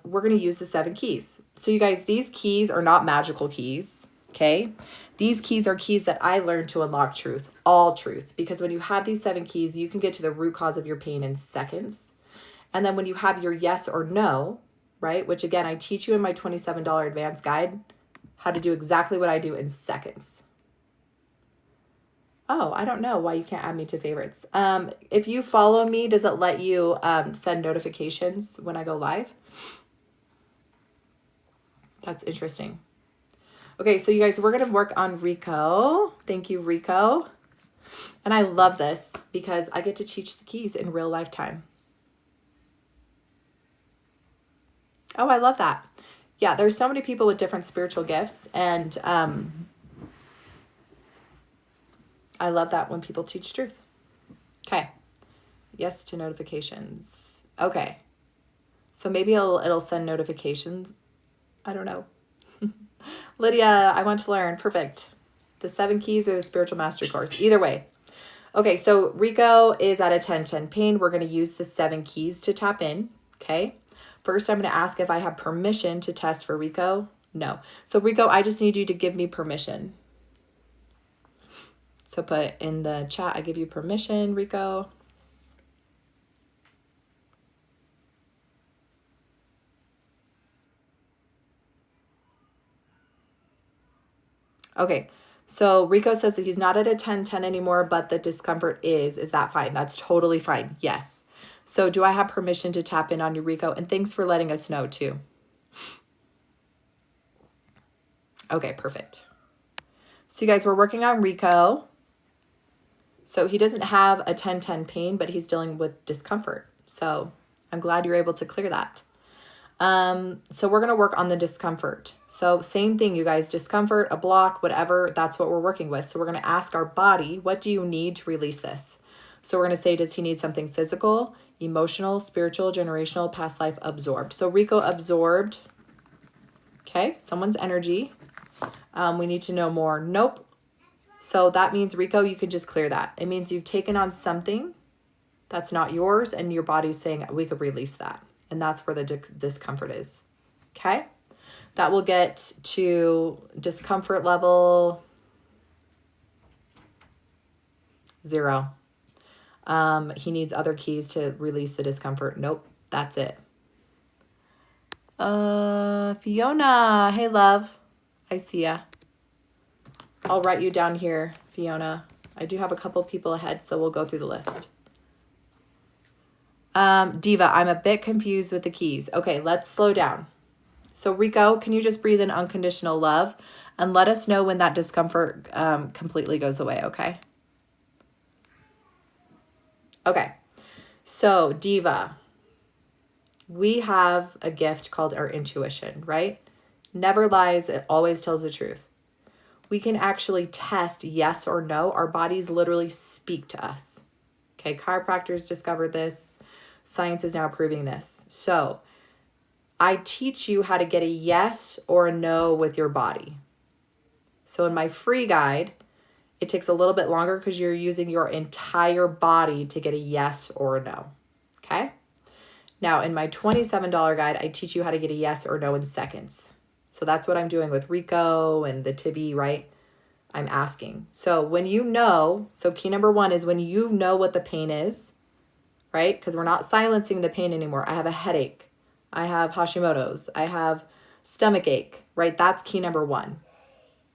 we're going to use the 7 keys. So you guys, these keys are not magical keys, okay? These keys are keys that I learned to unlock truth, all truth. Because when you have these 7 keys, you can get to the root cause of your pain in seconds. And then when you have your yes or no, right? Which again, I teach you in my $27 advanced guide, how to do exactly what I do in seconds. Oh, I don't know why you can't add me to favorites. If you follow me, does it let you send notifications when I go live? That's interesting. Okay, so you guys, we're going to work on Rico. Thank you, Rico. And I love this because I get to teach the keys in real life time. Oh, I love that. Yeah, there's so many people with different spiritual gifts, and I love that when people teach truth. Okay. Yes to notifications. Okay. So maybe it'll send notifications. I don't know. Lydia, I want to learn. Perfect. The 7 keys or the spiritual mastery course. Either way. Okay, so Rico is at a 10-10 pain. We're going to use the 7 keys to tap in. Okay. First, I'm going to ask if I have permission to test for Rico. No. So Rico, I just need you to give me permission. So put in the chat, I give you permission, Rico. Okay, so Rico says that he's not at a 10-10 anymore, but the discomfort is. Is that fine? That's totally fine. Yes. So do I have permission to tap in on you, Rico? And thanks for letting us know too. Okay, perfect. So you guys, we're working on Rico. So he doesn't have a 10-10 pain, but he's dealing with discomfort. So I'm glad you're able to clear that. So we're going to work on the discomfort. So same thing, you guys, discomfort, a block, whatever, that's what we're working with. So we're going to ask our body, what do you need to release this? So we're going to say, does he need something physical, emotional, spiritual, generational, past life, absorbed? So Rico absorbed. Okay. Someone's energy. We need to know more. Nope. So that means, Rico, you could just clear that. It means you've taken on something that's not yours and your body's saying we could release that. And that's where the discomfort is. Okay. That will get to discomfort level 0. He needs other keys to release the discomfort. Nope, that's it. Fiona, hey love, I see ya. I'll write you down here, Fiona. I do have a couple people ahead, so we'll go through the list. Diva, I'm a bit confused with the keys. Okay, let's slow down. So Rico, can you just breathe in unconditional love and let us know when that discomfort completely goes away, okay? Okay, so Diva, we have a gift called our intuition, right? Never lies, it always tells the truth. We can actually test yes or no. Our bodies literally speak to us. Okay, chiropractors discovered this. Science is now proving this. So I teach you how to get a yes or a no with your body. So in my free guide, it takes a little bit longer because you're using your entire body to get a yes or a no. Okay? Now in my $27 guide, I teach you how to get a yes or no in seconds. So that's what I'm doing with Rico and the Tibi, right? I'm asking. So when you know, so key number 1 is when you know what the pain is, right? Because we're not silencing the pain anymore. I have a headache. I have Hashimoto's. I have stomach ache, right? That's key number 1.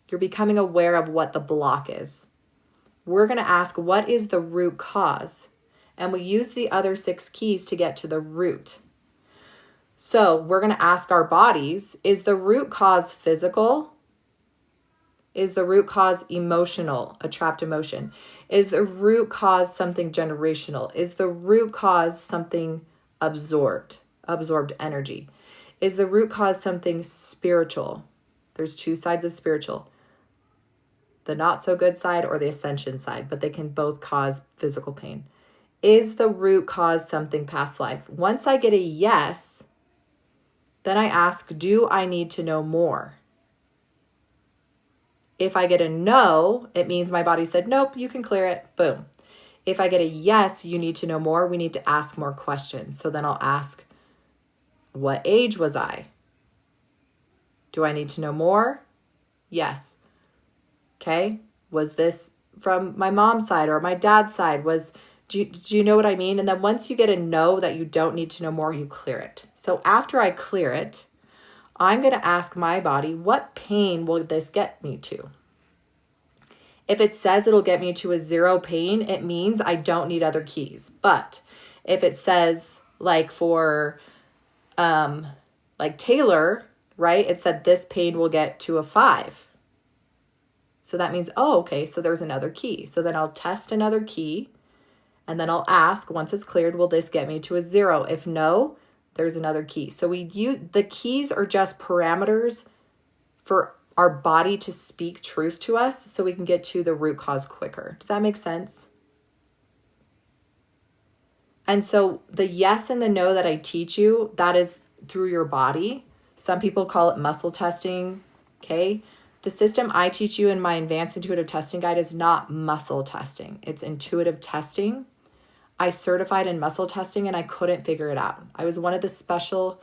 You're becoming aware of what the block is. We're going to ask, what is the root cause? And we use the other 6 keys to get to the root. So we're going to ask our bodies, is the root cause physical? Is the root cause emotional, a trapped emotion? Is the root cause something generational? Is the root cause something absorbed energy? Is the root cause something spiritual? There's 2 sides of spiritual. The not so good side or the ascension side, but they can both cause physical pain. Is the root cause something past life? Once I get a yes, then I ask, do I need to know more? If I get a no, it means my body said, nope, you can clear it. Boom. If I get a yes, you need to know more, we need to ask more questions. So then I'll ask, what age was I? Do I need to know more? Yes. Okay. Was this from my mom's side or my dad's side? Do you know what I mean? And then once you get a no that you don't need to know more, you clear it. So after I clear it, I'm going to ask my body, what pain will this get me to? If it says it'll get me to a 0 pain, it means I don't need other keys. But if it says like for like Taylor, right? It said this pain will get to a 5. So that means, oh, okay, so there's another key. So then I'll test another key and then I'll ask, once it's cleared, will this get me to a 0? If no, there's another key. So we use, the keys are just parameters for our body to speak truth to us so we can get to the root cause quicker. Does that make sense? And so the yes and the no that I teach you, that is through your body. Some people call it muscle testing, okay? The system I teach you in my advanced intuitive testing guide is not muscle testing. It's intuitive testing. I certified in muscle testing and I couldn't figure it out. I was one of the special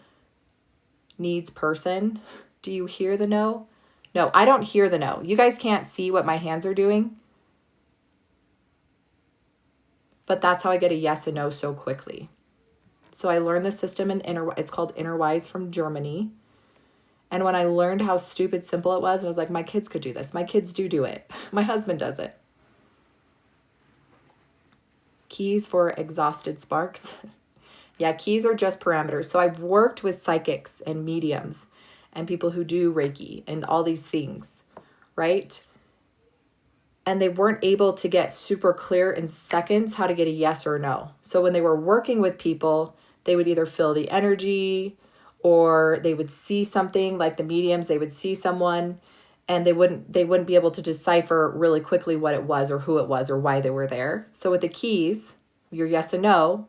needs person. Do you hear the no? No, I don't hear the no. You guys can't see what my hands are doing. But that's how I get a yes and no so quickly. So I learned the system in it's called Innerwise from Germany. And when I learned how stupid simple it was, I was like, my kids could do this. My kids do it. My husband does it. Keys for exhausted sparks. Yeah, keys are just parameters. So I've worked with psychics and mediums and people who do Reiki and all these things, right? And they weren't able to get super clear in seconds how to get a yes or no. So when they were working with people, they would either feel the energy or they would see something, like the mediums, they would see someone and they wouldn't be able to decipher really quickly what it was or who it was or why they were there. So with the keys, your yes and no,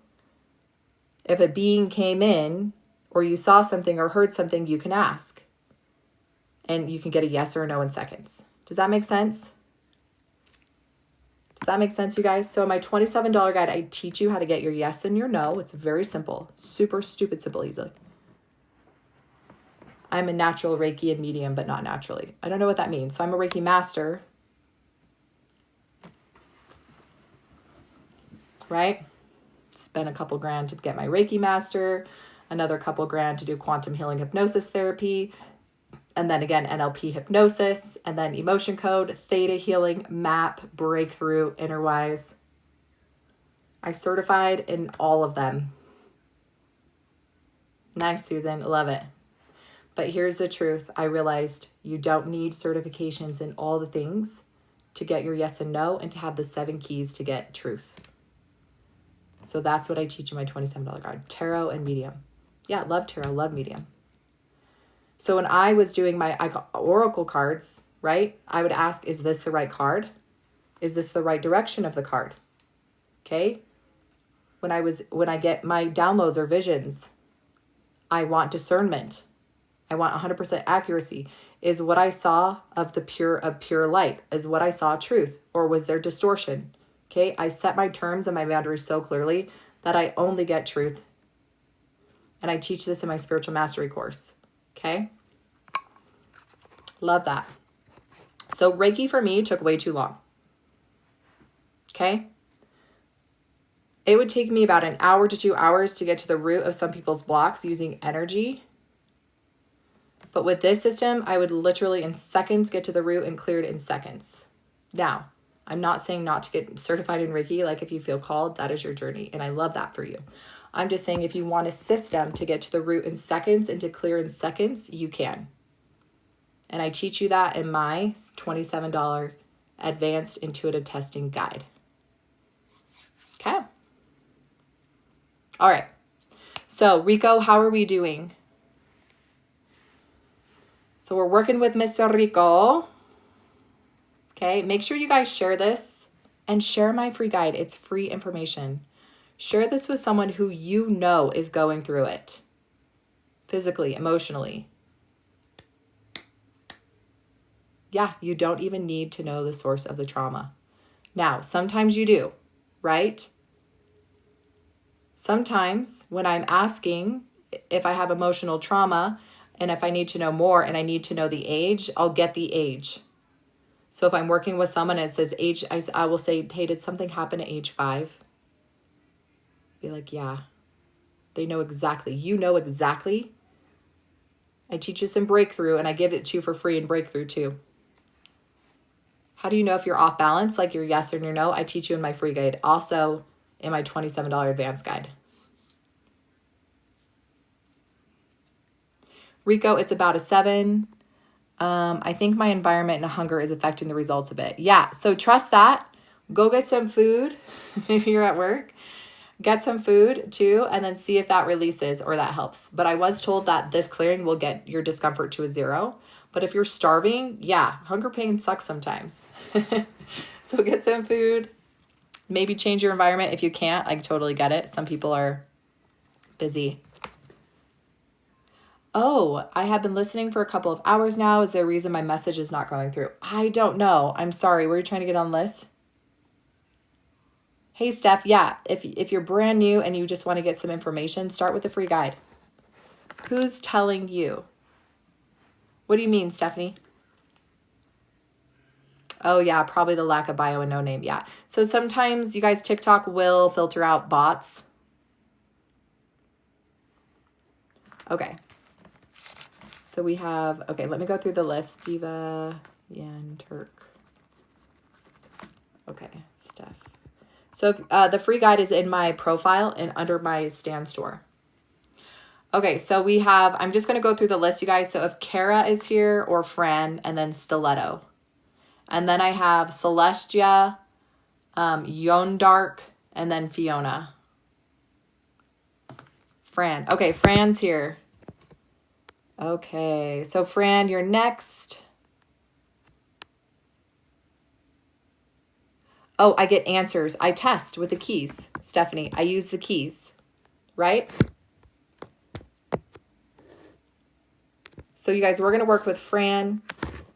if a being came in or you saw something or heard something, you can ask. And you can get a yes or a no in seconds. Does that make sense? Does that make sense, you guys? So in my $27 guide, I teach you how to get your yes and your no. It's very simple. Super stupid simple, easily. I'm a natural Reiki and medium, but not naturally. I don't know what that means. So I'm a Reiki master, right? Spend a couple grand to get my Reiki master, another couple grand to do quantum healing hypnosis therapy, and then again, NLP hypnosis, and then emotion code, theta healing, map, breakthrough, Innerwise. I certified in all of them. Nice, Susan. Love it. But here's the truth. I realized you don't need certifications in all the things to get your yes and no and to have the 7 keys to get truth. So that's what I teach in my $27 guide. Tarot and medium. Yeah, love tarot, love medium. So when I was doing my oracle cards, right, I would ask, is this the right card? Is this the right direction of the card? Okay. When I get my downloads or visions, I want discernment. I want 100% accuracy. Is what I saw of pure light? Is what I saw truth? Or was there distortion? Okay, I set my terms and my boundaries so clearly that I only get truth. And I teach this in my spiritual mastery course. Okay? Love that. So Reiki for me took way too long. Okay? It would take me about an hour to 2 hours to get to the root of some people's blocks using energy. But with this system, I would literally in seconds get to the root and clear it in seconds. Now, I'm not saying not to get certified in Reiki. Like if you feel called, that is your journey. And I love that for you. I'm just saying if you want a system to get to the root in seconds and to clear in seconds, you can. And I teach you that in my $27 advanced intuitive testing guide. Okay. All right. So Rico, how are we doing? So we're working with Mr. Rico. Okay, make sure you guys share this and share my free guide. It's free information. Share this with someone who you know is going through it. Physically, emotionally. Yeah, you don't even need to know the source of the trauma. Now, sometimes you do, right? Sometimes when I'm asking if I have emotional trauma and if I need to know more and I need to know the age, I'll get the age. So if I'm working with someone and it says age, I will say, hey, did something happen at age 5? Be like, yeah. They know exactly. You know exactly. I teach this in Breakthrough and I give it to you for free in Breakthrough too. How do you know if you're off balance, like your yes or your no? I teach you in my free guide. Also in my $27 advanced guide. Rico, it's about a 7. I think my environment and hunger is affecting the results a bit. Yeah, so trust that. Go get some food. Maybe you're at work. Get some food too, and then see if that releases or that helps. But I was told that this clearing will get your discomfort to a 0. But if you're starving, yeah, hunger pain sucks sometimes. So get some food. Maybe change your environment if you can't. I totally get it. Some people are busy. Oh, I have been listening for a couple of hours now. Is there a reason my message is not going through? I don't know. I'm sorry. Were you trying to get on the list? Hey, Steph. Yeah, if you're brand new and you just want to get some information, start with the free guide. Who's telling you? What do you mean, Stephanie? Oh, yeah, probably the lack of bio and no name. Yeah. So sometimes you guys, TikTok will filter out bots. Okay. So we have, okay, let me go through the list. Diva, Yan, Turk. Okay, Steph. So the free guide is in my profile and under my Stan store. Okay, so we have, I'm just going to go through the list, you guys. So if Kara is here or Fran, and then Stiletto. And then I have Celestia, Yondark, and then Fiona. Fran. Okay, Fran's here. Okay, so Fran, you're next. Oh, I get answers. I test with the keys, Stephanie. I use the keys, right? So you guys, we're going to work with Fran.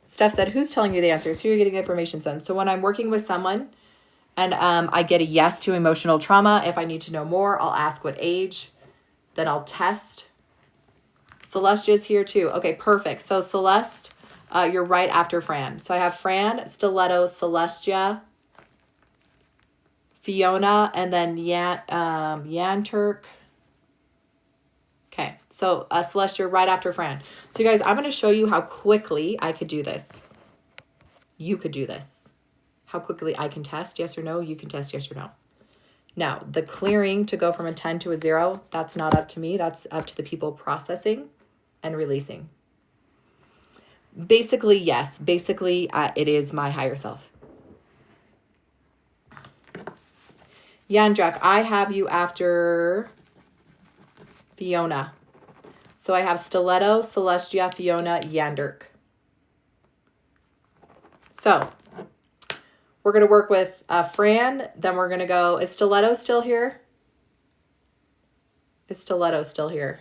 Steph said, who's telling you the answers? Who are you getting information from? So when I'm working with someone and I get a yes to emotional trauma, if I need to know more, I'll ask what age. Then I'll test. Celestia's here too. Okay, perfect. So Celeste, you're right after Fran. So I have Fran, Stiletto, Celestia, Fiona, and then Yan Turk. Okay, so Celeste, you're right after Fran. So you guys, I'm going to show you how quickly I could do this. You could do this. How quickly I can test, yes or no. You can test yes or no. Now, the clearing to go from a 10 to a 0, that's not up to me. That's up to the people processing and releasing. Basically, yes. Basically, it is my higher self. Yandrek, I have you after Fiona. So I have Stiletto, Celestia, Fiona, Yandrek. So we're going to work with Fran. Then we're going to go, is Stiletto still here? Is Stiletto still here?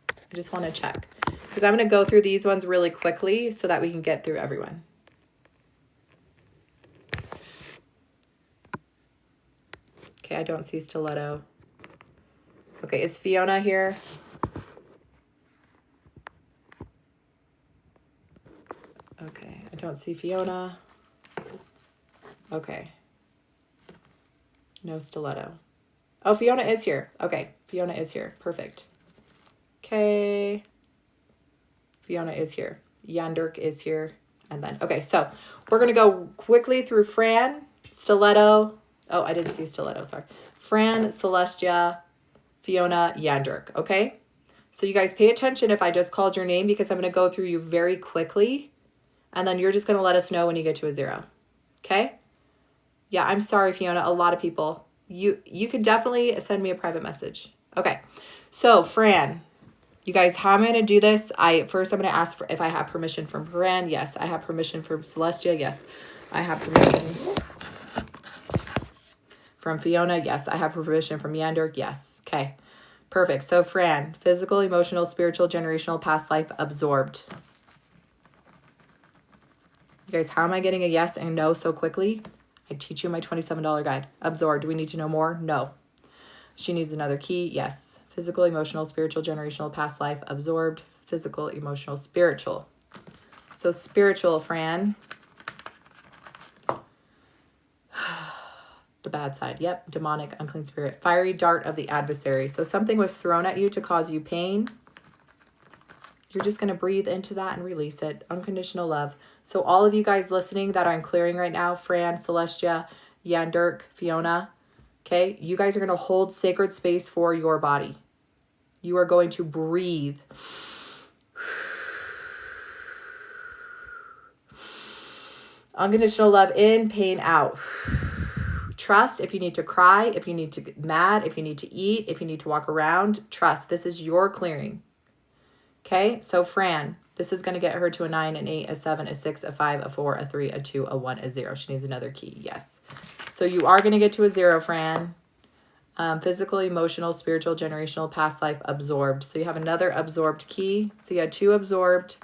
I just want to check. Because I'm going to go through these ones really quickly so that we can get through everyone. Okay, I don't see Stiletto. Okay, is Fiona here? Okay, I don't see Fiona. Okay. No Stiletto. Oh, Fiona is here. Okay, Fiona is here. Perfect. Okay. Fiona is here. Yandrek is here. And then, okay, so we're going to go quickly through Fran, Stiletto. Oh, I didn't see Stiletto, sorry. Fran, Celestia, Fiona, Yandrek, okay? So you guys pay attention if I just called your name because I'm going to go through you very quickly. And then you're just going to let us know when you get to a 0. Okay? Yeah, I'm sorry, Fiona. A lot of people. You can definitely send me a private message. Okay. So, Fran, you guys, how am I going to do this? First, I'm going to ask for if I have permission from Fran. Yes. I have permission from Celestia. Yes. I have permission from Fiona. Yes. I have permission from Yandrek. Yes. Okay. Perfect. So, Fran, physical, emotional, spiritual, generational, past life, absorbed. You guys, how am I getting a yes and no so quickly? I teach you my $27 guide. Absorbed. Do we need to know more? No. She needs another key. Yes. Physical, emotional, spiritual, generational, past life, absorbed. Physical, emotional, spiritual. So spiritual, Fran. The bad side. Yep. Demonic, unclean spirit. Fiery dart of the adversary. So something was thrown at you to cause you pain. You're just going to breathe into that and release it. Unconditional love. So all of you guys listening that I'm clearing right now, Fran, Celestia, Yandrek, Fiona, okay, you guys are going to hold sacred space for your body. You are going to breathe. Unconditional love in, pain out. Trust if you need to cry, if you need to get mad, if you need to eat, if you need to walk around, trust. This is your clearing. Okay, so Fran, this is going to get her to a 9, an 8, a 7, a 6, a 5, a 4, a 3, a 2, a 1, a 0. She needs another key. Yes. So you are going to get to a 0, Fran. Physical, emotional, spiritual, generational, past life, absorbed. So you have another absorbed key. So you had 2 absorbed,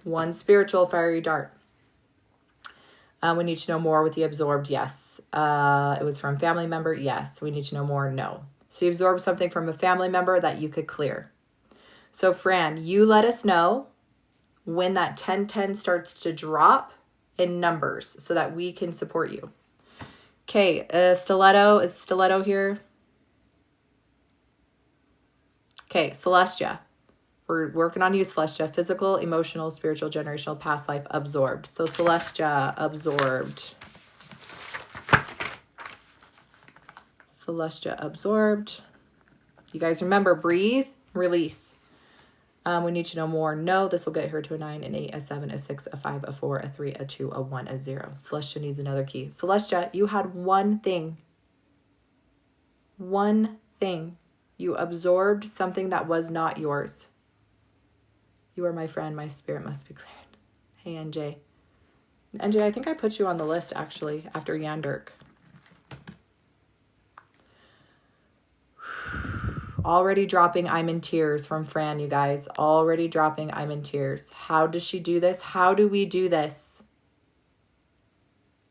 1 spiritual, fiery dart. We need to know more with the absorbed. Yes. It was from family member. Yes. We need to know more. No. So you absorbed something from a family member that you could clear. So Fran, you let us know when that 10-10 starts to drop in numbers so that we can support you. Okay, Stiletto, is Stiletto here? Okay, Celestia. We're working on you, Celestia. Physical, emotional, spiritual, generational, past life, absorbed. So Celestia, absorbed. Celestia, absorbed. You guys remember, breathe, release. We need to know more. No, this will get her to a 9, an 8, a 7, a 6, a 5, a 4, a 3, a 2, a 1, a 0. Celestia needs another key. Celestia, you had one thing. One thing. You absorbed something that was not yours. You are my friend. My spirit must be cleared. Hey, NJ. NJ, I think I put you on the list, actually, after Yandrek. Already dropping I'm in tears from Fran, you guys. Already dropping I'm in tears. How does she do this? How do we do this?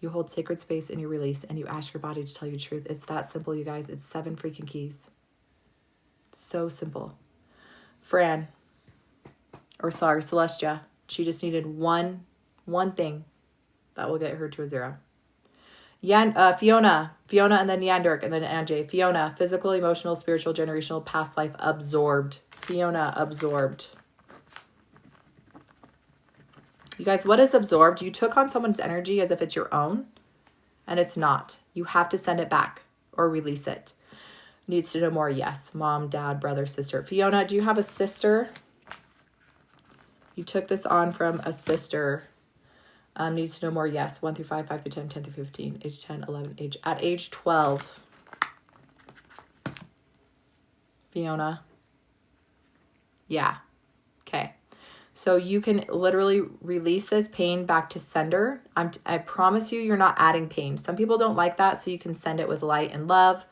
You hold sacred space and you release and you ask your body to tell you the truth. It's that simple, you guys. It's 7 freaking keys. It's so simple. Fran, or sorry, Celestia. She just needed one thing that will get her to a 0. Fiona, and then Yandirk, and then Anjay. Fiona, physical, emotional, spiritual, generational, past life, absorbed. Fiona, absorbed. You guys, what is absorbed? You took on someone's energy as if it's your own, and it's not. You have to send it back or release it. Needs to know more, yes. Mom, dad, brother, sister. Fiona, do you have a sister? You took this on from a sister. Needs to know more, yes. 1 through 5, 5 through 10, 10 through 15, age 10, 11, at age 12. Fiona. Yeah. Okay. So you can literally release this pain back to sender. I promise you, you're not adding pain. Some people don't like that, so you can send it with light and love,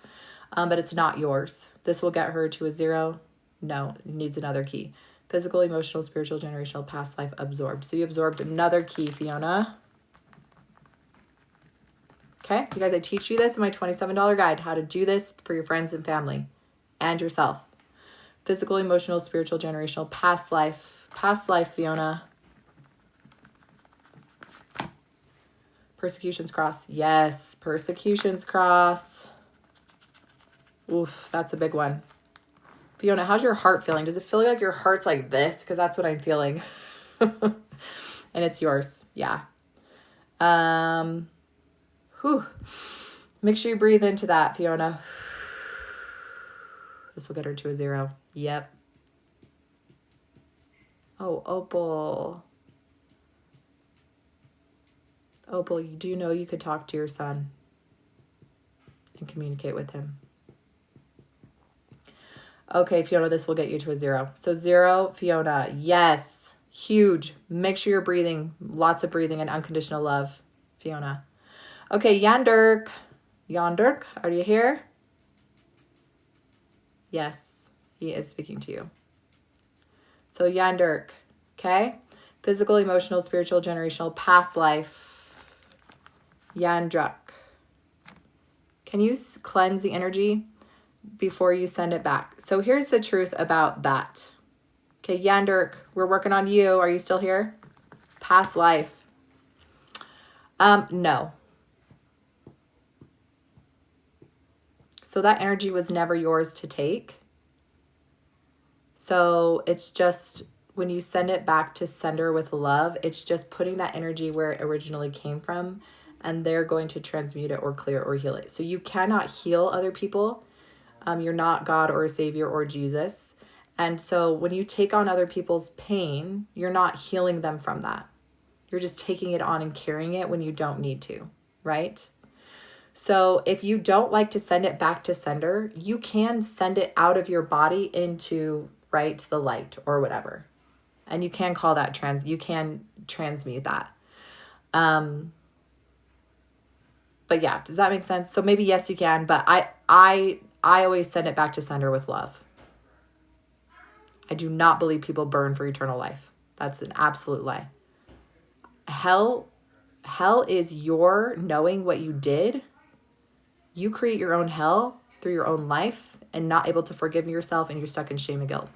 but it's not yours. This will get her to a 0. No, it needs another key. Physical, emotional, spiritual, generational, past life, absorbed. So you absorbed another key, Fiona. Okay, you guys, I teach you this in my $27 guide, how to do this for your friends and family and yourself. Physical, emotional, spiritual, generational, past life, Fiona. Persecutions cross. Yes, persecutions cross. Oof, that's a big one. Fiona, how's your heart feeling? Does it feel like your heart's like this? Because that's what I'm feeling. And it's yours. Yeah. Whew. Make sure you breathe into that, Fiona. This will get her to a 0. Yep. Oh, Opal. Opal, you do know you could talk to your son and communicate with him. Okay, Fiona, this will get you to a 0. So 0, Fiona, yes, huge. Make sure you're breathing, lots of breathing and unconditional love, Fiona. Okay, Yandirk, are you here? Yes, he is speaking to you. So Yandirk, okay? Physical, emotional, spiritual, generational, past life, Yandruk. Can you cleanse the energy before you send it back? So here's the truth about that. Okay, Yandirk, we're working on you. Are you still here? Past life. No. So that energy was never yours to take. So it's just when you send it back to sender with love, it's just putting that energy where it originally came from, and they're going to transmute it or clear it or heal it. So you cannot heal other people. You're not God or a savior or Jesus. And so when you take on other people's pain, you're not healing them from that. You're just taking it on and carrying it when you don't need to, right? So if you don't like to send it back to sender, you can send it out of your body into, right, the light or whatever. And you can call that you can transmute that. But yeah, does that make sense? So maybe yes, you can, but I always send it back to sender with love. I do not believe people burn for eternal life. That's an absolute lie. Hell is your knowing what you did. You create your own hell through your own life and not able to forgive yourself, and you're stuck in shame and guilt.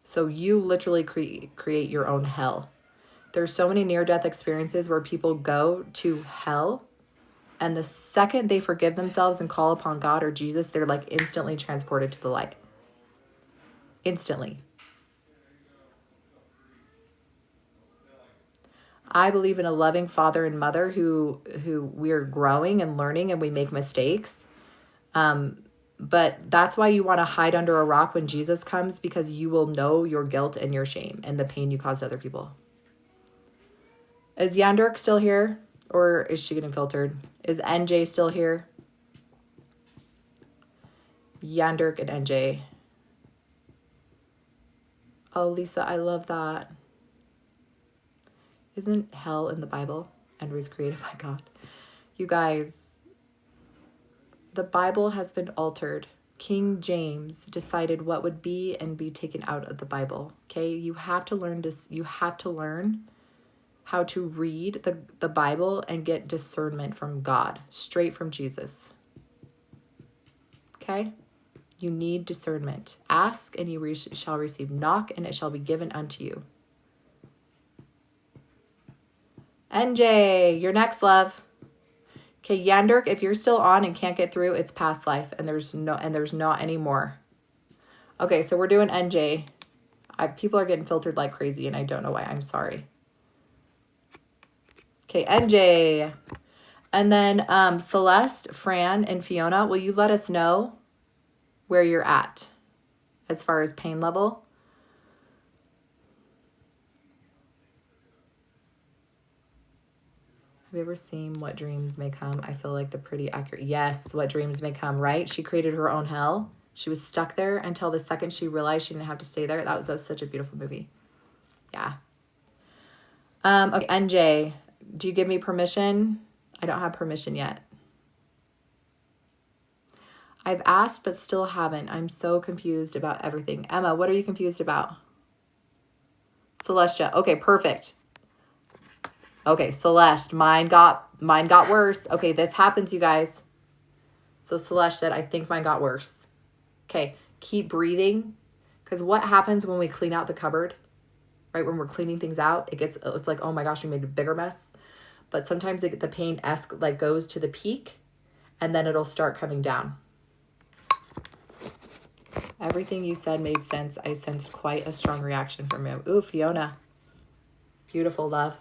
So you literally create your own hell. There's so many near-death experiences where people go to hell, and the second they forgive themselves and call upon God or Jesus, they're like instantly transported to the light. Instantly. I believe in a loving father and mother who we're growing and learning, and we make mistakes. But that's why you want to hide under a rock when Jesus comes, because you will know your guilt and your shame and the pain you caused other people. Is Yandirk still here, or is she getting filtered? Is NJ still here? Yandirk and NJ. Oh, Lisa, I love that. Isn't hell in the Bible and was created by God? You guys, the Bible has been altered. King James decided what would be and be taken out of the Bible. Okay, you have to learn this. You have to learn how to read the Bible and get discernment from God, straight from Jesus. Okay, You need discernment. Ask and you shall receive. Knock and it shall be given unto you. NJ, you're next, love. Okay, Yandirk, if you're still on and can't get through, it's past life and there's not any more. Okay, so we're doing NJ. People are getting filtered like crazy and I don't know why. I'm sorry. Okay, NJ. And then Celeste, Fran, and Fiona, will you let us know where you're at as far as pain level? Have you ever seen What Dreams May Come? I feel like they're pretty accurate. Yes, What Dreams May Come, right? She created her own hell. She was stuck there until the second she realized she didn't have to stay there. That was such a beautiful movie. Yeah. Okay, NJ, do you give me permission? I don't have permission yet. I've asked, but still haven't. I'm so confused about everything. Emma, what are you confused about? Celestia. Okay, perfect. Okay, Celeste, mine got worse. Okay, this happens, you guys. So Celeste said, I think mine got worse. Okay, keep breathing. Because what happens when we clean out the cupboard, right? When we're cleaning things out, it's like, oh my gosh, we made a bigger mess. But sometimes the pain goes to the peak and then it'll start coming down. Everything you said made sense. I sensed quite a strong reaction from you. Ooh, Fiona. Beautiful, love.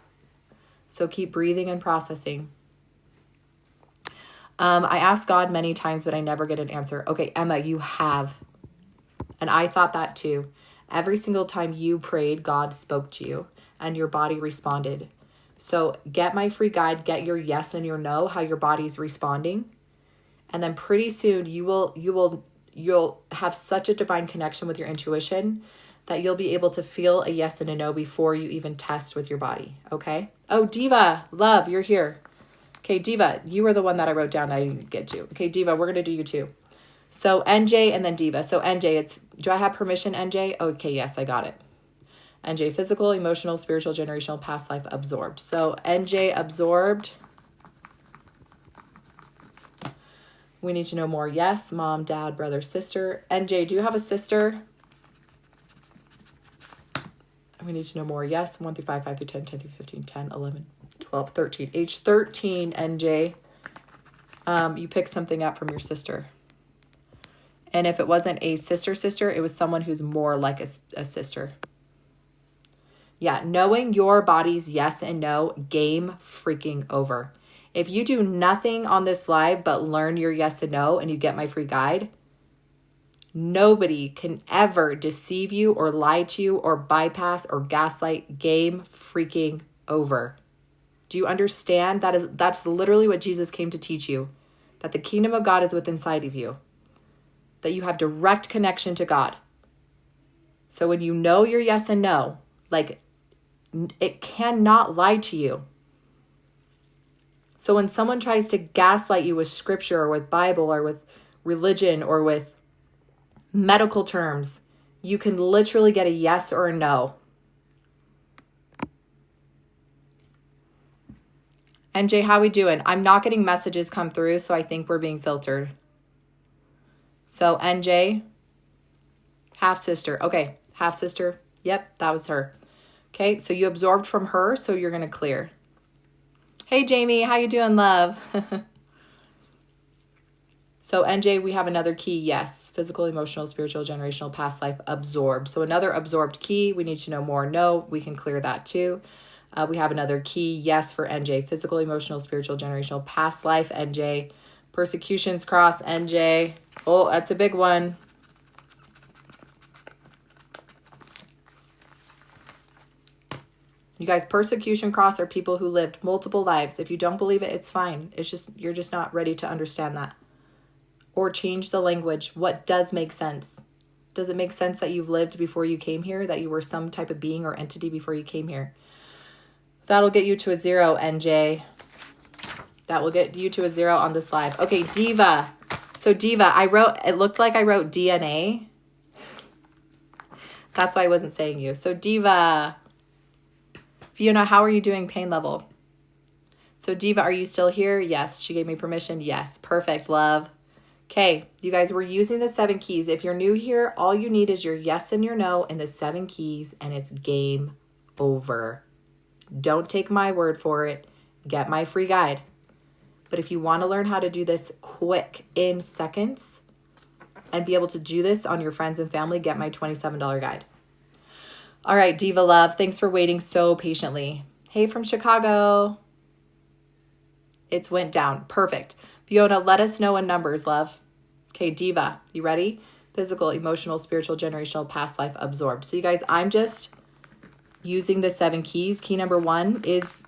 So keep breathing and processing. I asked God many times, but I never get an answer. Okay, Emma, you have. And I thought that too. Every single time you prayed, God spoke to you and your body responded. So get my free guide, get your yes and your no, how your body's responding. And then pretty soon you'll have such a divine connection with your intuition that you'll be able to feel a yes and a no before you even test with your body. Okay. Oh, Diva, love, you're here. Okay, Diva, you were the one that I wrote down I didn't get to. Okay, Diva, we're going to do you too. So NJ and then Diva. So NJ, do I have permission, NJ? Okay, yes, I got it. NJ, physical, emotional, spiritual, generational, past life, absorbed. So NJ, absorbed. We need to know more. Yes, mom, dad, brother, sister. NJ, do you have a sister? We need to know more. Yes, 1 through 5, 5 through 10, 10 through 15, 10, 11, 12, 13. Age 13, NJ, you picked something up from your sister. And if it wasn't a sister, it was someone who's more like a sister. Yeah, knowing your body's yes and no, game freaking over. If you do nothing on this live but learn your yes and no and you get my free guide, nobody can ever deceive you or lie to you or bypass or gaslight. Game freaking over. Do you understand? That's literally what Jesus came to teach you. That the kingdom of God is within inside of you. That you have direct connection to God. So when you know your yes and no, it cannot lie to you. So when someone tries to gaslight you with scripture or with Bible or with religion or with medical terms, you can literally get a yes or a no. NJ, how we doing? I'm not getting messages come through, so I think we're being filtered. So NJ, half sister. Okay, half sister. Yep, that was her. Okay, so you absorbed from her, so you're going to clear. Hey, Jamie, how you doing, love? So NJ, we have another key, yes. Physical, emotional, spiritual, generational, past life, absorbed. So another absorbed key, we need to know more. No, we can clear that too. We have another key, yes, for NJ. Physical, emotional, spiritual, generational, past life, NJ. Persecutions cross, NJ. Oh, that's a big one. You guys, persecution cross are people who lived multiple lives. If you don't believe it, it's fine. It's just, you're just not ready to understand that. Or change the language. What does make sense? Does it make sense that you've lived before you came here? That you were some type of being or entity before you came here? That'll get you to a 0, NJ. That will get you to a 0 on this live. Okay, Diva. So Diva, it looked like I wrote DNA. That's why I wasn't saying you. So Diva. Fiona, how are you doing pain level? So Diva, are you still here? Yes. She gave me permission. Yes. Perfect, love. Okay, you guys, we're using the 7 keys. If you're new here, all you need is your yes and your no and the 7 keys, and it's game over. Don't take my word for it. Get my free guide. But if you want to learn how to do this quick in seconds and be able to do this on your friends and family, get my $27 guide. All right, Diva Love, thanks for waiting so patiently. Hey, from Chicago. It's went down. Perfect. Fiona, let us know in numbers, love. Okay, Diva, you ready? Physical, emotional, spiritual, generational, past life, absorbed. So you guys, I'm just using the 7 keys. Key number 1 is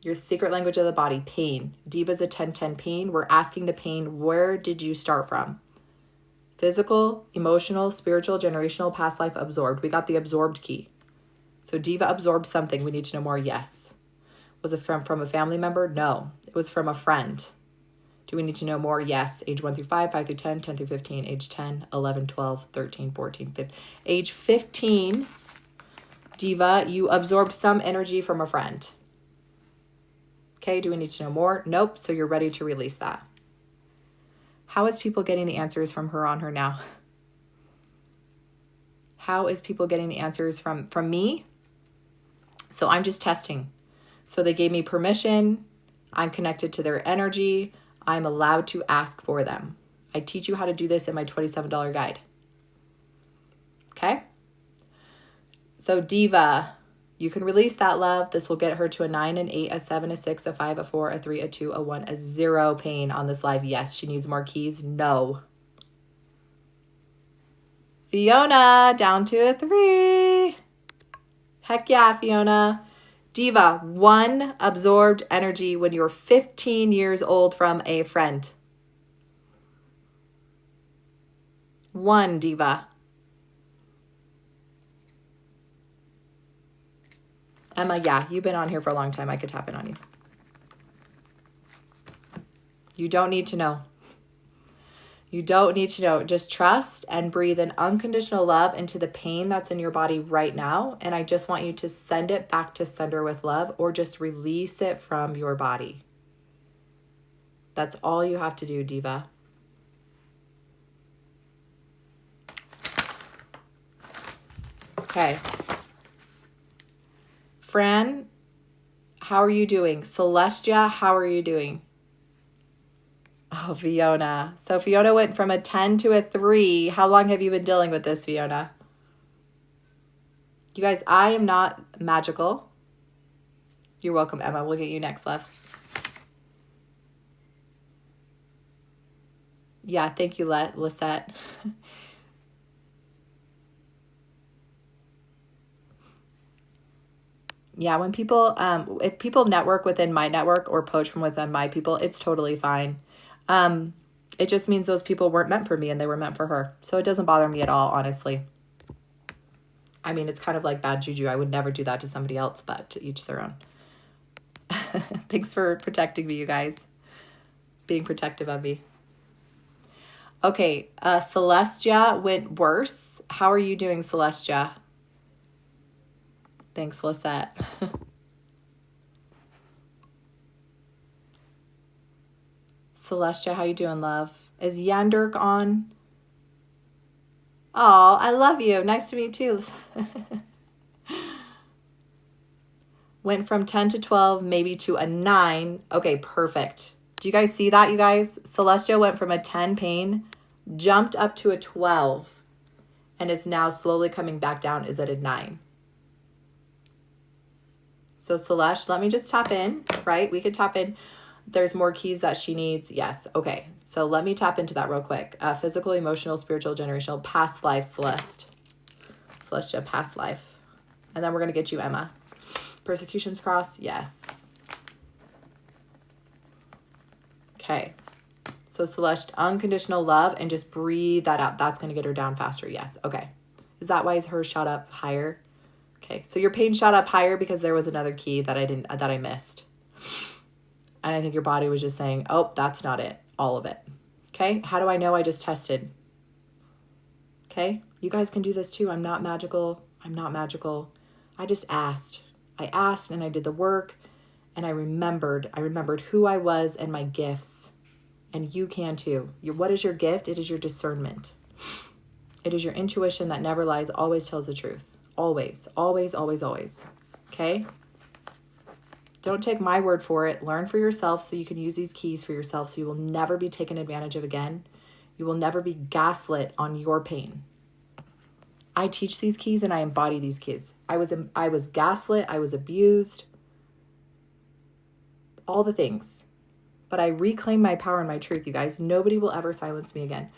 your secret language of the body, pain. Diva's a 10-10 pain. We're asking the pain, where did you start from? Physical, emotional, spiritual, generational, past life, absorbed. We got the absorbed key. So Diva absorbed something. We need to know more. Yes. Was it from a family member? No. It was from a friend. Do we need to know more? Yes. Age 1 through 5, 5 through 10, 10 through 15, age 10, 11, 12, 13, 14, 15. Age 15, Diva, you absorbed some energy from a friend. Okay, do we need to know more? Nope. So you're ready to release that. How is people getting the answers from her on her now? How is people getting the answers from me? So I'm just testing. So they gave me permission. I'm connected to their energy. I'm allowed to ask for them. I teach you how to do this in my $27 guide. Okay? So Diva, you can release that, love. This will get her to a 9, an 8, a 7, a 6, a 5, a 4, a 3, a 2, a 1, a 0 pain on this live. Yes, she needs more keys. No. Fiona, down to a 3. Heck yeah, Fiona. Diva, 1 absorbed energy when you're 15 years old from a friend. 1, Diva. Emma, yeah, you've been on here for a long time. I could tap in on you. You don't need to know. You don't need to know. Just trust and breathe an unconditional love into the pain that's in your body right now. And I just want you to send it back to sender with love, or just release it from your body. That's all you have to do, Diva. Okay. Fran, how are you doing? Celestia, how are you doing? Oh, Fiona. So Fiona went from a 10 to a 3. How long have you been dealing with this, Fiona? You guys, I am not magical. You're welcome, Emma. We'll get you next, love. Yeah, thank you, Lisette. Yeah, when people, if people network within my network or poach from within my people, it's totally fine. It just means those people weren't meant for me and they were meant for her. So it doesn't bother me at all, honestly. I mean, it's kind of like bad juju. I would never do that to somebody else, but to each their own. Thanks for protecting me, you guys. Being protective of me. Okay, Celestia went worse. How are you doing, Celestia? Thanks, Lisette. Celestia, how you doing, love? Is Yandirk on? Oh, I love you. Nice to meet you. Went from 10 to 12, maybe to a 9. Okay, perfect. Do you guys see that, you guys? Celestia went from a 10 pain, jumped up to a 12, and is now slowly coming back down, is at a 9. So Celeste, let me just tap in, right? We could tap in. There's more keys that she needs. Yes. Okay. So let me tap into that real quick. Physical, emotional, spiritual, generational, past life, Celeste. Celestia, past life. And then we're going to get you, Emma. Persecutions cross. Yes. Okay. So Celeste, unconditional love, and just breathe that out. That's going to get her down faster. Yes. Okay. Is that why hers shot up higher? Okay. So your pain shot up higher because there was another key that I missed. And I think your body was just saying, oh, that's not it. All of it. Okay. How do I know? I just tested. Okay. You guys can do this too. I'm not magical. I'm not magical. I just asked. I asked and I did the work, and I remembered who I was and my gifts. And you can too. What is your gift? It is your discernment. It is your intuition that never lies, always tells the truth. Always, always, always, always. Okay? Don't take my word for it. Learn for yourself so you can use these keys for yourself so you will never be taken advantage of again. You will never be gaslit on your pain. I teach these keys and I embody these keys. I was gaslit. I was abused. All the things. But I reclaim my power and my truth, you guys. Nobody will ever silence me again.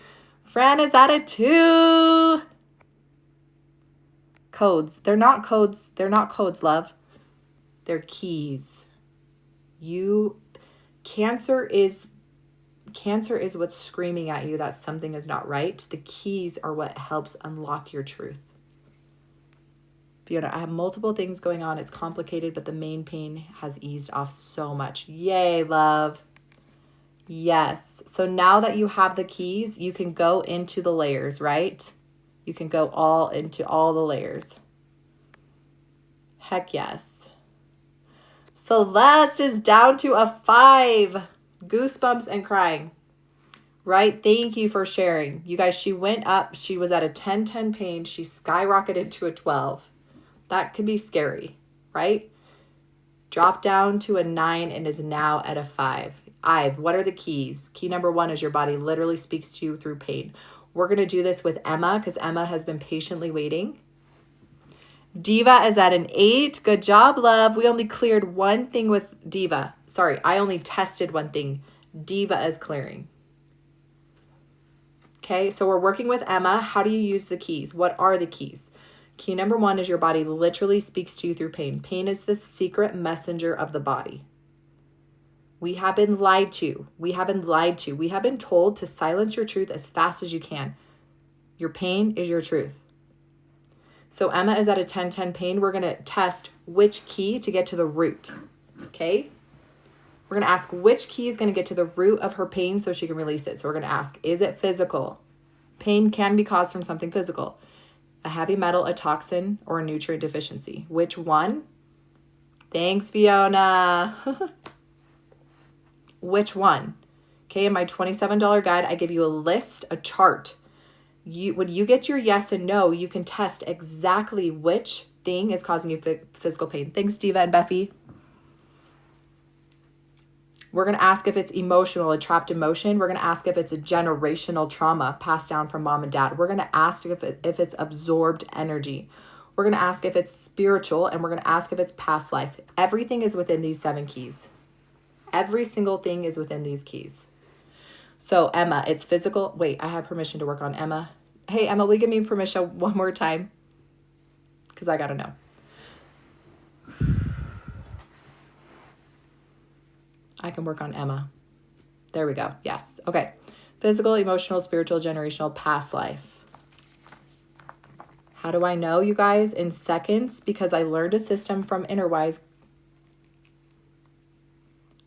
Fran is at a 2. Codes. They're not codes. They're not codes, love. They're keys. Cancer is what's screaming at you that something is not right. The keys are what helps unlock your truth. Fiona, I have multiple things going on. It's complicated, but the main pain has eased off so much. Yay, love. Yes. So now that you have the keys, you can go into the layers, right? You can go into all the layers. Heck yes. Celeste is down to a 5. Goosebumps and crying. Right? Thank you for sharing. You guys, she went up. She was at a 10 pain. She skyrocketed to a 12. That can be scary, right? Dropped down to a 9 and is now at a 5. What are the keys? Key number 1 is your body literally speaks to you through pain. We're going to do this with Emma because Emma has been patiently waiting. Diva is at an 8. Good job, love. We only cleared one thing with Diva. Sorry, I only tested one thing. Diva is clearing. Okay, so we're working with Emma. How do you use the keys? What are the keys? Key number 1 is your body literally speaks to you through pain. Pain is the secret messenger of the body. We have been lied to. We have been lied to. We have been told to silence your truth as fast as you can. Your pain is your truth. So Emma is at a 10 pain. We're going to test which key to get to the root. Okay? We're going to ask which key is going to get to the root of her pain so she can release it. So we're going to ask, is it physical? Pain can be caused from something physical. A heavy metal, a toxin, or a nutrient deficiency. Which one? Thanks, Fiona. Which one? Okay, in my $27 guide, I give you a list, a chart. When you get your yes and no, you can test exactly which thing is causing you physical pain. Thanks, Diva and Buffy. We're going to ask if it's emotional, a trapped emotion. We're going to ask if it's a generational trauma passed down from mom and dad. We're going to ask if it's absorbed energy. We're going to ask if it's spiritual, and we're going to ask if it's past life. Everything is within these 7 keys. Every single thing is within these keys. So Emma, it's physical. Wait, I have permission to work on Emma. Hey, Emma, will you give me permission one more time? Because I got to know. I can work on Emma. There we go. Yes. Okay. Physical, emotional, spiritual, generational, past life. How do I know, you guys? In seconds, because I learned a system from Innerwise.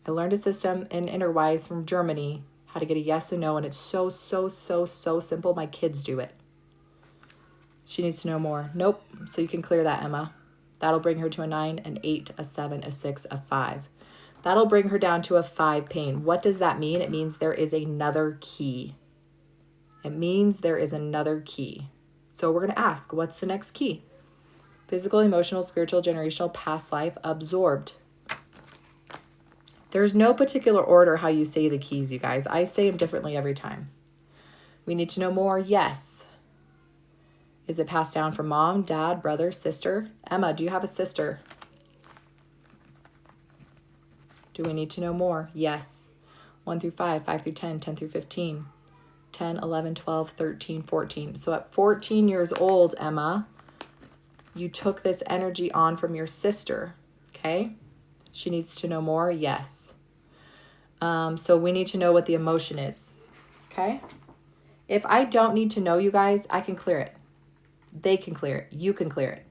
I learned a system in Innerwise from Germany, how to get a yes and no, and it's so simple. My kids do it. She needs to know more. Nope. So you can clear that, Emma. That'll bring her to a 9, an 8, a 7, a 6, a 5. That'll bring her down to a 5 pain. What does that mean? It means there is another key. It means there is another key. So we're going to ask, what's the next key? Physical, emotional, spiritual, generational, past life, absorbed. There's no particular order how you say the keys, you guys. I say them differently every time. We need to know more. Yes. Is it passed down from mom, dad, brother, sister? Emma, do you have a sister? Do we need to know more? Yes. 1 through 5, 5 through 10, 10 through 15, 10, 11, 12, 13, 14. So at 14 years old, Emma, you took this energy on from your sister, okay? She needs to know more? Yes. So we need to know what the emotion is, okay? If I don't need to know, you guys, I can clear it. They can clear it. You can clear it.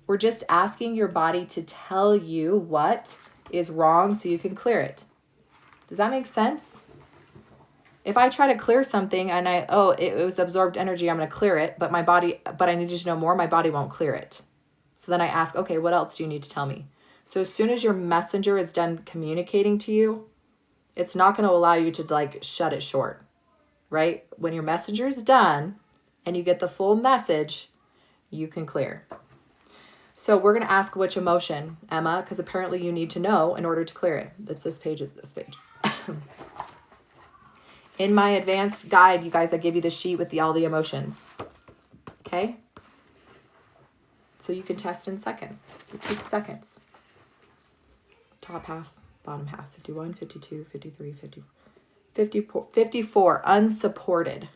We're just asking your body to tell you what is wrong so you can clear it. Does that make sense? If I try to clear something and it was absorbed energy, I'm going to clear it, but I needed to know more, my body won't clear it. So then I ask, okay, what else do you need to tell me? So as soon as your messenger is done communicating to you, it's not going to allow you to like shut it short, right? When your messenger is done and you get the full message, you can clear. So we're going to ask which emotion, Emma, because apparently you need to know in order to clear it. It's this page, it's this page. In my advanced guide, you guys, I give you the sheet with all the emotions. Okay? So you can test in seconds. It takes seconds. Top half, bottom half. 51, 52, 53, 54. 54. Unsupported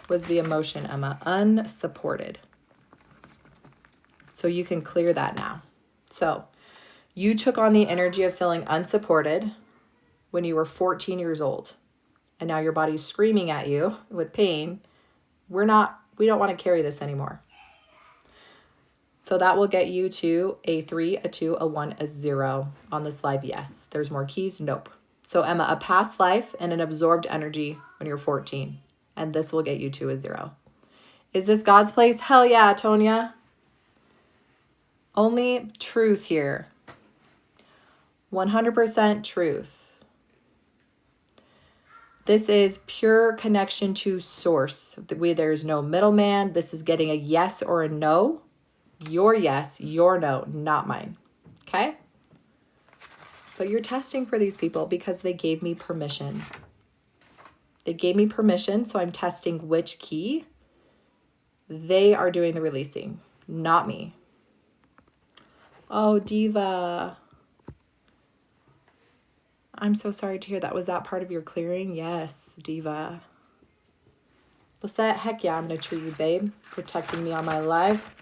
was the emotion, Emma. Unsupported. So you can clear that now. So you took on the energy of feeling unsupported when you were 14 years old. And now your body's screaming at you with pain. We don't want to carry this anymore. So that will get you to a 3, a 2, a 1, a 0 on this live. Yes. There's more keys. Nope. So Emma, a past life and an absorbed energy when you're 14. And this will get you to a 0. Is this God's place? Hell yeah, Tonya. Only truth here. 100% truth. This is pure connection to source. There's no middleman. This is getting a yes or a no. Your yes, your no, not mine. Okay? But you're testing for these people because they gave me permission. They gave me permission, so I'm testing which key. They are doing the releasing, not me. Oh, Diva. I'm so sorry to hear that. Was that part of your clearing? Yes, Diva. Lisette, heck yeah, I'm going to treat you, babe. Protecting me on my live.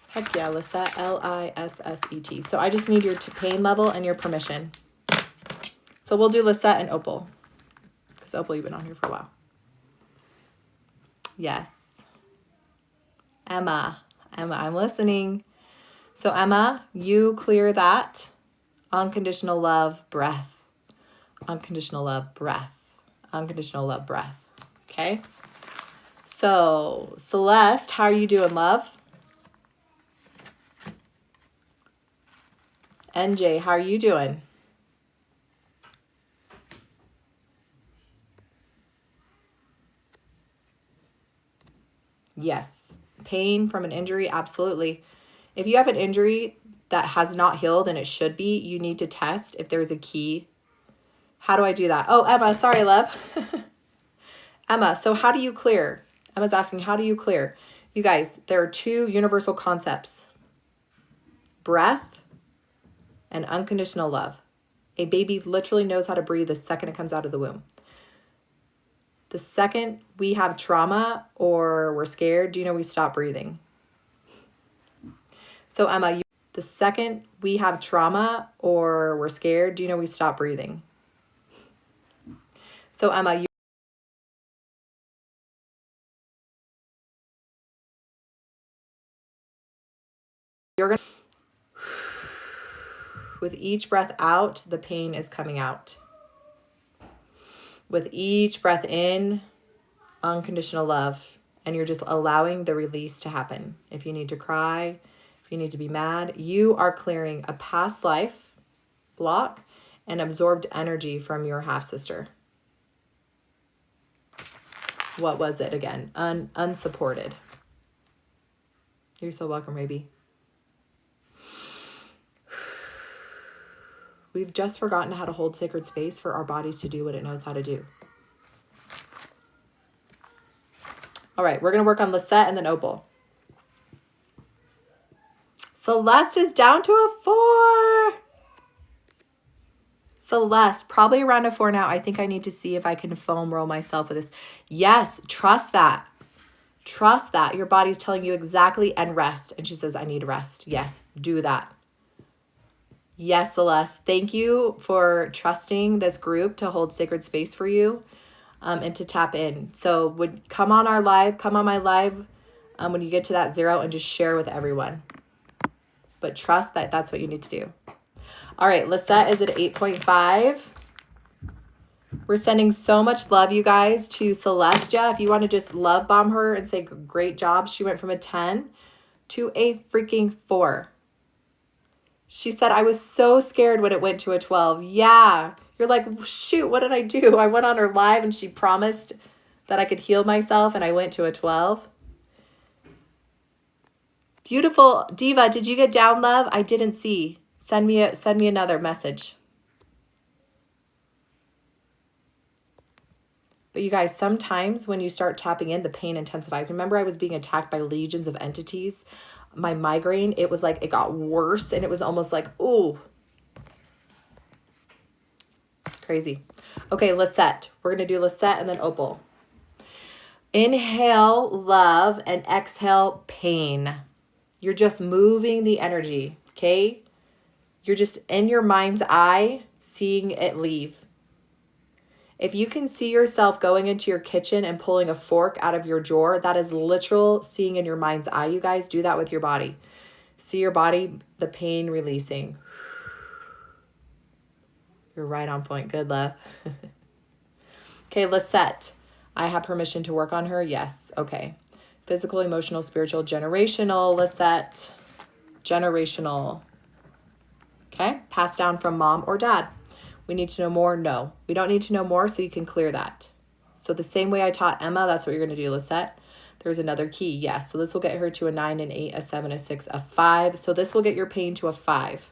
Heck yeah, Lisette, L-I-S-S-E-T. So I just need your pain level and your permission. So we'll do Lisette and Opal. Because Opal, you've been on here for a while. Yes. Emma, I'm listening. So Emma, you clear that. Unconditional love, breath. Unconditional love, breath. Unconditional love, breath. Okay? So, Celeste, how are you doing, love? NJ, how are you doing? Yes. Pain from an injury, absolutely. If you have an injury that has not healed and it should be, you need to test if there's a key. How do I do that? Oh, Emma, sorry, love. Emma, so how do you clear? Emma's asking, how do you clear? You guys, there are 2 universal concepts. Breath and unconditional love. A baby literally knows how to breathe the second it comes out of the womb. The second we have trauma or we're scared, do you know we stop breathing? So Emma, the second we have trauma or we're scared, do you know we stop breathing? So Emma, you're going to... With each breath out, the pain is coming out. With each breath in, unconditional love. And you're just allowing the release to happen. If you need to cry, if you need to be mad, you are clearing a past life block and absorbed energy from your half-sister. What was it again? Unsupported. You're so welcome, Raby. We've just forgotten how to hold sacred space for our bodies to do what it knows how to do. All right, we're going to work on Lisette and then Opal. Celeste is down to a 4. Celeste, probably around a 4 now. I think I need to see if I can foam roll myself with this. Yes, trust that. Trust that. Your body's telling you exactly, and rest. And she says, I need rest. Yes, do that. Yes, Celeste. Thank you for trusting this group to hold sacred space for you and to tap in. So would come on my live when you get to that 0 and just share with everyone. But trust that that's what you need to do. All right, Lisette is at 8.5. We're sending so much love, you guys, to Celestia. If you want to just love bomb her and say, great job. She went from a 10 to a freaking 4. She said, I was so scared when it went to a 12. Yeah, You're like, shoot, what did I do? I went on her live and she promised that I could heal myself and I went to a 12. Beautiful. Diva, did you get down, love? I didn't see. Send me another message. But you guys, sometimes when you start tapping in, the pain intensifies. Remember, I was being attacked by legions of entities. My migraine, it was like, it got worse and it was almost like, ooh. Crazy. Okay, Lisette. We're going to do Lisette and then Opal. Inhale love and exhale pain. You're just moving the energy, okay? You're just in your mind's eye seeing it leave. If you can see yourself going into your kitchen and pulling a fork out of your drawer, that is literal seeing in your mind's eye. You guys do that with your body. See your body, the pain releasing. You're right on point. Good, love. Okay, Lisette. I have permission to work on her? Yes. Okay. Physical, emotional, spiritual, generational, Lisette. Generational. Okay. Passed down from mom or dad. We need to know more? No. We don't need to know more, so you can clear that. So the same way I taught Emma, that's what you're going to do, Lisette. There's another key. Yes. So this will get her to a 9, an 8, a 7, a 6, a 5. So this will get your pain to a 5.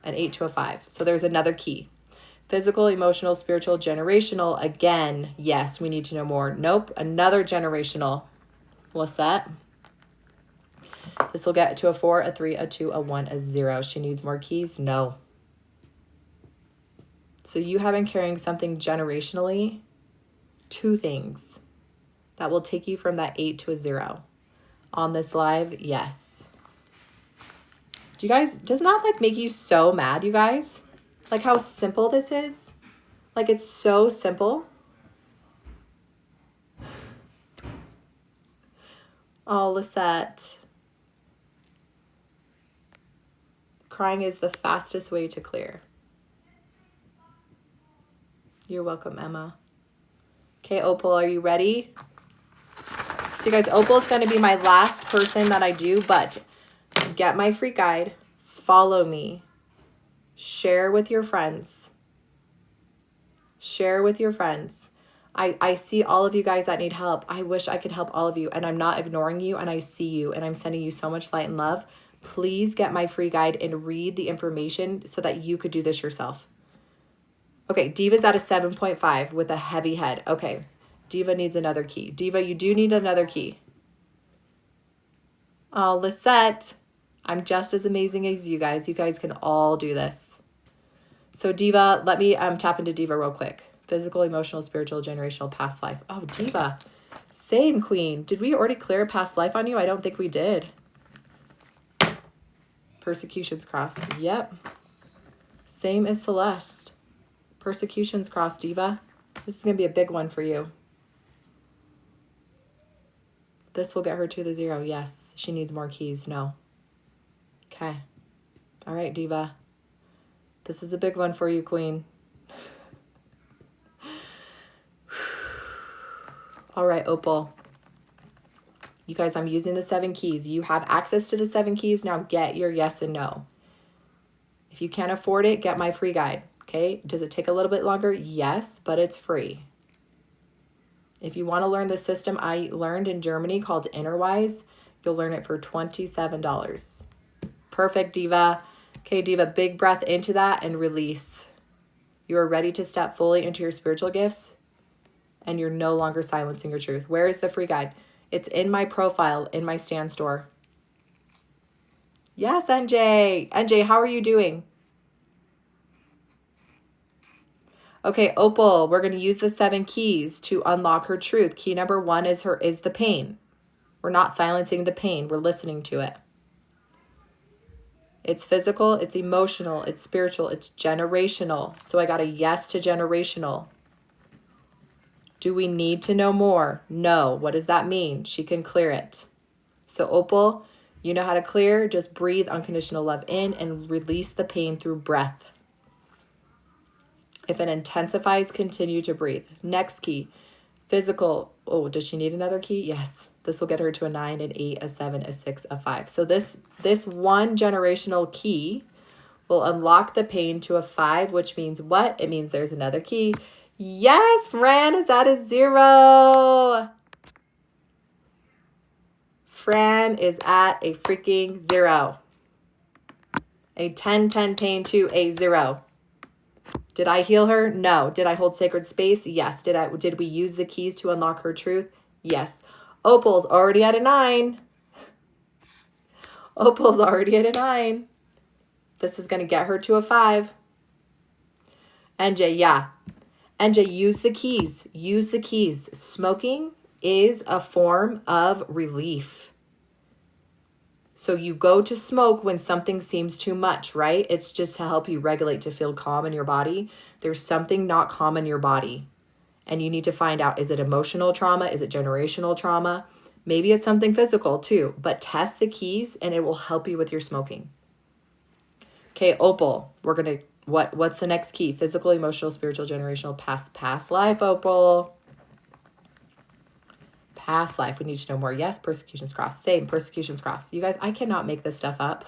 An 8 to a 5. So there's another key. Physical, emotional, spiritual, generational. Again, yes, we need to know more. Nope. Another generational. Lisette. This will get to a 4, a 3, a 2, a 1, a 0. She needs more keys? No. So you have been carrying something generationally. 2 things that will take you from that 8 to a 0. On this live, yes. Do you guys, doesn't that like make you so mad, you guys? Like how simple this is? Like it's so simple. Oh, Lisette. Crying is the fastest way to clear. You're welcome, Emma. Okay, Opal, are you ready? So you guys, Opal is going to be my last person that I do, but get my free guide. Follow me. Share with your friends. Share with your friends. I see all of you guys that need help. I wish I could help all of you, and I'm not ignoring you, and I see you, and I'm sending you so much light and love. Please get my free guide and read the information so that you could do this yourself. Okay, Diva's at a 7.5 with a heavy head. Okay, Diva needs another key. Diva, you do need another key. Oh, Lisette, I'm just as amazing as you guys. You guys can all do this. So Diva, let me tap into Diva real quick. Physical, emotional, spiritual, generational, past life. Oh, Diva. Same, Queen. Did we already clear past life on you? I don't think we did. Persecutions crossed. Yep. Same as Celeste. Persecutions crossed, Diva. This is going to be a big one for you. This will get her to the 0. Yes. She needs more keys. No. Okay. All right, Diva. This is a big one for you, Queen. All right, Opal. You guys, I'm using the 7 keys. You have access to the 7 keys. Now get your yes and no. If you can't afford it, get my free guide. Okay? Does it take a little bit longer? Yes, but it's free. If you want to learn the system I learned in Germany called Innerwise, you'll learn it for $27. Perfect, Diva. Okay, Diva, big breath into that and release. You are ready to step fully into your spiritual gifts, and you're no longer silencing your truth. Where is the free guide? It's in my profile, in my Stan store. Yes, NJ. NJ, how are you doing? Okay, Opal, we're going to use the 7 keys to unlock her truth. Key number 1 is the pain. We're not silencing the pain. We're listening to it. It's physical, it's emotional, it's spiritual, it's generational. So I got a yes to generational. Do we need to know more? No. What does that mean? She can clear it. So Opal, you know how to clear. Just breathe unconditional love in and release the pain through breath. If it intensifies, continue to breathe. Next key, physical. Oh, does she need another key? Yes. This will get her to a 9, an 8, a 7, a 6, a 5. So this one generational key will unlock the pain to a 5, which means what? It means there's another key. Yes, Fran is at a 0. Fran is at a freaking 0. A 10-10 pain to a 0. Did I heal her? No. Did I hold sacred space? Yes. Did we use the keys to unlock her truth? Yes. Opal's already at a 9. Opal's already at a 9. This is going to get her to a 5. NJ, yeah. NJ, use the keys. Use the keys. Smoking is a form of relief. So you go to smoke when something seems too much, right? It's just to help you regulate, to feel calm in your body. There's something not calm in your body. And you need to find out, is it emotional trauma? Is it generational trauma? Maybe it's something physical too. But test the keys and it will help you with your smoking. Okay, Opal, we're going to, what's the next key? Physical, emotional, spiritual, generational, past life, Opal. Past life, we need to know more. Yes, persecutions cross. Same, persecutions cross. You guys, I cannot make this stuff up.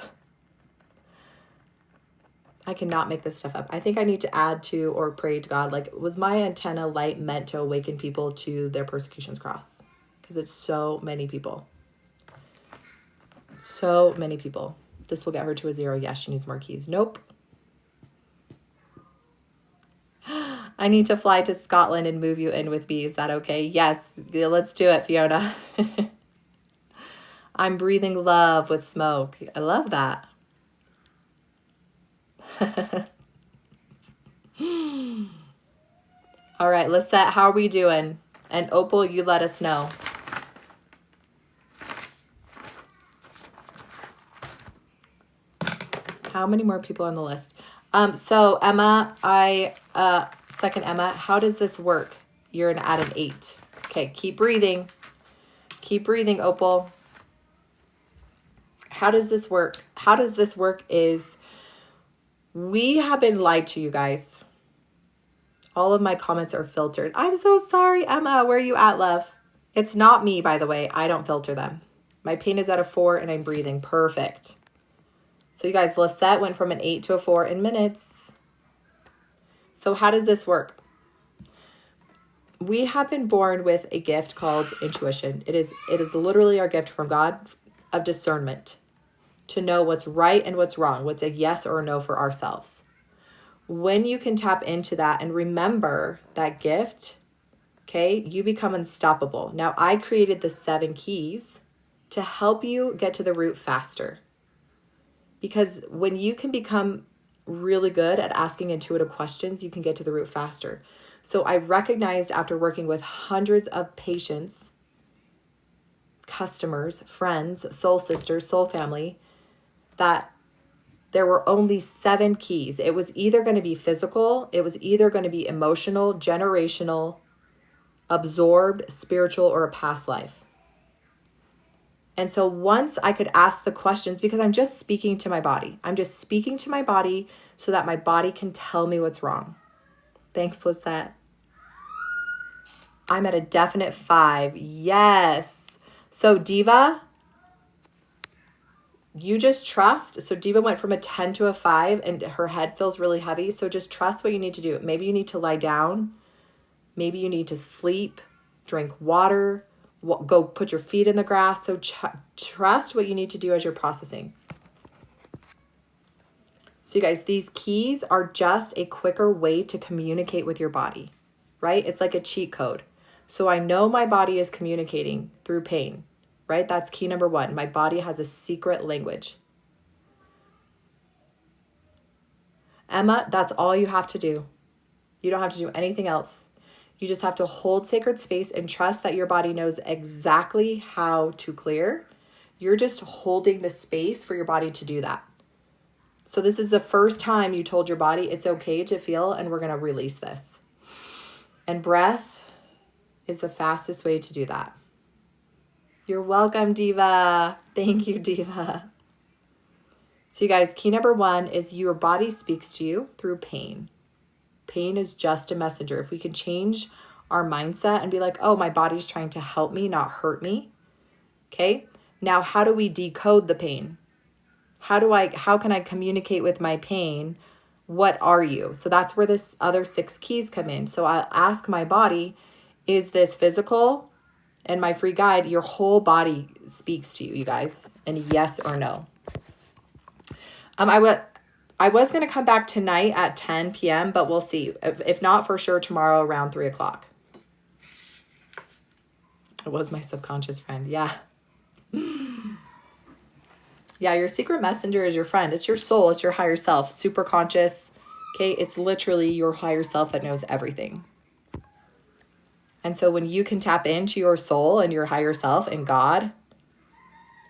I cannot make this stuff up. I think I need to add to or pray to God. Like, was my antenna light meant to awaken people to their persecutions cross? Because it's so many people. So many people. This will get her to a 0. Yes, she needs more keys. Nope. I need to fly to Scotland and move you in with me. Is that okay? Yes, let's do it, Fiona. I'm breathing love with smoke. I love that. All right, Lisette, how are we doing? And Opal, you let us know. How many more people on the list? So Emma, second Emma, how does this work? You're at an 8. Okay, keep breathing. Keep breathing, Opal. How does this work? How does this work is we have been lied to, you guys. All of my comments are filtered. I'm so sorry, Emma. Where are you at, love? It's not me, by the way. I don't filter them. My pain is at a 4 and I'm breathing. Perfect. So you guys, Lisette went from an 8 to a 4 in minutes. So how does this work? We have been born with a gift called intuition. It is literally our gift from God of discernment to know what's right and what's wrong, what's a yes or a no for ourselves. When you can tap into that and remember that gift, okay, you become unstoppable. Now, I created the 7 keys to help you get to the root faster. Because when you can become really good at asking intuitive questions, you can get to the root faster. So I recognized after working with hundreds of patients, customers, friends, soul sisters, soul family, that there were only 7 keys. It was either going to be physical, it was either going to be emotional, generational, absorbed, spiritual, or a past life. And so once I could ask the questions, because I'm just speaking to my body. I'm just speaking to my body so that my body can tell me what's wrong. Thanks, Lisette. I'm at a definite 5. Yes. So Diva, you just trust. So Diva went from a 10 to a 5 and her head feels really heavy. So just trust what you need to do. Maybe you need to lie down. Maybe you need to sleep, drink water, go put your feet in the grass. So trust what you need to do as you're processing. So you guys, these keys are just a quicker way to communicate with your body, right? It's like a cheat code. So I know my body is communicating through pain, right? That's key number 1. My body has a secret language. Emma, that's all you have to do. You don't have to do anything else. You just have to hold sacred space and trust that your body knows exactly how to clear. You're just holding the space for your body to do that. So this is the first time you told your body it's okay to feel, and we're going to release this. And breath is the fastest way to do that. You're welcome, Diva. Thank you, Diva. So you guys, key number 1 is your body speaks to you through pain. Pain is just a messenger. If we can change our mindset and be like, oh, my body's trying to help me, not hurt me. Okay. Now, how do we decode the pain? How can I communicate with my pain? What are you? So that's where this other 6 keys come in. So I'll ask my body, is this physical? And my free guide, your whole body speaks to you, you guys, and yes or no. I was going to come back tonight at 10 p.m., but we'll see. If not, for sure, tomorrow around 3 o'clock. It was my subconscious friend. Yeah. Yeah, your secret messenger is your friend. It's your soul. It's your higher self. Super conscious. Okay, it's literally your higher self that knows everything. And so when you can tap into your soul and your higher self and God,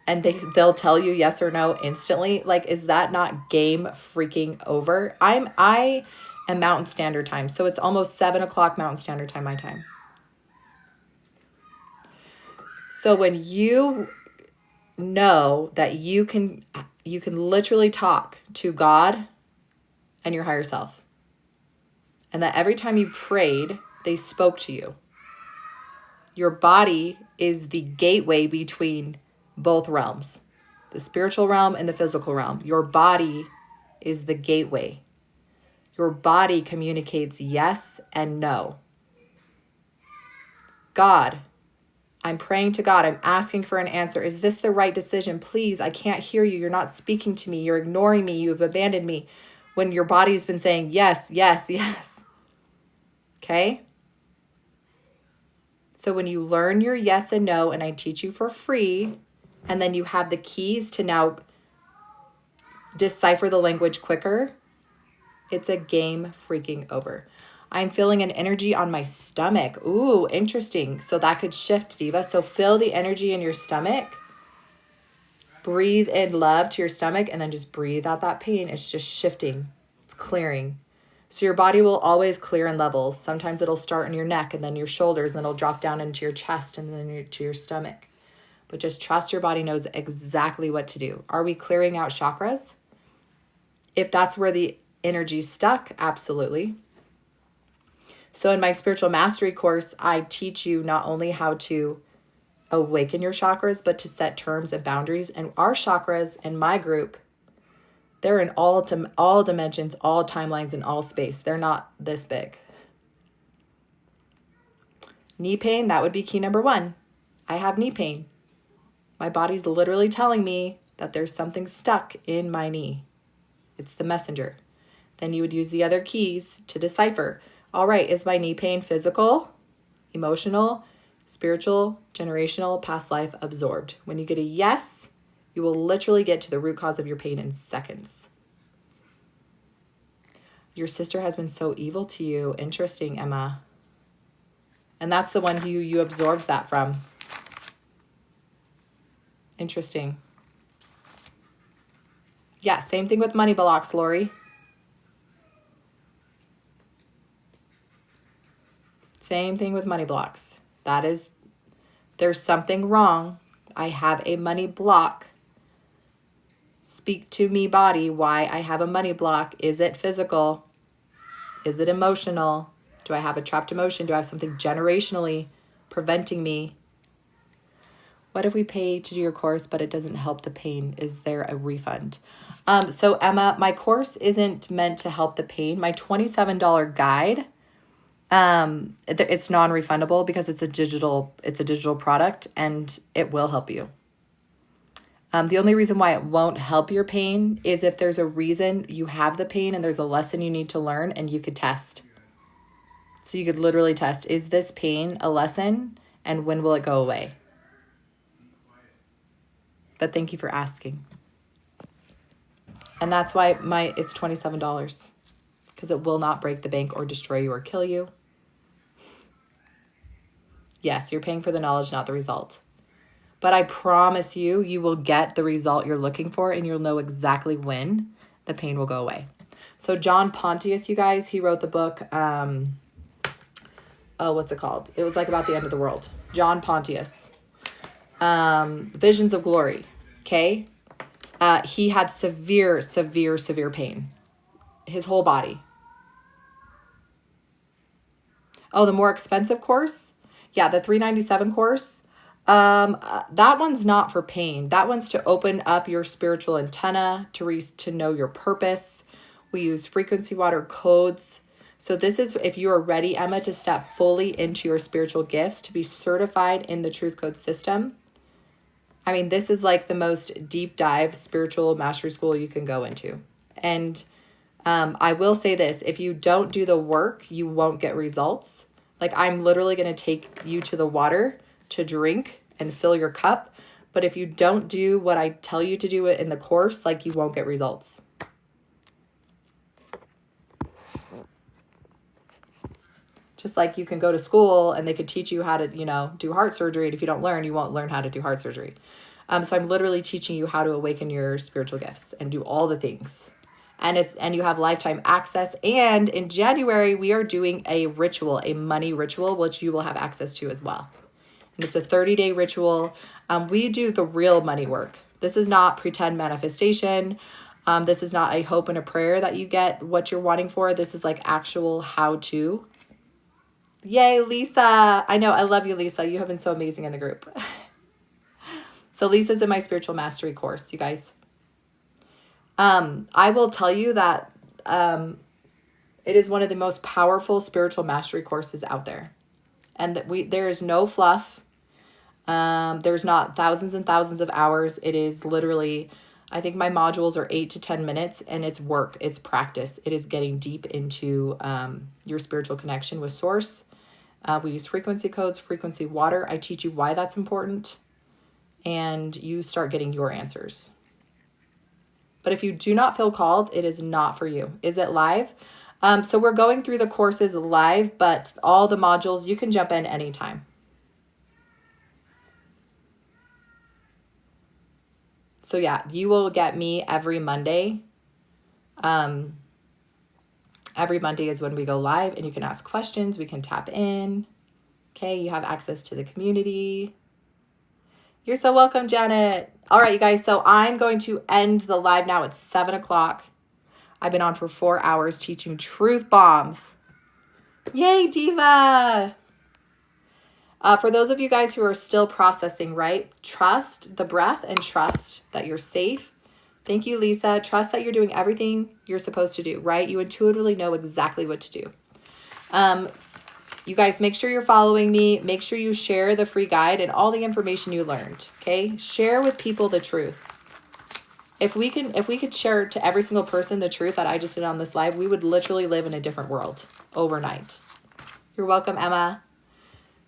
and they'll tell you yes or no instantly, like, is that not game freaking over? I am Mountain Standard Time, so it's almost 7 o'clock Mountain Standard Time, my time. So when you know that you can literally talk to God and your higher self, and that every time you prayed, they spoke to you. Your body is the gateway between both realms, the spiritual realm and the physical realm. Your body is the gateway. Your body communicates yes and no. God, I'm praying to God. I'm asking for an answer. Is this the right decision? Please, I can't hear you. You're not speaking to me. You're ignoring me. You've abandoned me. When your body's been saying yes, yes, yes. Okay? So when you learn your yes and no, and I teach you for free, and then you have the keys to now decipher the language quicker, it's a game freaking over. I'm feeling an energy on my stomach. Ooh, interesting. So that could shift, Diva. So feel the energy in your stomach. Breathe in love to your stomach and then just breathe out that pain. It's just shifting. It's clearing. So your body will always clear in levels. Sometimes it'll start in your neck and then your shoulders, and then it'll drop down into your chest and then to your stomach. But just trust your body knows exactly what to do. Are we clearing out chakras? If that's where the energy's stuck, absolutely. So in my spiritual mastery course, I teach you not only how to awaken your chakras, but to set terms and boundaries. And our chakras in my group, they're in all dimensions, all timelines, and all space. They're not this big. Knee pain, that would be key number 1. I have knee pain. My body's literally telling me that there's something stuck in my knee. It's the messenger. Then you would use the other keys to decipher. All right, is my knee pain physical, emotional, spiritual, generational, past life, absorbed? When you get a yes, you will literally get to the root cause of your pain in seconds. Your sister has been so evil to you. Interesting, Emma. And that's the one who you absorbed that from. Interesting. Yeah, same thing with money blocks, Lori. Same thing with money blocks. There's something wrong. I have a money block. Speak to me, body, why I have a money block. Is it physical? Is it emotional? Do I have a trapped emotion? Do I have something generationally preventing me? What if we pay to do your course, but it doesn't help the pain? Is there a refund? So Emma, my course isn't meant to help the pain. My $27 guide, it's non-refundable because it's a digital product and it will help you. The only reason why it won't help your pain is if there's a reason you have the pain and there's a lesson you need to learn, and you could test. So you could literally test, is this pain a lesson and when will it go away? But thank you for asking. And that's why it's $27, because it will not break the bank or destroy you or kill you. Yes, you're paying for the knowledge, not the result. But I promise you, you will get the result you're looking for, and you'll know exactly when the pain will go away. So John Pontius, you guys, he wrote the book, what's it called? It was like about the end of the world. John Pontius. Visions of Glory. Okay? He had severe pain. His whole body. Oh, the more expensive course? Yeah, the $397 course. That one's not for pain. That one's to open up your spiritual antenna, to know your purpose. We use frequency water codes. So this is if you are ready, Emma, to step fully into your spiritual gifts, to be certified in the Truth Code system. I mean, this is like the most deep dive spiritual mastery school you can go into. And I will say this, if you don't do the work, you won't get results. Like, I'm literally going to take you to the water to drink and fill your cup. But if you don't do what I tell you to do it in the course, like, you won't get results. Just like you can go to school and they could teach you how to, do heart surgery. And if you don't learn, you won't learn how to do heart surgery. So I'm literally teaching you how to awaken your spiritual gifts and do all the things. And you have lifetime access. And in January, we are doing a ritual, a money ritual, which you will have access to as well. And it's a 30-day ritual. We do the real money work. This is not pretend manifestation. This is not a hope and a prayer that you get what you're wanting for. This is like actual how-to. Yay, Lisa. I know. I love you, Lisa. You have been so amazing in the group. So Lisa's in my spiritual mastery course, you guys. I will tell you that it is one of the most powerful spiritual mastery courses out there. And that there is no fluff. There's not thousands and thousands of hours. It is literally, I think my modules are 8 to 10 minutes, and it's work. It's practice. It is getting deep into your spiritual connection with Source. We use frequency codes, frequency water. I teach you why that's important, and you start getting your answers. But if you do not feel called, it is not for you. Is it live? So we're going through the courses live, but all the modules, you can jump in anytime. So yeah, you will get me every Monday. Every Monday is when we go live, and you can ask questions. We can tap in. Okay, you have access to the community. You're so welcome, Janet. All right, you guys. So I'm going to end the live now. It's 7 o'clock. I've been on for 4 hours teaching truth bombs. Yay, Diva. For those of you guys who are still processing, right? Trust the breath and trust that you're safe. Thank you, Lisa. Trust that you're doing everything you're supposed to do, right? You intuitively know exactly what to do. You guys, make sure you're following me. Make sure you share the free guide and all the information you learned, okay? Share with people the truth. If we could share to every single person the truth that I just did on this live, we would literally live in a different world overnight. You're welcome, Emma.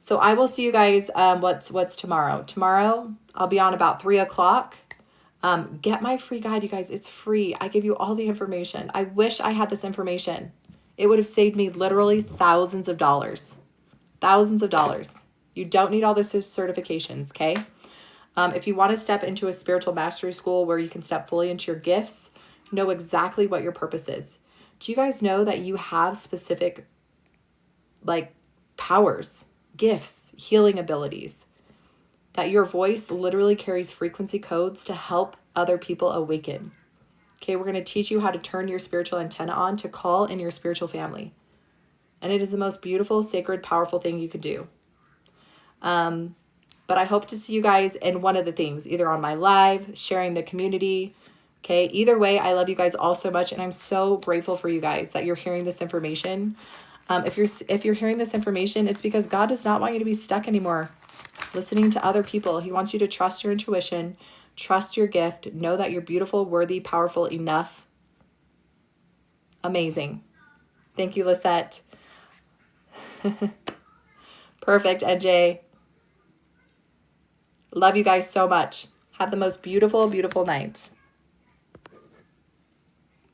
So I will see you guys. What's tomorrow? Tomorrow, I'll be on about 3 o'clock. Get my free guide, you guys. It's free. I give you all the information. I wish I had this information. It would have saved me literally thousands of dollars. Thousands of dollars. You don't need all the certifications, okay? If you want to step into a spiritual mastery school where you can step fully into your gifts, know exactly what your purpose is. Do you guys know that you have specific, powers, gifts, healing abilities? That your voice literally carries frequency codes to help other people awaken. Okay, we're going to teach you how to turn your spiritual antenna on to call in your spiritual family. And it is the most beautiful, sacred, powerful thing you could do. But I hope to see you guys in one of the things, either on my live, sharing the community. Okay, either way, I love you guys all so much. And I'm so grateful for you guys that you're hearing this information. If you're hearing this information, it's because God does not want you to be stuck anymore listening to other people. He wants you to trust your intuition. Trust your gift. Know that you're beautiful, worthy, powerful, enough. Amazing. Thank you, Lisette. Perfect, NJ. Love you guys so much. Have the most beautiful, beautiful nights.